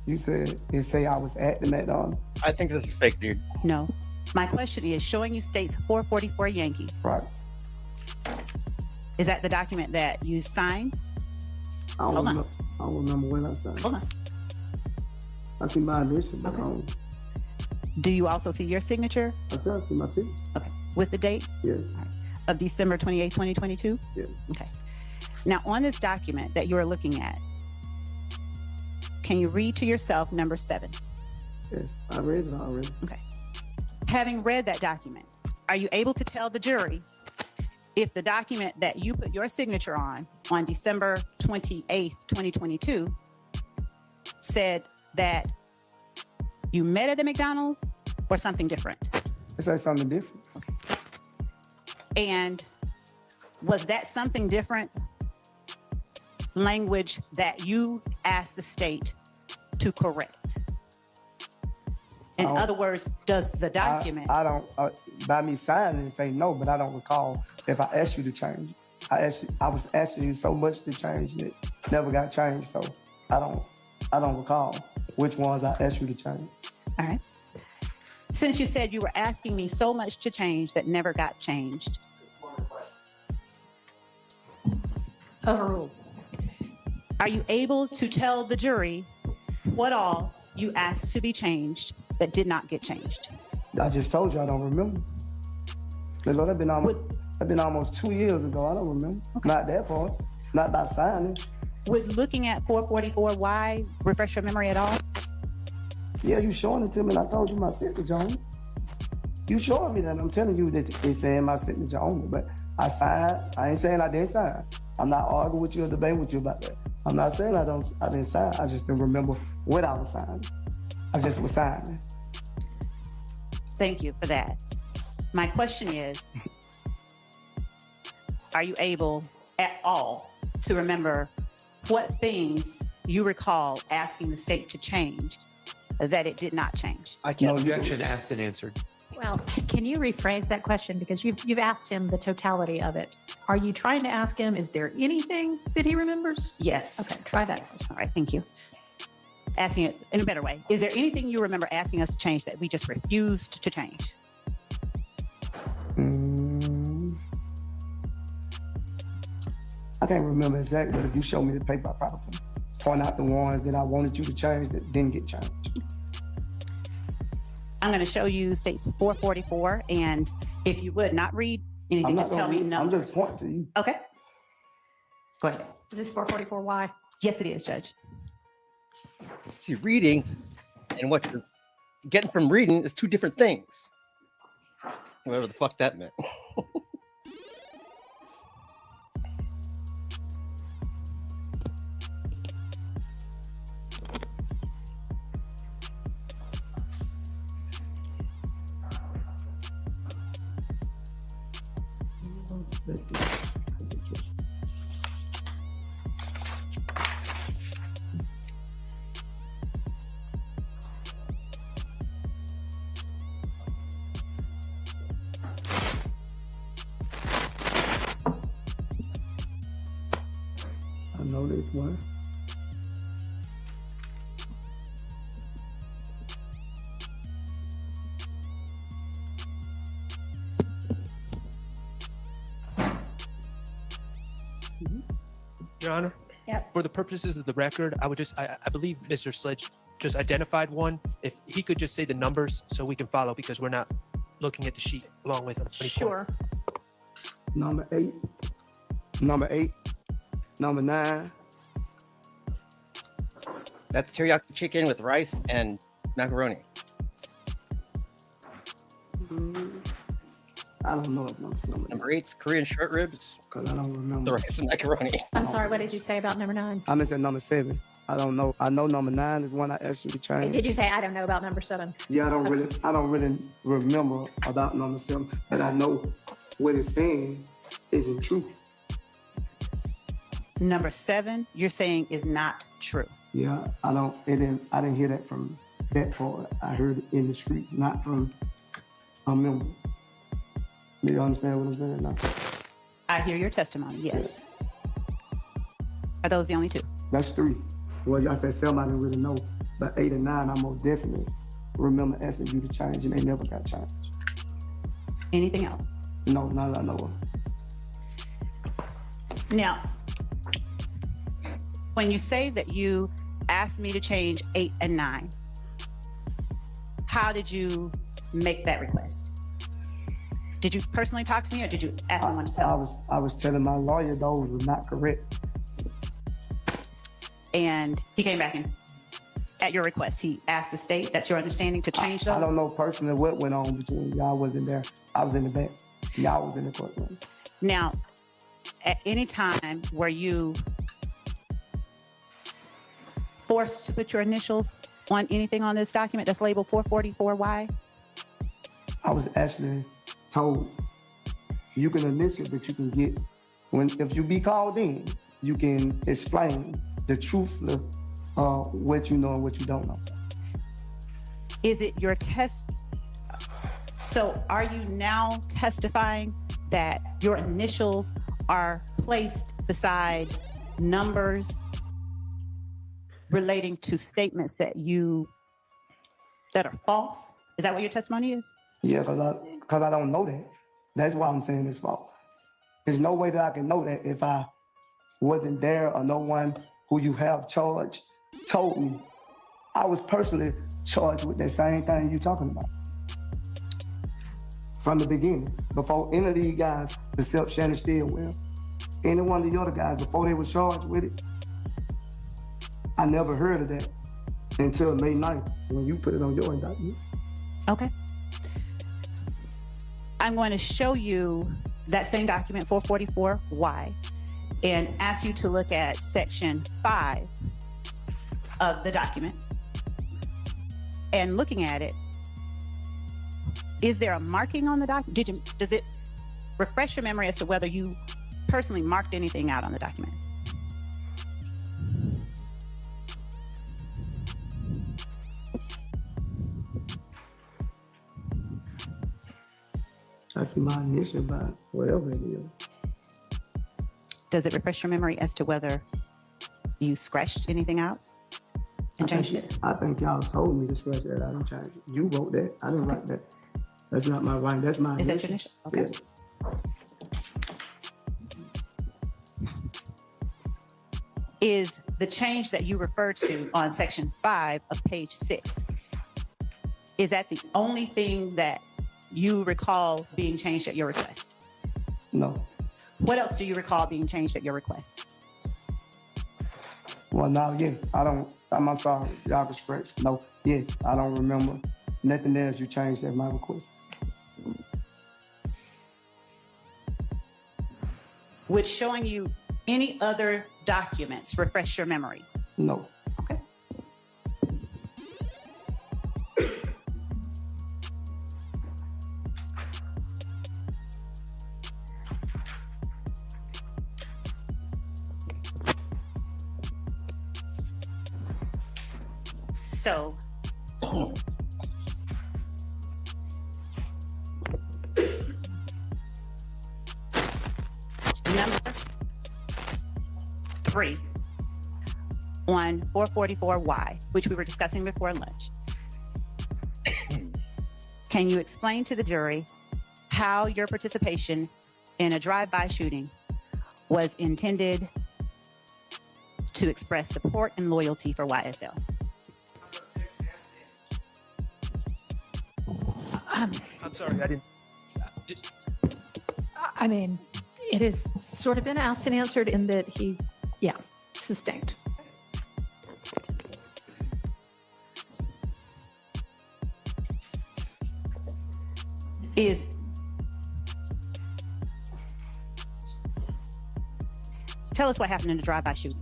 You said it say I was at the McDonald's. I think this is fake, dude. No. My question is showing you states 444 Yankee. Right. Is that the document that you signed? I don't remember when I signed. Hold on. I see my initial. But Okay. Do you also see your signature? I said I see my signature. Okay. With the date? Yes. Of December 28, 2022? Yes. Okay. Now, on this document that you are looking at, can you read to yourself number 7? Yes, I read it already. Okay. Having read that document, are you able to tell the jury if the document that you put your signature on December 28th, 2022, said that you met at the McDonald's or something different? It says something different. Okay. And was that something different language that you asked the state to correct? In other words, does the document... I don't, by me signing it, say no, but I don't recall if I asked you to change it. I was asking you so much to change that never got changed, so I don't recall which ones I asked you to change. All right. Since you said you were asking me so much to change that never got changed. Overruled. Are you able to tell the jury what all you asked to be changed that did not get changed? I just told you I don't remember. Lord, that been almost 2 years ago. I don't remember. Okay. Not that part. Not by signing. Would looking at 444Y refresh your memory at all? Yeah, you showing it to me, and I told you my signature on it. You showing me that. I'm telling you that it's saying my signature on it, but I signed. I ain't saying I didn't sign. I'm not arguing with you or debating with you about that. I'm not saying I didn't sign. I just didn't remember what I was signing. I just was signing. Thank you for that. My question is, are you able at all to remember what things you recall asking the state to change that it did not change? I can't. Objection asked and answered. Well, can you rephrase that question? Because you've asked him the totality of it. Are you trying to ask him, is there anything that he remembers? Yes. Okay, try that. Yes. All right, thank you. Asking it in a better way. Is there anything you remember asking us to change that we just refused to change? I can't remember exactly, but if you show me the paper, I probably can point out the ones that I wanted you to change that didn't get changed. I'm going to show you states 444, and if you would not read anything, just tell me numbers. I'm just pointing to you. Okay. Go ahead. Is this 444Y? Yes, it is, Judge. See, reading and what you're getting from reading is two different things. Whatever the fuck that meant. I know this one. Your Honor? Yes. For the purposes of the record, I believe Mr. Sledge just identified one. If he could just say the numbers so we can follow, because we're not looking at the sheet along with him. Sure. Number 8, number 9. That's teriyaki chicken with rice and macaroni. I don't know if number 8's Korean short ribs. Because I don't remember. The rice and macaroni. I'm sorry, what did you say about number 9? I missed number 7. I don't know. I know number 9 is one I asked you to change. Did you say I don't know about number 7? Yeah, I don't really remember about number 7, but I know what it's saying isn't true. Number 7, you're saying is not true. Yeah, I didn't hear that from that part. I heard it in the streets, not from a member. Do you understand what I'm saying now? I hear your testimony, yes. Are those the only 2? That's 3. Well, y'all said 7, I didn't really know. But 8 and 9, I most definitely remember asking you to change, and they never got changed. Anything else? No, none I know of. Now, when you say that you asked me to change 8 and 9, how did you make that request? Did you personally talk to me, or did you ask someone to tell me? I was telling my lawyer those were not correct. And he came back and, at your request, he asked the state, that's your understanding, to change those? I don't know personally what went on between y'all. Wasn't there. I was in the back. Y'all was in the courtroom. Now, at any time were you forced to put your initials on anything on this document that's labeled 444Y? I was actually told you can initial, but you can get if you be called in, you can explain the truth of what you know and what you don't know. Is it your test? So are you now testifying that your initials are placed beside numbers relating to statements that are false? Is that what your testimony is? Yeah, because I don't know that. That's why I'm saying it's false. There's no way that I can know that if I wasn't there or no one who you have charged told me. I was personally charged with that same thing you're talking about. From the beginning, before any of these guys, except Shannon Stillwell, any one of the other guys, before they were charged with it, I never heard of that until May 9th when you put it on your indictment. Okay. I'm going to show you that same document, 444Y, and ask you to look at section 5 of the document. And looking at it, is there a marking on the document? Does it refresh your memory as to whether you personally marked anything out on the document? I see my initial by whatever it is. Does it refresh your memory as to whether you scratched anything out and changed it? I think y'all told me to scratch that. I didn't change it. You wrote that. I didn't write that. That's not my writing. That's my Is initial. that your initial? Okay. Yeah. Is the change that you referred to on section 5 of page 6, is that the only thing that you recall being changed at your request? No. What else do you recall being changed at your request? Well, now, yes. I'm sorry. Y'all can scratch. No. Yes. I don't remember nothing else you changed at my request. Would showing you any other documents refresh your memory? No. Okay. So, number 3 on 444Y, which we were discussing before lunch. Can you explain to the jury how your participation in a drive-by shooting was intended to express support and loyalty for YSL? I'm sorry, I didn't. I mean, it has sort of been asked and answered in that he, sustained. Tell us what happened in the drive-by shooting.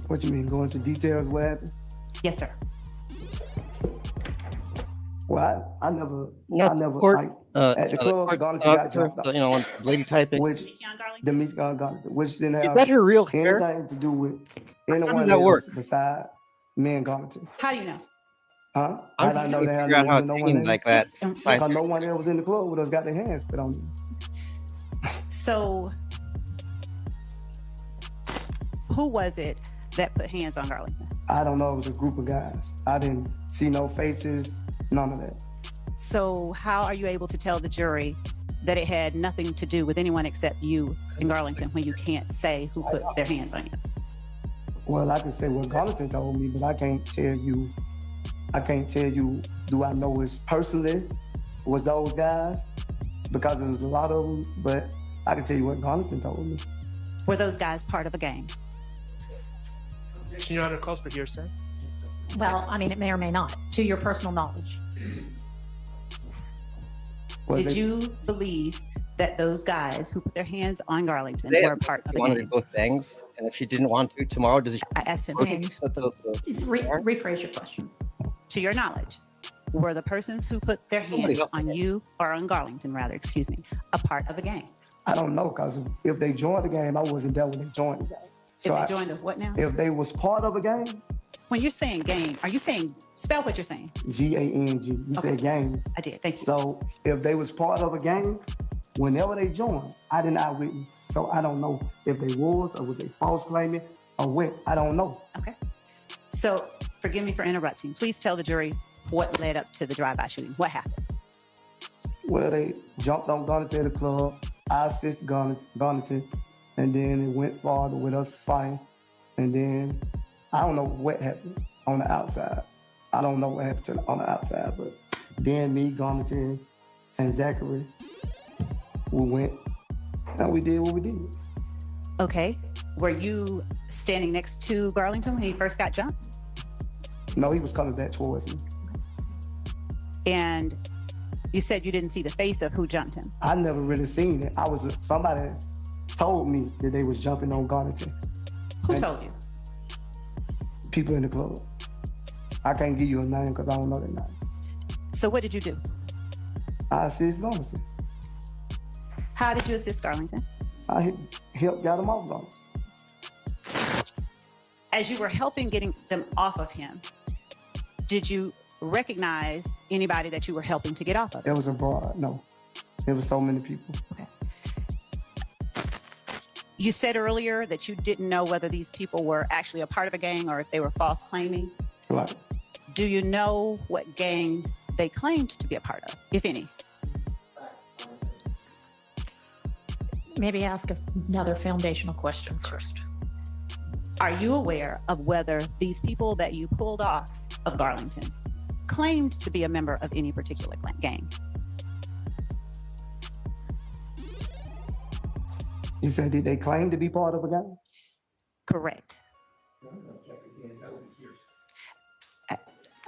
What you mean, go into details what happened? Yes, sir. Well, I never, court, at the club, Garland got dropped off. On lady typing. Which the Miss Garland, which didn't have Is that her real hair? anything to do with How anyone does that else work? besides me and Garland. How do you know? Huh? I'm I just know trying to they figure out how it no seemed one like that. Because no one else was in the club with us got their hands put on me. So, Who was it that put hands on Garlington? I don't know. It was a group of guys. I didn't see no faces, none of that. So how are you able to tell the jury that it had nothing to do with anyone except you and Garlington when you can't say who put their hands on you? Well, I can say what Garlington told me, but I can't tell you, do I know it personally was those guys? Because there was a lot of them, but I can tell you what Garlington told me. Were those guys part of a gang? Your Honor, calls for hearsay. Well, I mean, it may or may not, to your personal knowledge. Did you believe that those guys who put their hands on Garlington were a part of a wanted to gang? go things, and if she didn't want to tomorrow, does she? I asked him, Rephrase your question. to your knowledge, were the persons who put their hands on you, or on Garlington rather, excuse me, a part of a gang? I don't know, because if they joined the game, I wasn't there when they joined the game. If they joined a what now? If they was part of a game, When you're saying gang, are you saying, spell what you're saying? G-A-N-G, you said game. I did, thank you. So if they was part of a game, whenever they joined, I did not witness. So I don't know if they was, or was they false claiming, or what, I don't know. Okay. So forgive me for interrupting. Please tell the jury what led up to the drive-by shooting. What happened? Well, they jumped on Garnett at the club, I assisted Garnett, and then it went farther with us fighting. And then I don't know what happened on the outside. I don't know what happened on the outside, but then me, Garnett, and Zachary, we went and we did what we did. Okay. Were you standing next to Garlington when he first got jumped? No, he was coming back towards me. And you said you didn't see the face of who jumped him. I never really seen it. Somebody told me that they was jumping on Garnett. Who told you? People in the club. I can't give you a name because I don't know their name. So what did you do? I assist Garnett. How did you assist Garlington? I helped get him off Garnett. As you were helping getting them off of him, did you recognize anybody that you were helping to get off of? It was abroad, no. There was so many people. Okay. You said earlier that you didn't know whether these people were actually a part of a gang or if they were false claiming. Right. Do you know what gang they claimed to be a part of, if any? Maybe ask another foundational question first. Are you aware of whether these people that you pulled off of Garlington claimed to be a member of any particular gang? You said, did they claim to be part of a gang? Correct.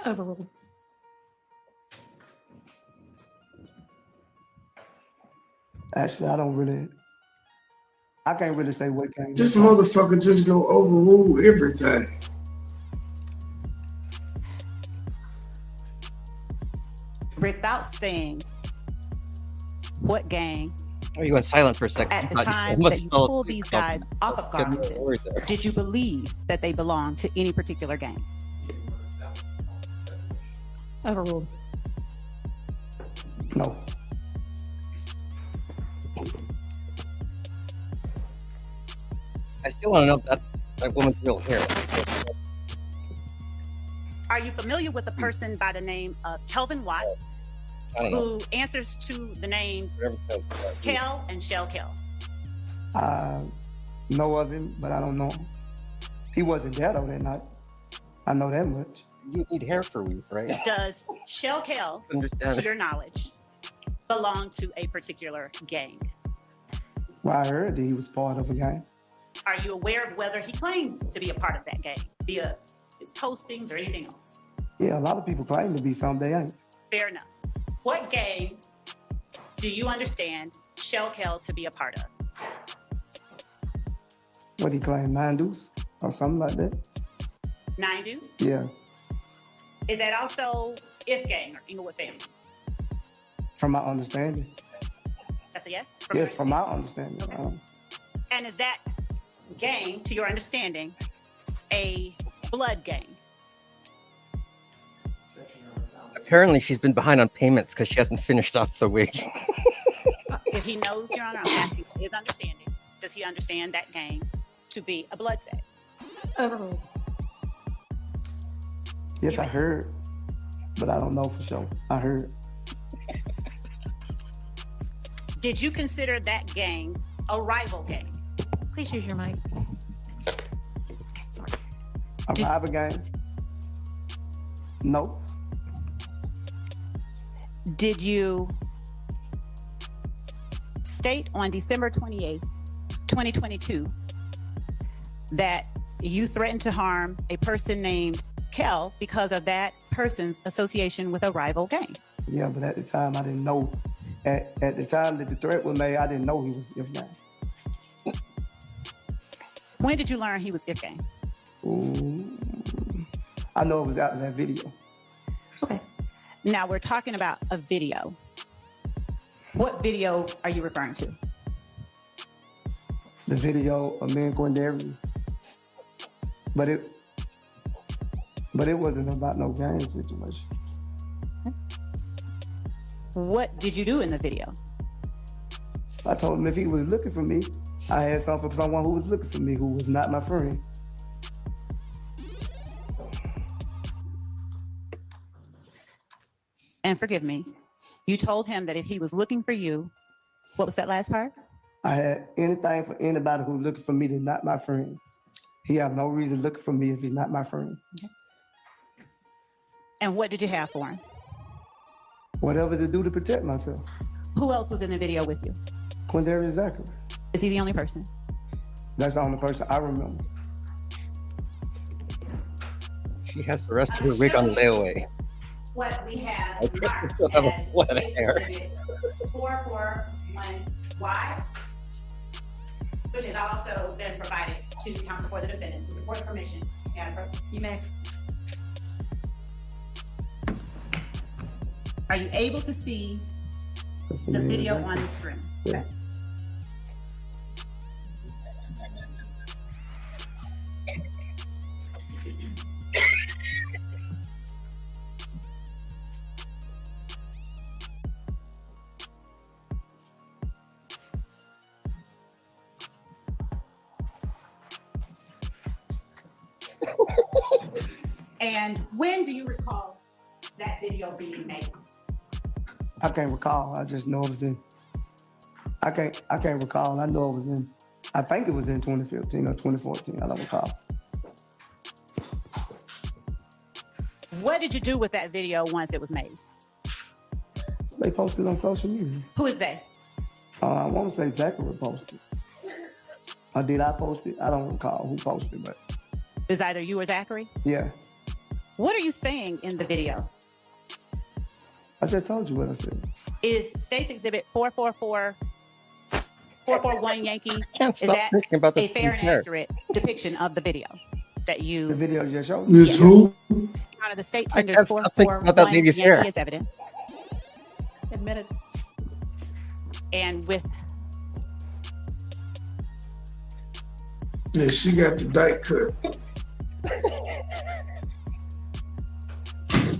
Overruled. Actually, I can't really say what gang. This motherfucker just gonna overrule everything. Without saying what gang. Oh, you went silent for a second. At the time that you pulled these guys off of Garlington, did you believe that they belonged to any particular gang? Overruled. No. I still want to know if that woman's real hair. Are you familiar with a person by the name of Kelvin Watts, I don't know. who answers to the names Kel and Shell Kel? I know of him, but I don't know him. He wasn't there though that night. I know that much. You need hair for week, right? Does Shell Kel, to your knowledge, belong to a particular gang? Well, I heard that he was part of a gang. Are you aware of whether he claims to be a part of that gang via his postings or anything else? Yeah, a lot of people claim to be something they ain't. Fair enough. What gang do you understand Shell Kel to be a part of? What he claimed, 9 Deuce or something like that? 9 Deuce? Yes. Is that also If Gang or Inglewood Family? From my understanding. That's a yes? Yes, from my understanding. Okay. And is that gang, to your understanding, a blood gang? Apparently, she's been behind on payments because she hasn't finished off the wig. If he knows, Your Honor, I'm asking his understanding. Does he understand that gang to be a blood set? Overruled. Yes, I heard, but I don't know for sure. I heard. Did you consider that gang a rival gang? Please use your mic. A rival gang? No. Did you state on December 28th, 2022, that you threatened to harm a person named Kel because of that person's association with a rival gang? Yeah, but at the time I didn't know. At the time that the threat was made, I didn't know he was If Gang. When did you learn he was If Gang? I know it was out of that video. Okay. Now we're talking about a video. What video are you referring to? The video of me and Quindarius. But it wasn't about no gang situation. What did you do in the video? I told him if he was looking for me, I had something for someone who was looking for me, who was not my friend. And forgive me, you told him that if he was looking for you, what was that last part? I had anything for anybody who's looking for me that's not my friend. He have no reason looking for me if he's not my friend. Okay. And what did you have for him? Whatever to do to protect myself. Who else was in the video with you? Quindarius Zachary. Is he the only person? That's the only person I remember. She has the rest of her wig on layaway. What we have I just still have a flat hair. 441Y, which has also been provided to counsel for the defendants with the court's permission. You may. Are you able to see the video on the screen? Yeah. And when do you recall that video being made? I can't recall. I just know it was in. I can't recall. I know it was in. I think it was in 2015 or 2014. I don't recall. What did you do with that video once it was made? They posted on social media. Who is they? I want to say Zachary posted. Or did I post it? I don't recall who posted, but. Is either you or Zachary? Yeah. What are you saying in the video? I just told you what I said. Is State's Exhibit 441 Yankee, Can't is stop that thinking about this a fair and hair. accurate depiction of the video that you... The video you just showed me? Is who? Your Honor, the state I tenders can't stop thinking about that 441 lady's Yankee hair. as evidence. Admitted. And with... Yeah, she got the dyke cut.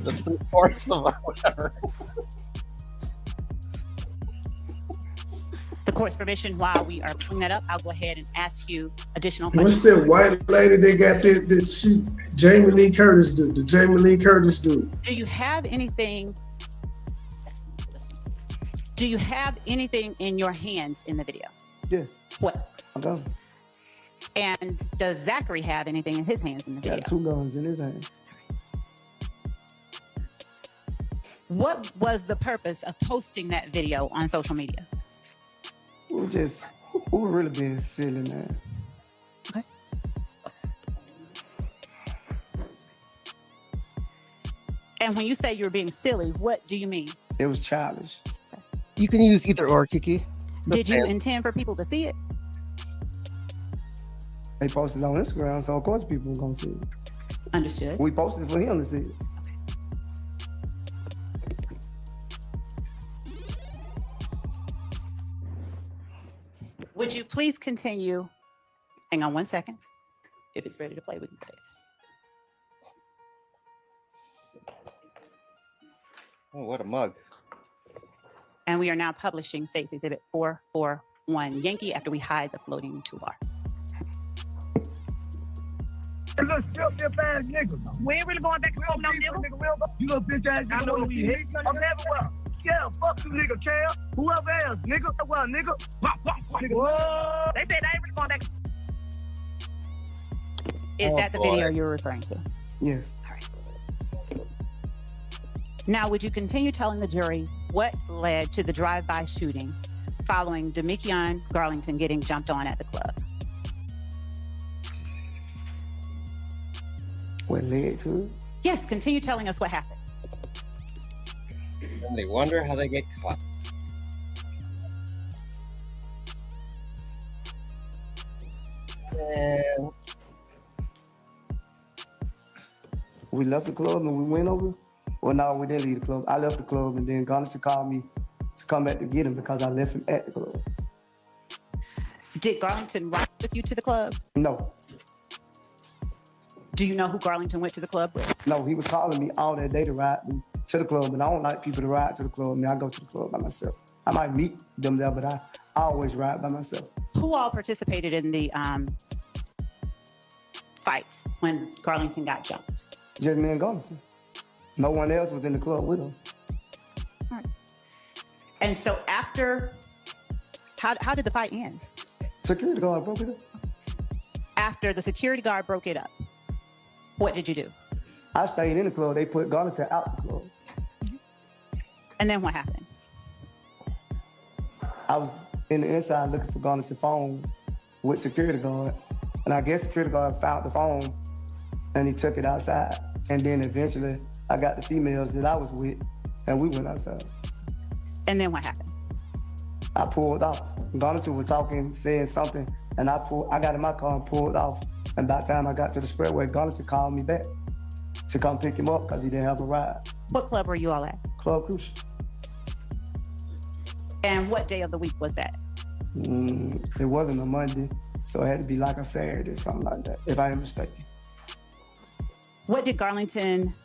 The 3/4 of whatever. the court's permission, while we are pulling that up, I'll go ahead and ask you additional What's questions. that white lady they got that she Jamie Lee Curtis do? The Jamie Lee Curtis do. Do you have anything in your hands in the video? Yes. What? I got And does Zachary have anything in his hands in the video? got 2 guns in his hand. What was the purpose of posting that video on social media? We were really being silly, man. Okay. And when you say you were being silly, what do you mean? It was childish. You can use either or, Kiki. Did you intend for people to see it? They posted on Instagram, so of course people were gonna see it. Understood. We posted for him to see it. Would you please continue? Hang on one second. If it's ready to play, we can play it. Oh, what a mug. And we are now publishing State's Exhibit 441 Yankee after we hide the floating toolbar. You little stiff ass nigga. We ain't really going back to no nigga. You little bitch ass nigga. I know who you hit. I'm everywhere. Yeah, fuck you nigga, Cam. Whoever else, nigga. Well, nigga. Pop, nigga. Whoa. They said I ain't really going back. Is that the video you're referring to? Yes. All right. Now, would you continue telling the jury what led to the drive-by shooting following Demekion Garlington getting jumped on at the club? What led to it? Yes, continue telling us what happened. And they wonder how they get caught. And we left the club and we went over. Well, no, we didn't leave the club. I left the club and then Garlington called me to come back to get him because I left him at the club. Did Garlington ride with you to the club? No. Do you know who Garlington went to the club with? No, he was calling me all that day to ride me to the club, and I don't like people to ride to the club. I mean, I go to the club by myself. I might meet them there, but I always ride by myself. Who all participated in the fight when Garlington got jumped? Just me and Garlington. No one else was in the club with us. All right. And so after, how did the fight end? Security guard broke it up. After the security guard broke it up, what did you do? I stayed in the club. They put Garlington out the club. And then what happened? I was in the inside looking for Garlington's phone with security guard. And I guess security guard found the phone and he took it outside. And then eventually I got the females that I was with and we went outside. And then what happened? I pulled off. Garlington was talking, saying something, and I got in my car and pulled off. And by the time I got to the spreadway, Garlington called me back to come pick him up because he didn't have a ride. What club were you all at? Club Crucial. And what day of the week was that? It wasn't a Monday, so it had to be like a Saturday or something like that, if I am mistaken. What did Garlington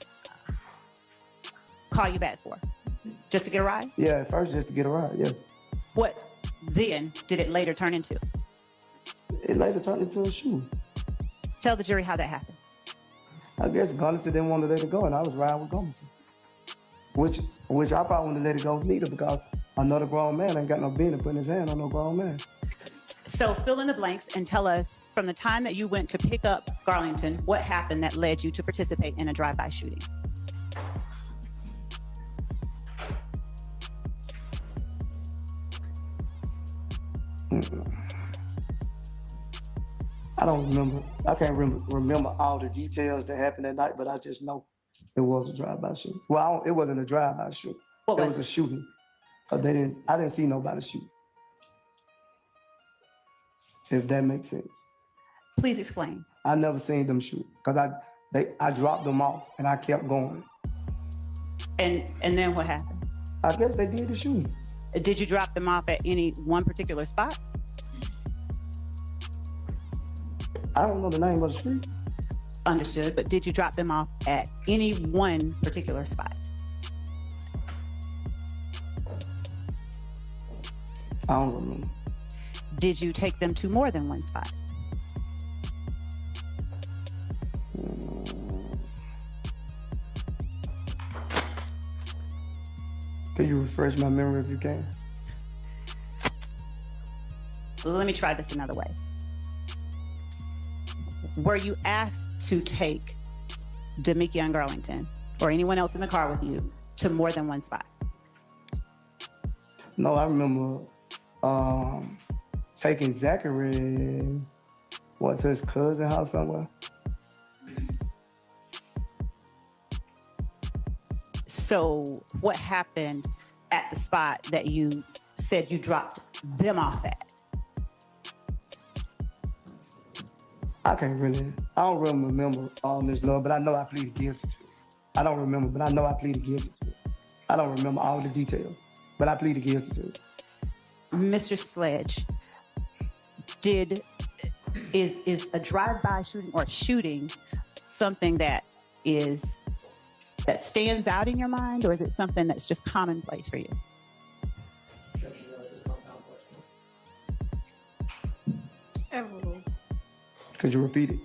call you back for? Just to get a ride? Yeah, at first just to get a ride, yeah. What then did it later turn into? It later turned into a shooting. Tell the jury how that happened. I guess Garlington didn't want to let it go, and I was riding with Garlington. Which I probably wouldn't let it go neither because another grown man ain't got no business putting his hand on no grown man. So fill in the blanks and tell us from the time that you went to pick up Garlington, what happened that led you to participate in a drive-by shooting? I don't remember. I can't remember all the details that happened that night, but I just know it was a drive-by shooting. Well, it wasn't a drive-by shooting. It was a shooting. I didn't see nobody shoot. If that makes sense. Please explain. I never seen them shoot because I dropped them off and I kept going. And then what happened? I guess they did the shooting. Did you drop them off at any one particular spot? I don't know the name of the street. Understood, but did you drop them off at any one particular spot? I don't remember. Did you take them to more than one spot? Could you refresh my memory if you can? Let me try this another way. Were you asked to take Demekion Garlington or anyone else in the car with you to more than one spot? No, I remember taking Zachary to his cousin's house somewhere. So what happened at the spot that you said you dropped them off at? I don't really remember Ms. Love, but I know I pleaded guilty to it. I don't remember, but I know I pleaded guilty to it. I don't remember all the details, but I pleaded guilty to it. Mr. Sledge, is a drive-by shooting or shooting something that stands out in your mind, or is it something that's just commonplace for you? Could you repeat it?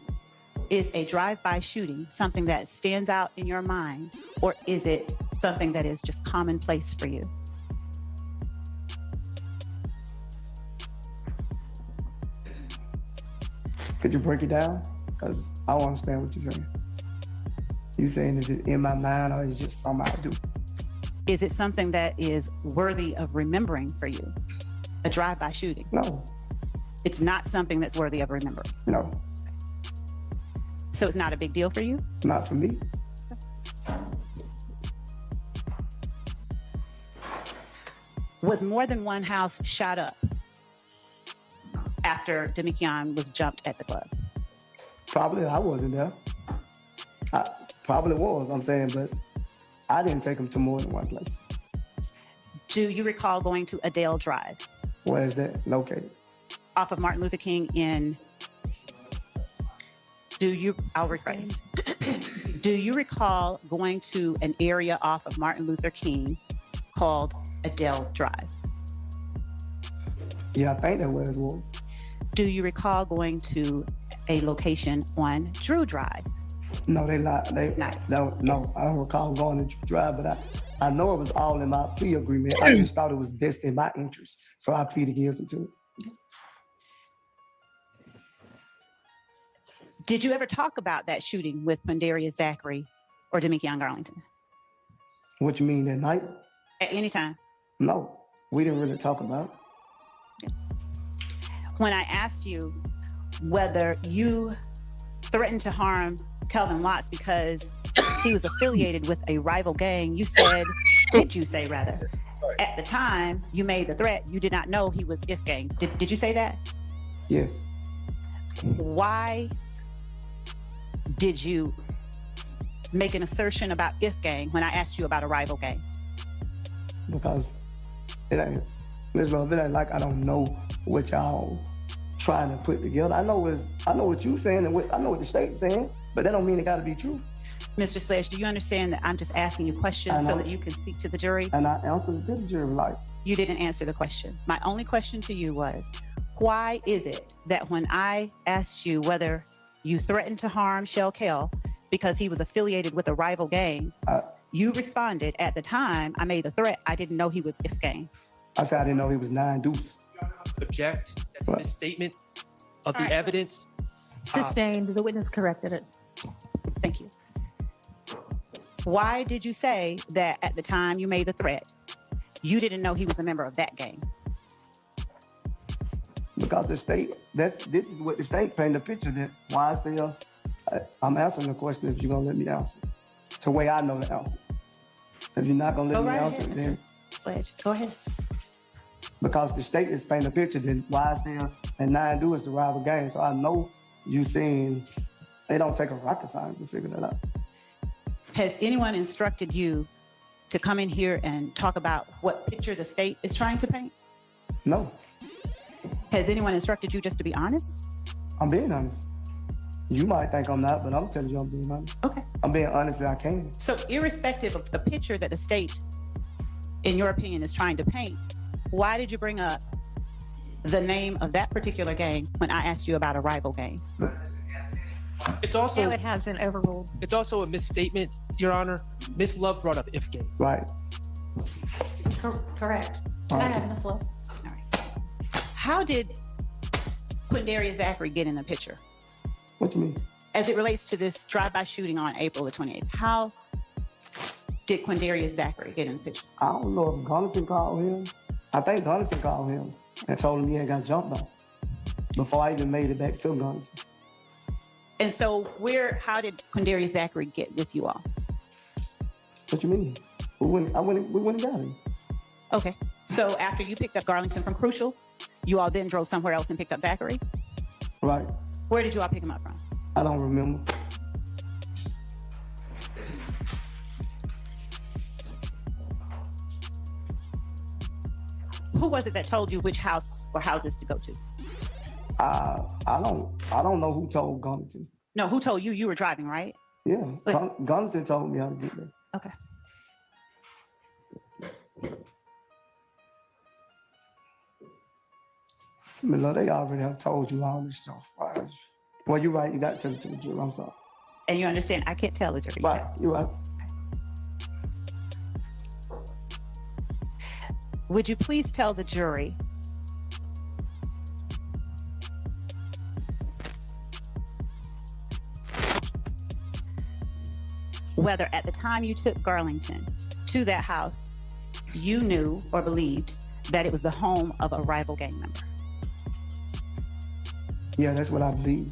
Is a drive-by shooting something that stands out in your mind, or is it something that is just commonplace for you? Could you break it down? Because I don't understand what you're saying. You saying is it in my mind or is it just something I do? Is it something that is worthy of remembering for you? A drive-by shooting? No. It's not something that's worthy of remembering? No. So it's not a big deal for you? Not for me. Was more than one house shot up after Demikian was jumped at the club? Probably I wasn't there. I probably was, I'm saying, but I didn't take him to more than one place. Do you recall going to Adele Drive? Where is that located? Off of Martin Luther King in... I'll rephrase. Do you recall going to an area off of Martin Luther King called Adele Drive? Yeah, I think that was one. Do you recall going to a location on Drew Drive? No, they not. No, I don't recall going to Drew Drive, but I know it was all in my plea agreement. I just thought it was best in my interest, so I pleaded guilty to it. Did you ever talk about that shooting with Quindarius Zachary or Demikian Garlington? What you mean, that night? At any time? No, we didn't really talk about it. When I asked you whether you threatened to harm Kelvin Watts because he was affiliated with a rival gang, you said, did you say rather, at the time you made the threat, you did not know he was IF gang. Did you say that? Yes. Why did you make an assertion about IF gang when I asked you about a rival gang? Because it ain't, Ms. Love, it ain't like I don't know what y'all trying to put together. I know what you saying and I know what the state's saying, but that don't mean it got to be true. Mr. Sledge, do you understand that I'm just asking you questions so that you can speak to the jury? And I answered to the jury like. You didn't answer the question. My only question to you was, why is it that when I asked you whether you threatened to harm Shell Kell because he was affiliated with a rival gang, you responded, at the time I made the threat, I didn't know he was IF gang. I said I didn't know he was 9 Deuce. Object. That's a misstatement of the evidence. Sustained. The witness corrected it. Thank you. Why did you say that at the time you made the threat, you didn't know he was a member of that gang? Because the state, this is what the state painted a picture that YSL, I'm answering the question if you're going to let me answer. It's the way I know the answer. If you're not going to let me answer, then... Sledge, go ahead. Because the state is painting a picture that YSL and 9 Do is the rival gang. So I know you saying they don't take a rocket science to figure that out. Has anyone instructed you to come in here and talk about what picture the state is trying to paint? No. Has anyone instructed you just to be honest? I'm being honest. You might think I'm not, but I'm telling you I'm being honest. Okay. I'm being honest as I can. So irrespective of the picture that the state, in your opinion, is trying to paint, why did you bring up the name of that particular gang when I asked you about a rival gang? It's also... No, it has been overruled. It's also a misstatement, Your Honor. Miss Love brought up IF gang. Right. Correct. Go ahead, Ms. Love. All right. How did Quindarius Zachary get in the picture? What do you mean? As it relates to this drive-by shooting on April the 28th, how did Quindarius Zachary get in the picture? I don't know if Garlington called him. I think Garlington called him and told him he had got jumped on before I even made it back to Garlington. And so how did Quindarius Zachary get with you all? What you mean? We went and got him. Okay. So after you picked up Garlington from Crucial, you all then drove somewhere else and picked up Zachary? Right. Where did you all pick him up from? I don't remember. Who was it that told you which house or houses to go to? I don't know who told Garlington. No, who told you? You were driving, right? Yeah, Garlington told me how to get there. Okay. They already have told you all this stuff. Well, you're right. You got to tell it to the jury. I'm sorry. And you understand, I can't tell the jury. Right. You're right. Would you please tell the jury whether at the time you took Garlington to that house, you knew or believed that it was the home of a rival gang member? Yeah, that's what I believe.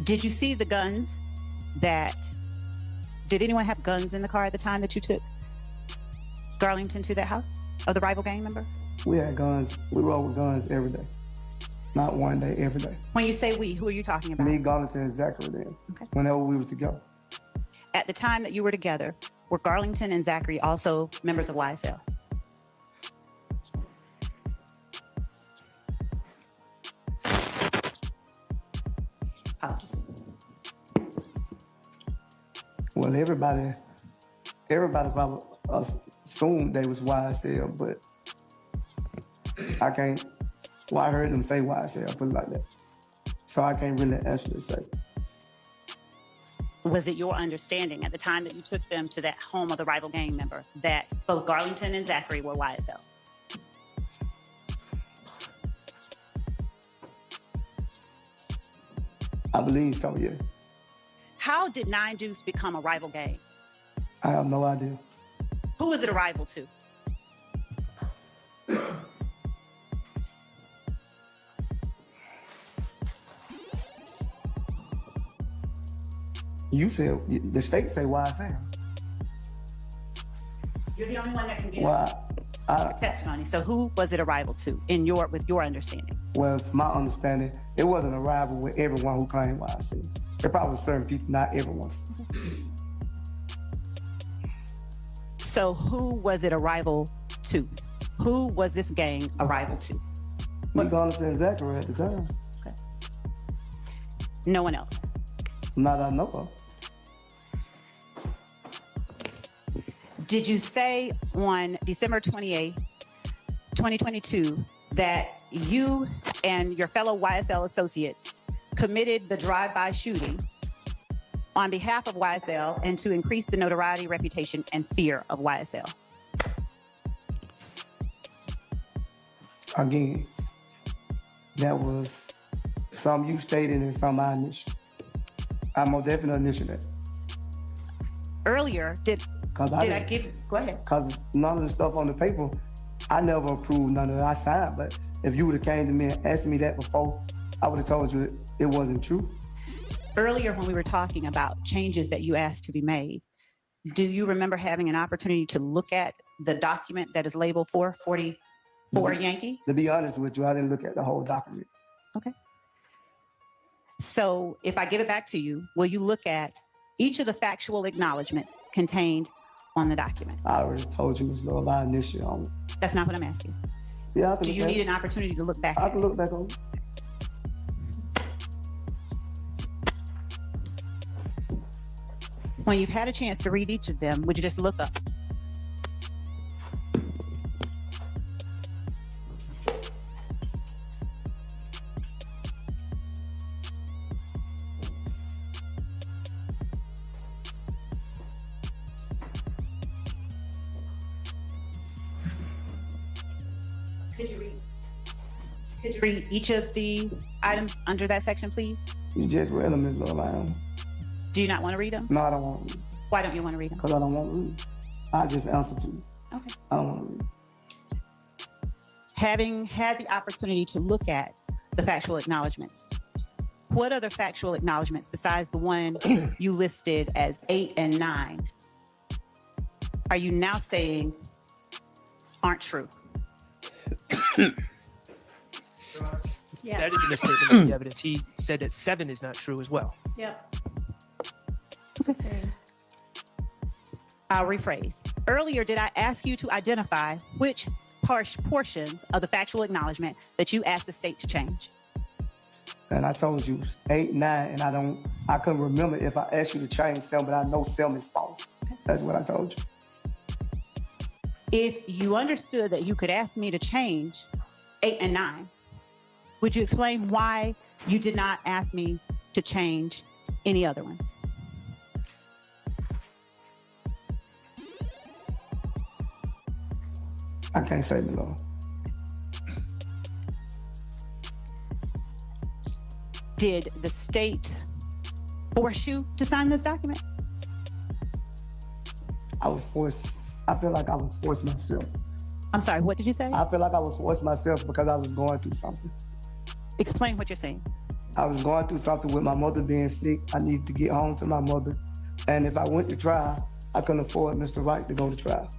Did you see the guns did anyone have guns in the car at the time that you took Garlington to that house of the rival gang member? We had guns. We roll with guns every day. Not one day, every day. When you say we, who are you talking about? Me, Garlington, and Zachary then. Okay. Whenever we were together. At the time that you were together, were Garlington and Zachary also members of YSL? Apologies. Well, everybody probably assumed they was YSL, but I can't. Well, I heard them say YSL, put it like that. So I can't really actually say. Was it your understanding at the time that you took them to that home of the rival gang member that both Garlington and Zachary were YSL? I believe so, yeah. How did Nine Deuce become a rival gang? I have no idea. Who is it a rival to? You said, the state say YSL. You're the only one that can give testimony. So who was it a rival to with your understanding? Well, from my understanding, it wasn't a rival with everyone who claimed YSL. There probably were certain people, not everyone. So who was it a rival to? Who was this gang a rival to? Me, Garlington, and Zachary at the time. Okay. No one else? Not that I know of. Did you say on December 28, 2022, that you and your fellow YSL associates committed the drive-by shooting on behalf of YSL and to increase the notoriety, reputation, and fear of YSL? Again, that was some you stated and some I initiated. I most definitely initiated that. Earlier, go ahead. Because none of the stuff on the paper, I never approved none of it. I signed, but if you would have came to me and asked me that before, I would have told you it wasn't true. Earlier, when we were talking about changes that you asked to be made, do you remember having an opportunity to look at the document that is labeled 444 Yankee? To be honest with you, I didn't look at the whole document. Okay. So if I give it back to you, will you look at each of the factual acknowledgments contained on the document? I already told you, Ms. Love, I initiated on it. That's not what I'm asking. Yeah, do you need an opportunity to look back I at can it? look back on it. When you've had a chance to read each of them, would you just look up? Could you read each of the items under that section, please? You just read them, Ms. Love. Do you not want to read them? No, I don't want to read. Why don't you want to read them? Because I don't want to read. I just answer to you. Okay. I don't want to read. Having had the opportunity to look at the factual acknowledgments, what other factual acknowledgments besides the one you listed as 8 and 9 are you now saying aren't true? Yeah. That is a misstatement of the evidence. He said that 7 is not true as well. Yep. I'll rephrase. Earlier, did I ask you to identify which portions of the factual acknowledgement that you asked the state to change? And I told you 8, 9, and I couldn't remember if I asked you to change some, but I know some is false. That's what I told you. If you understood that you could ask me to change 8 and 9, Would you explain why you did not ask me to change any other ones? I can't say below. Did the state force you to sign this document? I was forced. I feel like I was forced myself. I'm sorry, what did you say? I feel like I was forced myself because I was going through something. Explain what you're saying. I was going through something with my mother being sick. I needed to get home to my mother. And if I went to trial, I couldn't afford Mr. Wright to go to trial.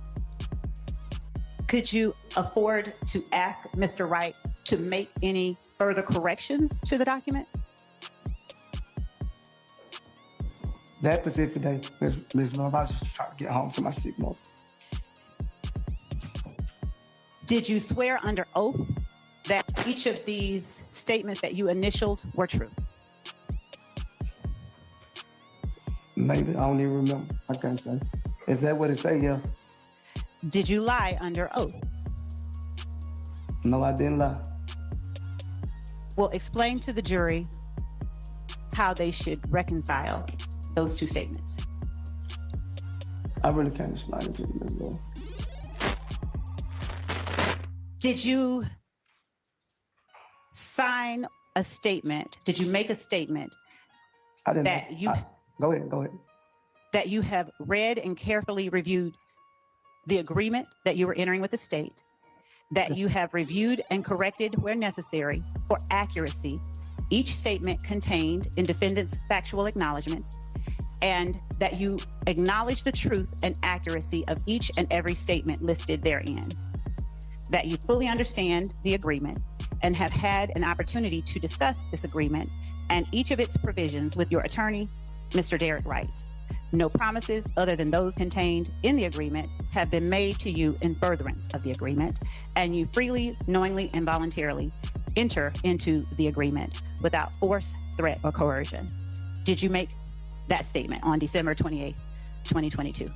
Could you afford to ask Mr. Wright to make any further corrections to the document? That specific day, Ms. Love, I was just trying to get home to my sick mother. Did you swear under oath that each of these statements that you initialed were true? Maybe, I don't even remember. I can't say. If that what it say, yeah. Did you lie under oath? No, I didn't lie. Well, explain to the jury how they should reconcile those two statements. I really can't explain it to you, Ms. Love. Did you sign a statement? Did you make a statement I didn't. that you Go ahead. that you have read and carefully reviewed the agreement that you were entering with the state, that you have reviewed and corrected where necessary for accuracy each statement contained in defendant's factual acknowledgments, and that you acknowledge the truth and accuracy of each and every statement listed therein, that you fully understand the agreement and have had an opportunity to discuss this agreement and each of its provisions with your attorney, Mr. Derek Wright. No promises other than those contained in the agreement have been made to you in furtherance of the agreement, and you freely, knowingly, and voluntarily enter into the agreement without force, threat, or coercion. Did you make that statement on December 28, 2022?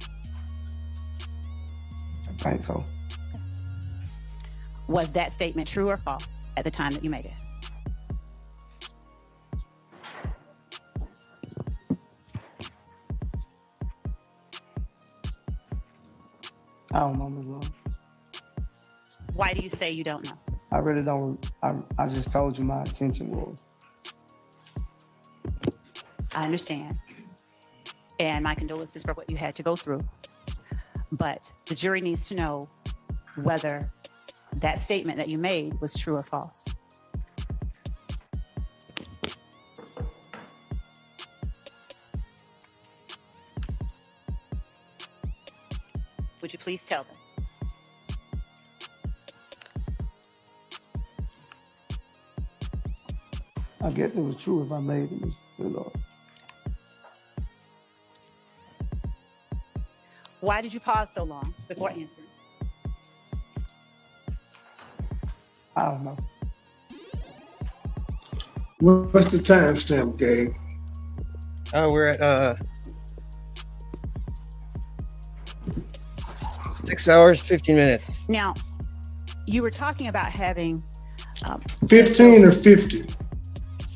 I think so. Was that statement true or false at the time that you made it? I don't know, Ms. Love. Why do you say you don't know? I really don't. I just told you my intention was. I understand. And my condolences for what you had to go through. But the jury needs to know whether that statement that you made was true or false. Would you please tell them? I guess it was true if I made it, Ms. Love. Why did you pause so long before answering? I don't know. What's the timestamp, Gabe? We're at 6 hours, 15 minutes. Now, you were talking about having 15 or 50?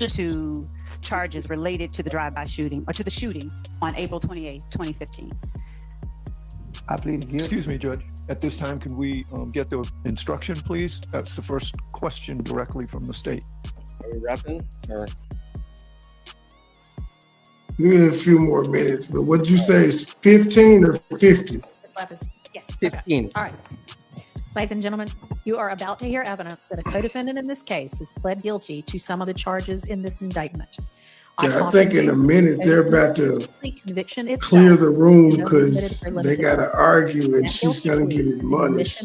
to charges related to the drive-by shooting or to the shooting on April 28, 2015. I plead guilty. Excuse me, Judge. At this time, can we get the instruction, please? That's the first question directly from the state. Are we wrapping? Or? We need a few more minutes, but what'd you say is 15 or 50? Yes. 15. Okay. All right. Ladies and gentlemen, you are about to hear evidence that a co-defendant in this case has pled guilty to some of the charges in this indictment. Yeah, I think in a minute they're about to conviction clear the room because they got to argue and she's going to get admonished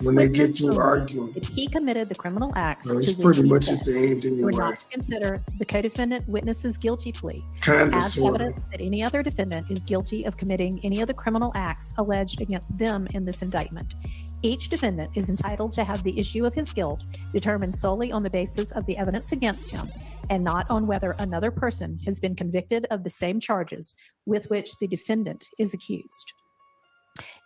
when they get through arguing. If he committed the criminal acts, Well, it's pretty much at the end we're anyway. not to consider the co-defendant witness's guilty plea Kinda, as sorta. evidence that any other defendant is guilty of committing any of the criminal acts alleged against them in this indictment. Each defendant is entitled to have the issue of his guilt determined solely on the basis of the evidence against him and not on whether another person has been convicted of the same charges with which the defendant is accused.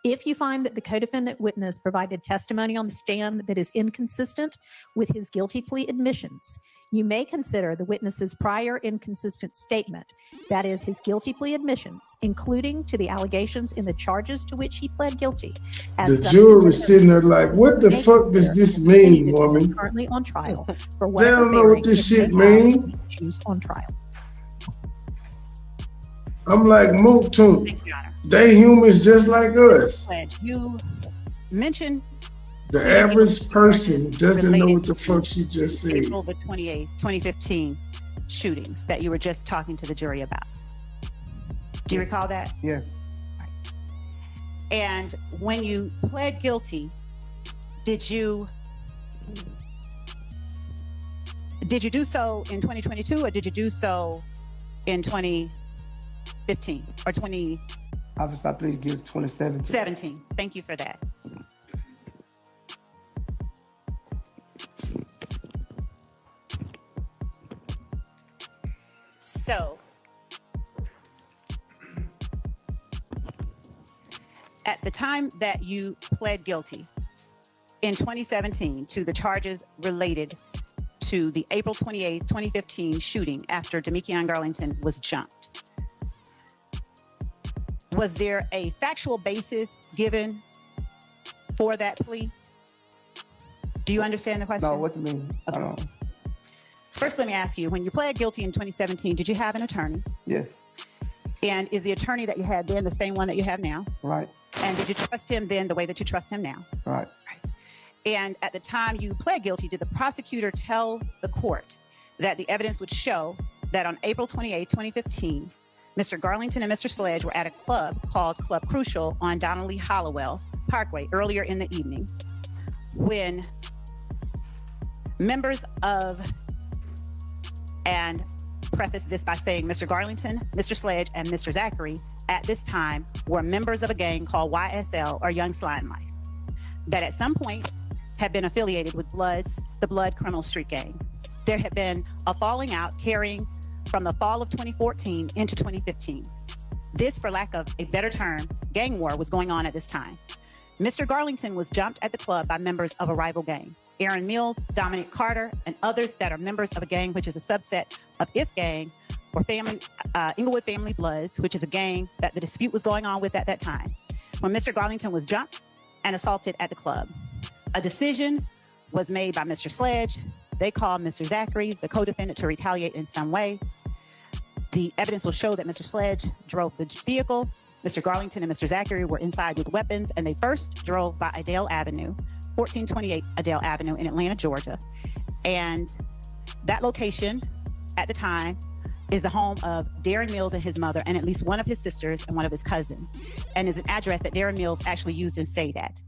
If you find that the co-defendant witness provided testimony on the stand that is inconsistent with his guilty plea admissions, you may consider the witness's prior inconsistent statement, that is, his guilty plea admissions, including to the allegations in the charges to which he pled guilty. The jury is sitting there like, what the fuck does this mean, woman? Currently on trial for They whatever don't know what bearing this it shit may have mean. issues on trial. I'm like Mounk, Tounk. They humans just like us. You mentioned The average person doesn't know what the fuck she just said. April the 28th, 2015 shootings that you were just talking to the jury about. Do you recall that? Yes. And when you pled guilty, did you do so in 2022 or did you do so in 2015 or 2017? Obviously, I pleaded guilty 2017. Thank you for that. So, at the time that you pled guilty in 2017 to the charges related to the April 28, 2015 shooting after Demikion Garlington was jumped, was there a factual basis given for that plea? Do you understand the question? No, what do you mean? I don't know. First, let me ask you, when you pled guilty in 2017, did you have an attorney? Yes. And is the attorney that you had then the same one that you have now? Right. And did you trust him then the way that you trust him now? Right. And at the time you pled guilty, did the prosecutor tell the court that the evidence would show that on April 28, 2015, Mr. Garlington and Mr. Sledge were at a club called Club Crucial on Donnelly Hollowell Parkway earlier in the evening when members of, and preface this by saying Mr. Garlington, Mr. Sledge, and Mr. Zachary at this time were members of a gang called YSL, or Young Slime Life, that at some point had been affiliated with the Blood Criminal Street Gang. There had been a falling out carrying from the fall of 2014 into 2015. This, for lack of a better term, gang war was going on at this time. Mr. Garlington was jumped at the club by members of a rival gang. Aaron Mills, Dominic Carter, and others that are members of a gang, which is a subset of If Gang, or Inglewood Family Bloods, which is a gang that the dispute was going on with at that time. When Mr. Garlington was jumped and assaulted at the club, a decision was made by Mr. Sledge. They called Mr. Zachary, the co-defendant, to retaliate in some way. The evidence will show that Mr. Sledge drove the vehicle. Mr. Garlington and Mr. Zachary were inside with weapons, and they first drove by Adele Avenue, 1428 Adele Avenue in Atlanta, Georgia. And that location at the time is the home of Darren Mills and his mother, and at least one of his sisters and one of his cousins, and is an address that Darren Mills actually used and stayed at.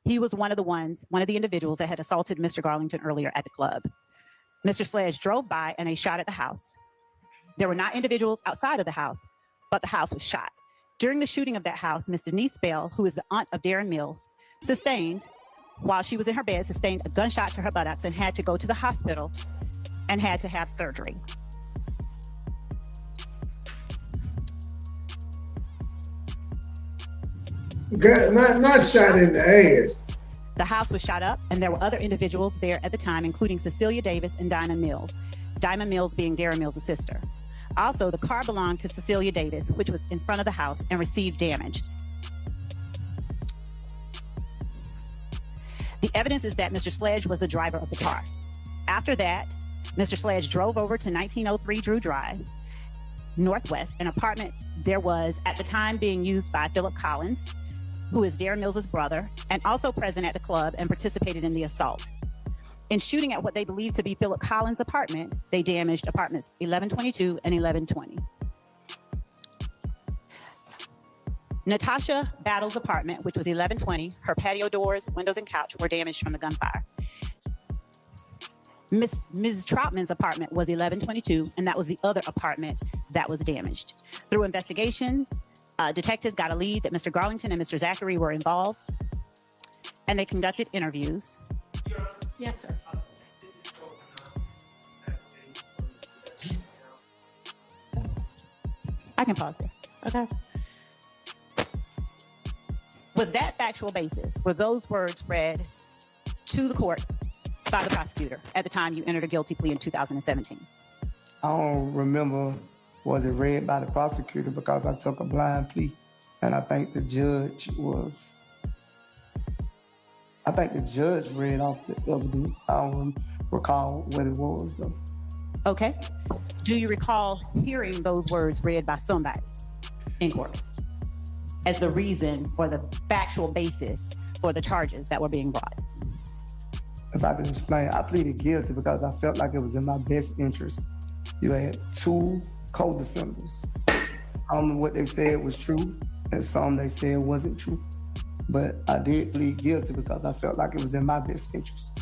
He was one of the individuals that had assaulted Mr. Garlington earlier at the club. Mr. Sledge drove by and they shot at the house. There were not individuals outside of the house, but the house was shot. During the shooting of that house, Ms. Denise Bell, who is the aunt of Darren Mills, while she was in her bed, sustained a gunshot to her buttocks and had to go to the hospital and had to have surgery. Not shot in the ass. The house was shot up, and there were other individuals there at the time, including Cecilia Davis and Diamond Mills. Diamond Mills being Darren Mills' sister. Also, the car belonged to Cecilia Davis, which was in front of the house and received damage. The evidence is that Mr. Sledge was the driver of the car. After that, Mr. Sledge drove over to 1903 Drew Drive, Northwest, an apartment there was at the time being used by Philip Collins, who is Darren Mills' brother, and also present at the club and participated in the assault. In shooting at what they believed to be Philip Collins' apartment, they damaged apartments 1122 and 1120. Natasha Battle's apartment, which was 1120, her patio doors, windows, and couch were damaged from the gunfire. Ms. Troutman's apartment was 1122, and that was the other apartment that was damaged. Through investigations, detectives got a lead that Mr. Garlington and Mr. Zachary were involved, and they conducted interviews. Yes, sir. I can pause there. Okay. Was that factual basis? Were those words read to the court by the prosecutor at the time you entered a guilty plea in 2017? I don't remember, was it read by the prosecutor because I took a blind plea. And I think the judge read off the evidence. I don't recall what it was though. Okay. Do you recall hearing those words read by somebody in court as the reason or the factual basis for the charges that were being brought? If I can explain, I pleaded guilty because I felt like it was in my best interest. You had two co-defendants. Some of what they said was true, and some they said wasn't true. But I did plead guilty because I felt like it was in my best interest.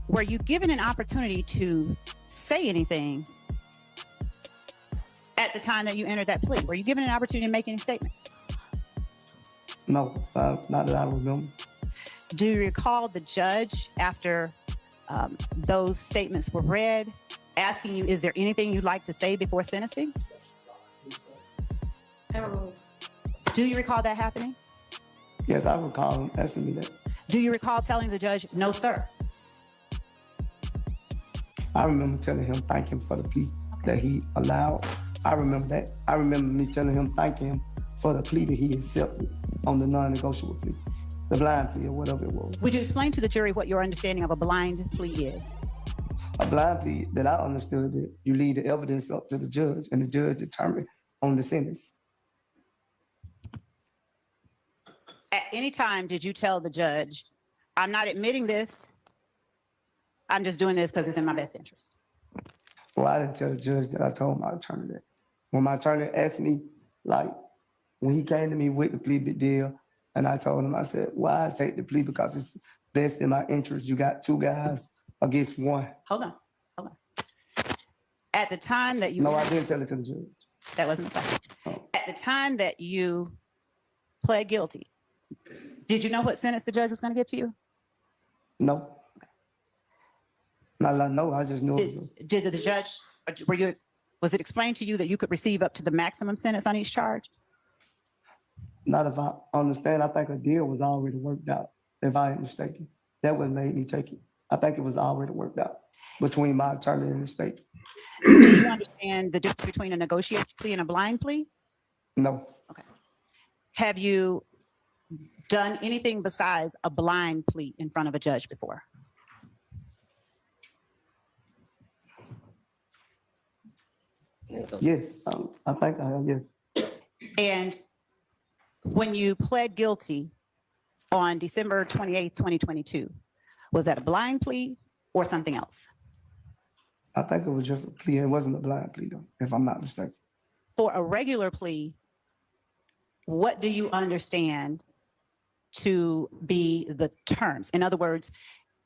Were you given an opportunity to say anything at the time that you entered that plea? Were you given an opportunity to make any statements? No, not that I remember. Do you recall the judge, after those statements were read, asking you, is there anything you'd like to say before sentencing? Do you recall that happening? Yes, I recall him asking me that. Do you recall telling the judge, no, sir? I remember telling him, thank him for the plea that he allowed. I remember that. I remember me telling him, thank him for the plea that he accepted on the non-negotiable plea, the blind plea or whatever it was. Would you explain to the jury what your understanding of a blind plea is? A blind plea that I understood that you leave the evidence up to the judge and the judge determine on the sentence. At any time, did you tell the judge, I'm not admitting this, I'm just doing this because it's in my best interest? Well, I didn't tell the judge that. I told my attorney that. When my attorney asked me, like, when he came to me with the plea deal, and I told him, I said, well, I take the plea because it's best in my interest. You got two guys against one. Hold on. At the time that you... No, I didn't tell it to the judge. That wasn't the question. Oh. At the time that you pled guilty, did you know what sentence the judge was going to give to you? No. No, I just knew Did the judge, was it explained to you that you could receive up to the maximum sentence on each charge? Not if I understand. I think a deal was already worked out, if I ain't mistaken. That what made me take it. I think it was already worked out between my attorney and the state. Do you understand the difference between a negotiated plea and a blind plea? No. Okay. Have you done anything besides a blind plea in front of a judge before? Yes, I think I have, yes. And when you pled guilty on December 28th, 2022, was that a blind plea or something else? I think it was just a plea. It wasn't a blind plea, though, if I'm not mistaken. For a regular plea, what do you understand to be the terms? In other words,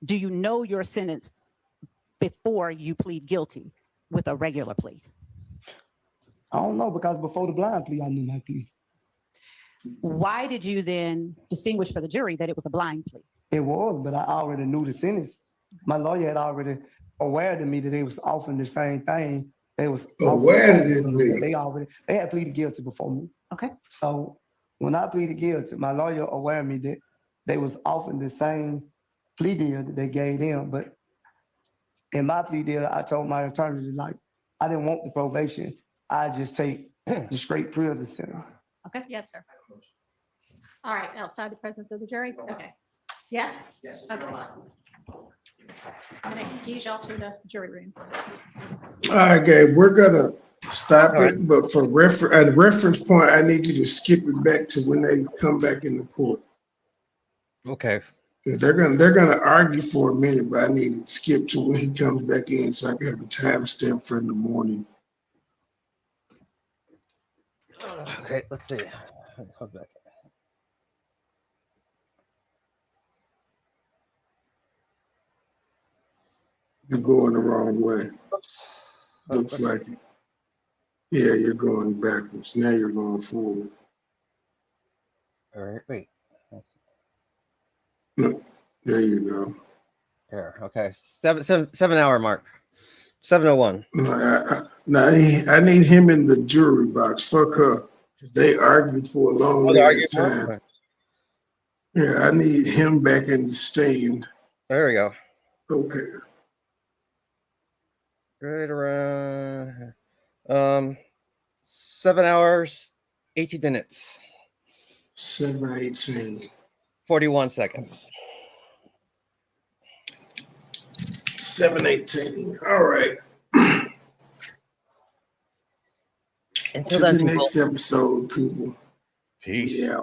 do you know your sentence before you plead guilty with a regular plea? I don't know, because before the blind plea, I knew my plea. Why did you then distinguish for the jury that it was a blind plea? It was, but I already knew the sentence. My lawyer had already aware to me that they was offering the same thing. They was aware of me. They had pleaded guilty before me. Okay. So when I pleaded guilty, my lawyer aware of me that they was offering the same plea deal that they gave them. But in my plea deal, I told my attorney, like, I didn't want the probation. I just take the straight prison sentence. Okay. Yes, sir. All right, outside the presence of the jury? Okay. Yes? Yes. Okay. I'm gonna excuse y'all to the jury room. All right, Gabe, we're gonna stop it, but for at reference point, I need you to skip it back to when they come back in the court. Okay. They're gonna argue for a minute, but I need to skip to when he comes back in so I can have a timestamp for in the morning. Okay, let's see. Come back. You're going the wrong way. Looks like it. Yeah, you're going backwards. Now you're going forward. All right, wait. No, there you go. There. Okay. 7 hour mark. 7:01. No, I need him in the jury box. Fuck her. Because they argued for a long time. Yeah, I need him back in the stand. There we go. Okay. Right around 7 hours, 18 minutes. 7:18. 41 seconds. 7:18. All right. Until to then, the people. next episode, people. Peace. Yeah.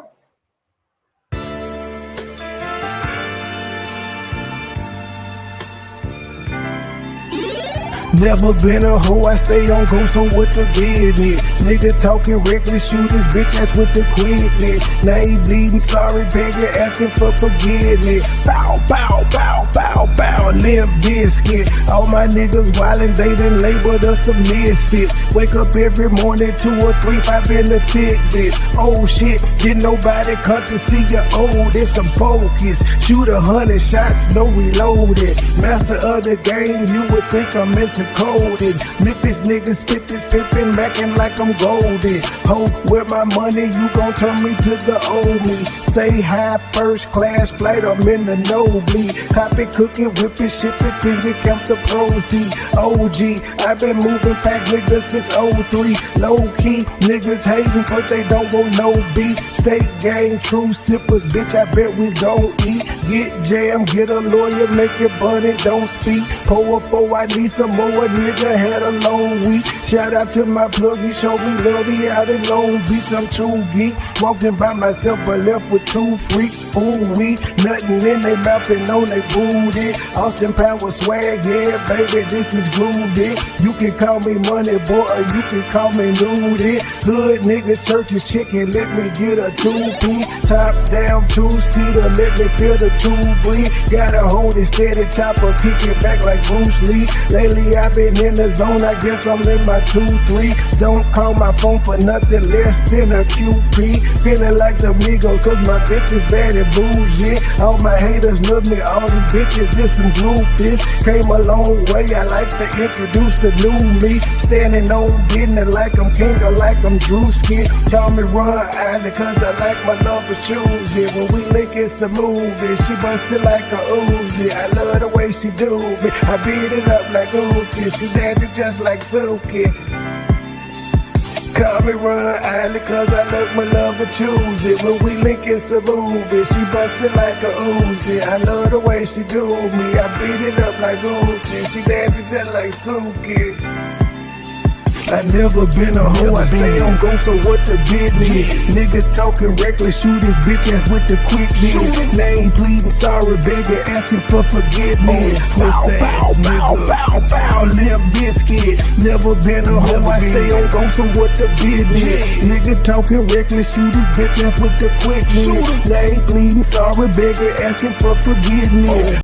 Never been a hoe, I stay on go, so what the business? Nigga talking reckless, shoot this bitch ass with the quickness. Now he bleeding, sorry, begging, asking for forgiveness. Bow, bow, bow, bow, bow, limp biscuit. All my niggas wildin', they done labeled us a misfit. Wake up every morning, 2 or 3, 5 in the Fitbit. Oh shit, didn't nobody come to see you old, it's some focus. Shoot 100 shots, no reloaded. Master of the game, you would think I'm into coded. Memphis niggas spit this pimpin', mackin' like I'm golden. Ho, with my money, you gon' turn me to the old me. Say hi, first class flight, I'm in the nosebleed. Hoppin', cookin', whippin', shippin', till you count the proceeds. OG, I've been moving back niggas since 03. Low key, niggas hatin', but they don't want no beef. State gang, true sippers, bitch, I bet we gon' eat. Get jammed, get a lawyer, make it bunny, don't speak. Pour up, oh, I need some more. A nigga had a long week. Shout out to my plug, he showed me love, he out in Long Beach. I'm true geek. Walking by myself, but left with 2 freaks. Ooh, we nothing in they mouth and on they booty. Austin Power swag, yeah, baby, this is groovy. You can call me money boy, or you can call me nudie. Hood niggas, churches, chicken, let me get a 2-piece. Top down, 2-seater, let me feel the 2 breathe. Gotta hold it steady, chopper, kick it back like Bruce Lee. Lately I've been in the zone, I guess I'm in my 2-3. Don't call my phone for nothing less than a QP. Feeling like the Migos, cause my bitch is bad and bougie. All my haters love me, all these bitches just some groupies. Came a long way, I like to introduce the new me. Standing on business like I'm king or like I'm Drewski. Call me Ron Island cause I like my love for choosy. When we link it's a movie, she bustin' like a Uzi. I love the way she do me, I beat it up like Uzi. She dancing just like Suki. Call me Ron Island cause I love my love for choosy. When we link it's a movie, she bustin' like a Uzi. I love the way she do me, I beat it up like Uzi. She dancing just like Suki. I never been a hoe, I stay on go, so what the business? Niggas talking reckless, shoot this bitch ass with the quickness. Name pleading, sorry, begging, asking for forgiveness. Bow, bow, bow, bow, bow, limp biscuit. Never been a hoe, I stay on go, so what the business? Nigga talking reckless, shoot this bitch ass with the quickness. Name pleading, sorry, begging, asking for forgiveness.